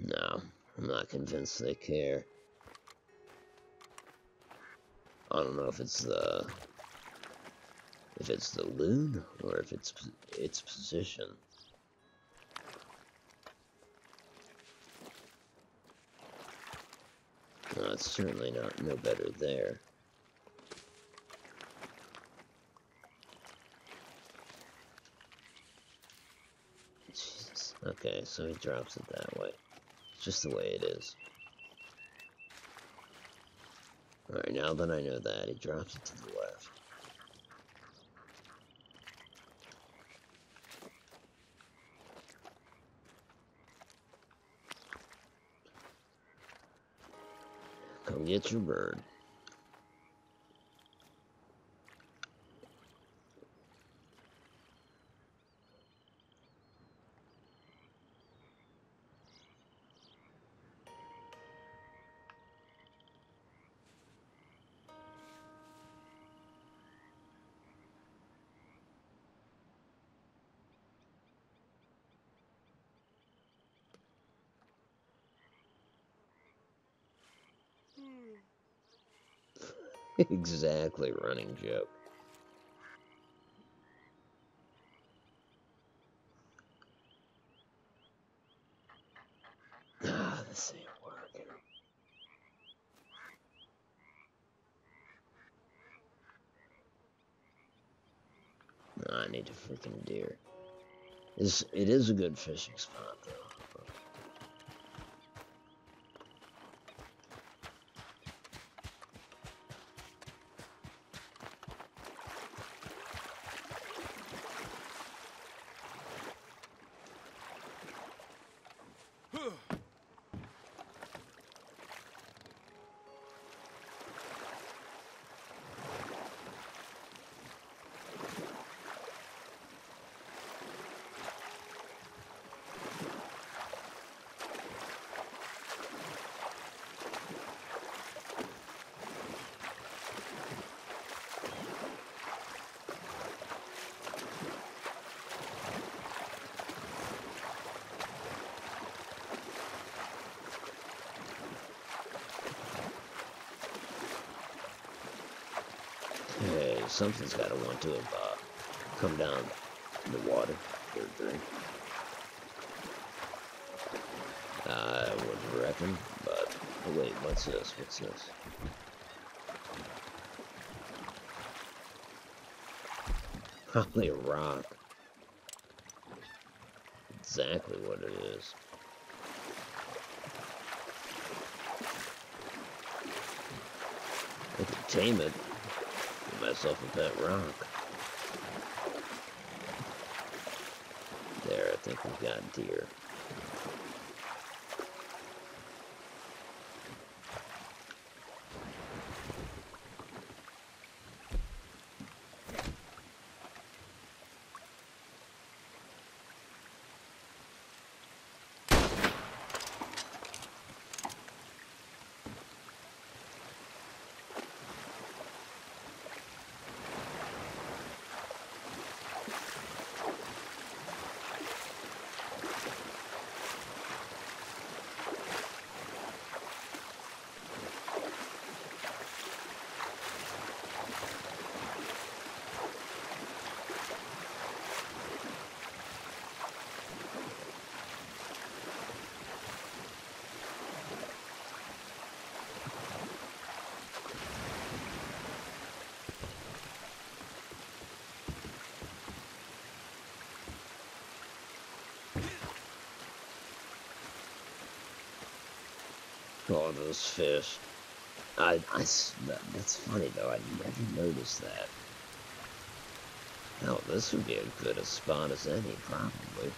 No, I'm not convinced they care. I don't know if it's the loon or if it's its position. No, it's certainly no better there. Jesus. Okay, so he drops it that way. It's just the way it is. Alright, now that I know that, he drops it to the left. Come get your bird. Exactly, running joke. Ah, this ain't working. No, I need a freaking deer. It is a good fishing spot, though. Hey, something's got to want to have come down in the water for a drink. I would reckon, but oh wait, what's this? What's this? Probably a rock. Exactly what it is. tame it. Get myself a pet rock. There, I think we've got deer. Oh, those fish. That's funny though, I never noticed that. Oh, this would be as good a spot as any, probably.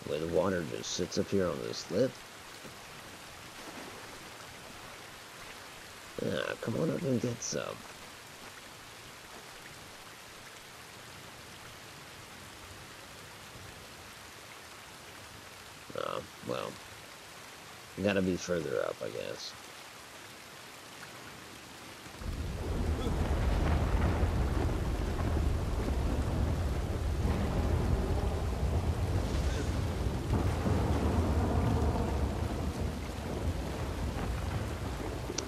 The way the water just sits up here on this lip. Yeah, come on up and get some. Oh, well. Gotta be further up, I guess.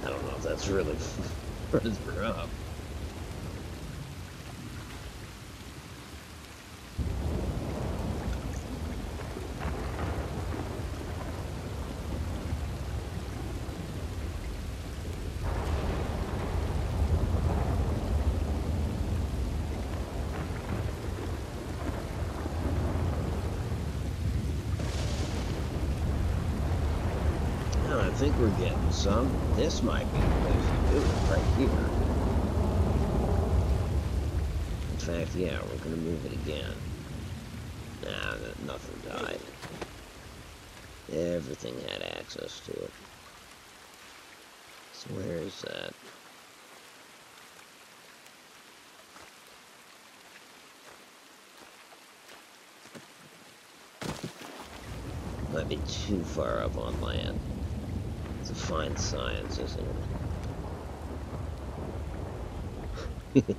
I don't know if that's really further up. I think we're getting some. This might be the place to do it right here. In fact, yeah, we're gonna move it again. Nah, nothing died. Everything had access to it. So where is that? Might be too far up on land. It's a fine science, isn't it?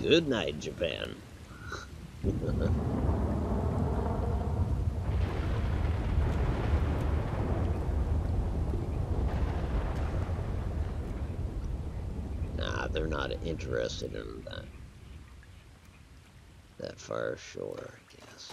Good night, Japan. Nah, they're not interested in that far ashore, I guess.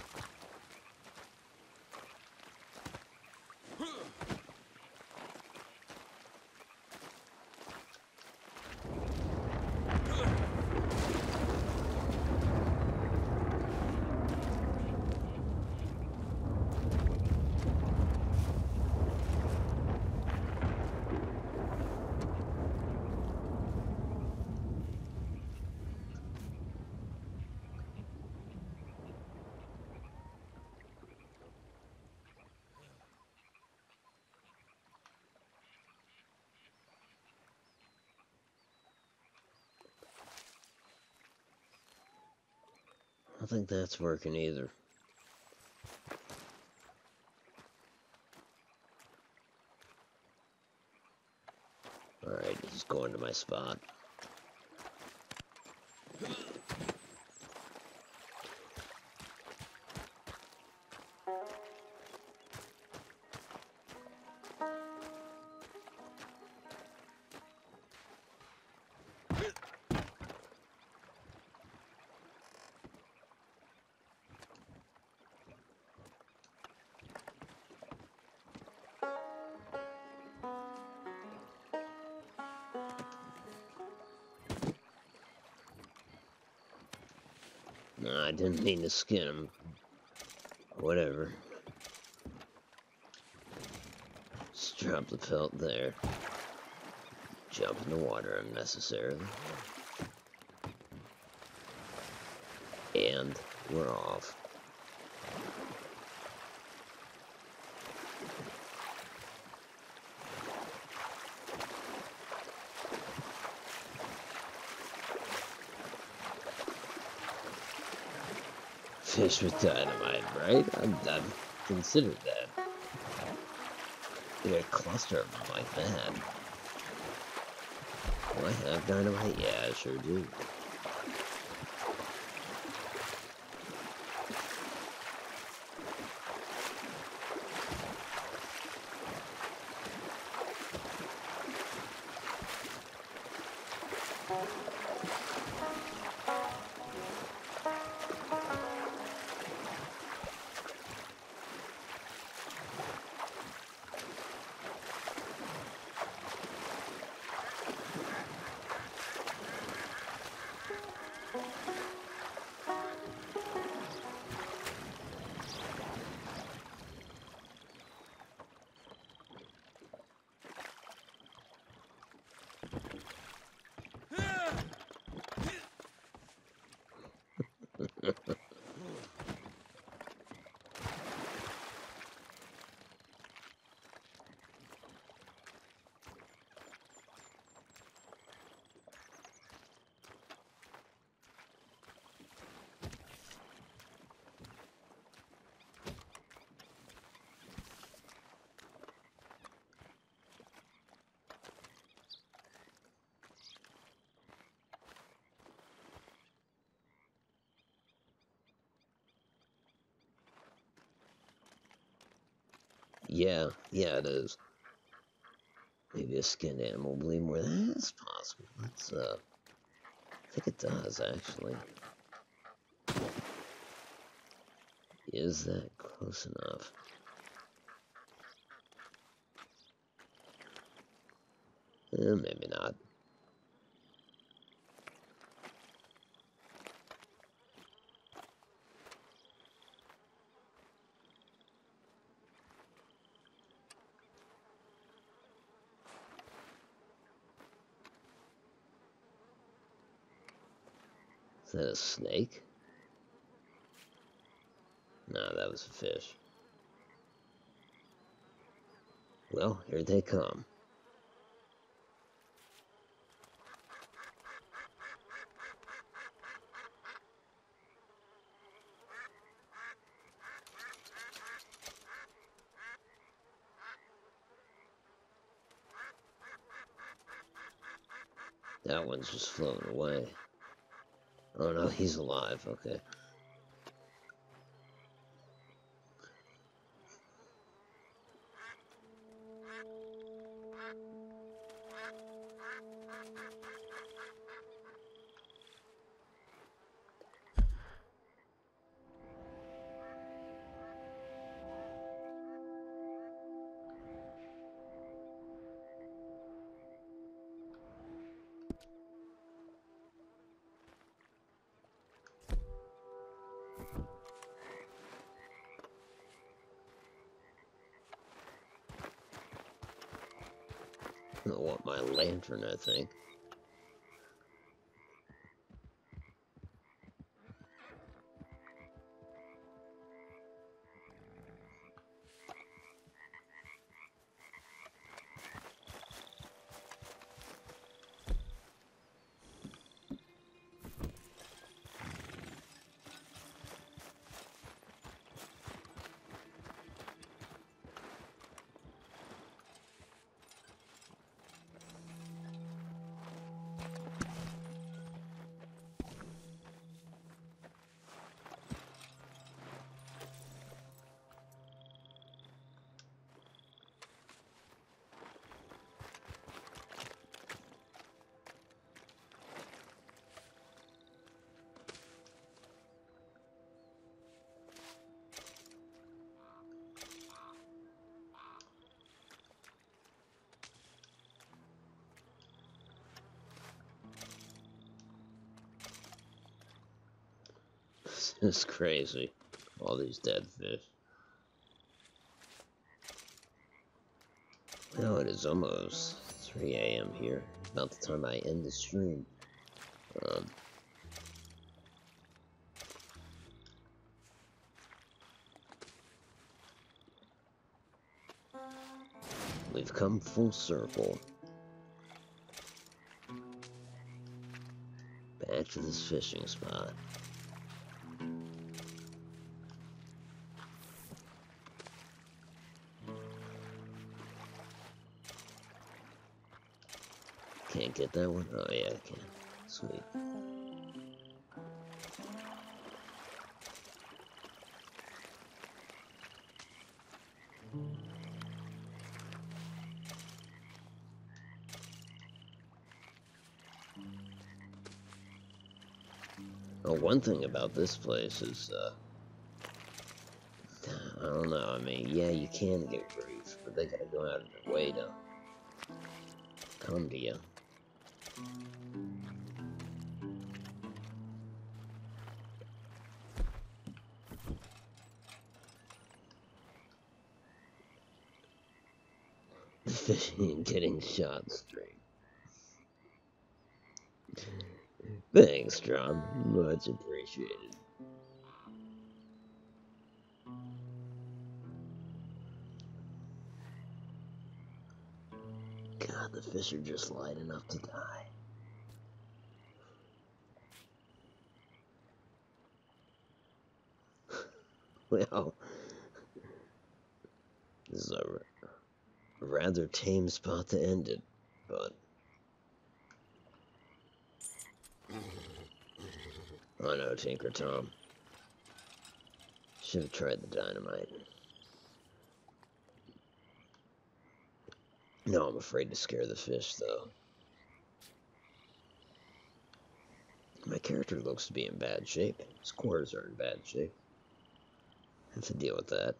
I don't think that's working either. Alright, he's going to my spot. No, I didn't mean to skin him. Whatever. Just drop the pelt there. Jump in the water unnecessarily. And we're off. Fish with dynamite, right? I've considered that. Get a cluster of them like that. Do I have dynamite? Yeah, I sure do. Yeah, it is. Maybe a skinned animal bleed more. That's possible. Let's, I think it does, actually. Is that close enough? Maybe not. Is that a snake? No, that was a fish. Well, here they come. That one's just floating away. Oh no, he's alive. Okay. I want my lantern, I think. This is crazy. All these dead fish. Now it is almost 3 a.m. here, about the time I end the stream. We've come full circle. Back to this fishing spot. Can't get that one? Oh yeah, I can. Sweet. Oh, one thing about this place is, I don't know, I mean, yeah, you can get grief, but they gotta go out of their way to come to you. The fishing and getting shot straight. Thanks, John. Much appreciated. God, the fish are just light enough to die. Well, this is a rather tame spot to end it, but... Oh no, Tinker Tom. Should have tried the dynamite. No, I'm afraid to scare the fish, though. My character looks to be in bad shape. His quarters are in bad shape. I have to deal with that.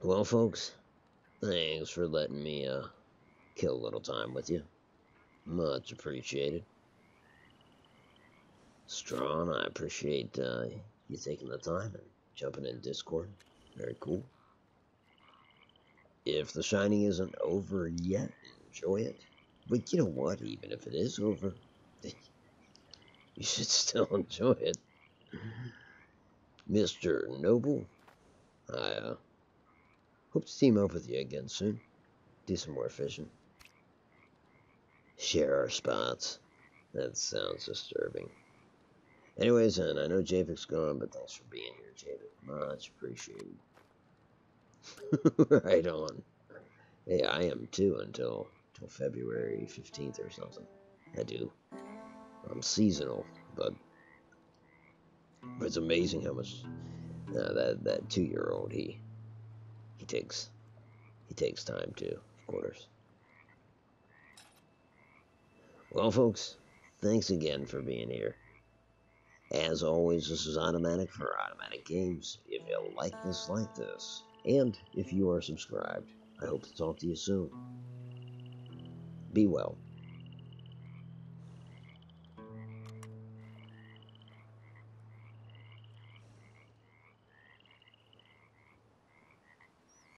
Well, folks, thanks for letting me, kill a little time with you. Much appreciated. Strawn, I appreciate, you taking the time and jumping in Discord. Very cool. If The Shining isn't over yet, enjoy it. But you know what? Even if it is over, you should still enjoy it. Mr. Noble, I hope to team up with you again soon. Do some more fishing. Share our spots. That sounds disturbing. Anyways, and I know Javic's gone, but thanks for being here, Javic. Much appreciated. Right on. Hey, I am too until February 15th or something. I do. I'm seasonal, but it's amazing how much that 2-year-old he takes time to, of course. Well, folks, thanks again for being here. As always, this is Automatic for Automatic Games. If you like this, and if you are subscribed, I hope to talk to you soon. Be well.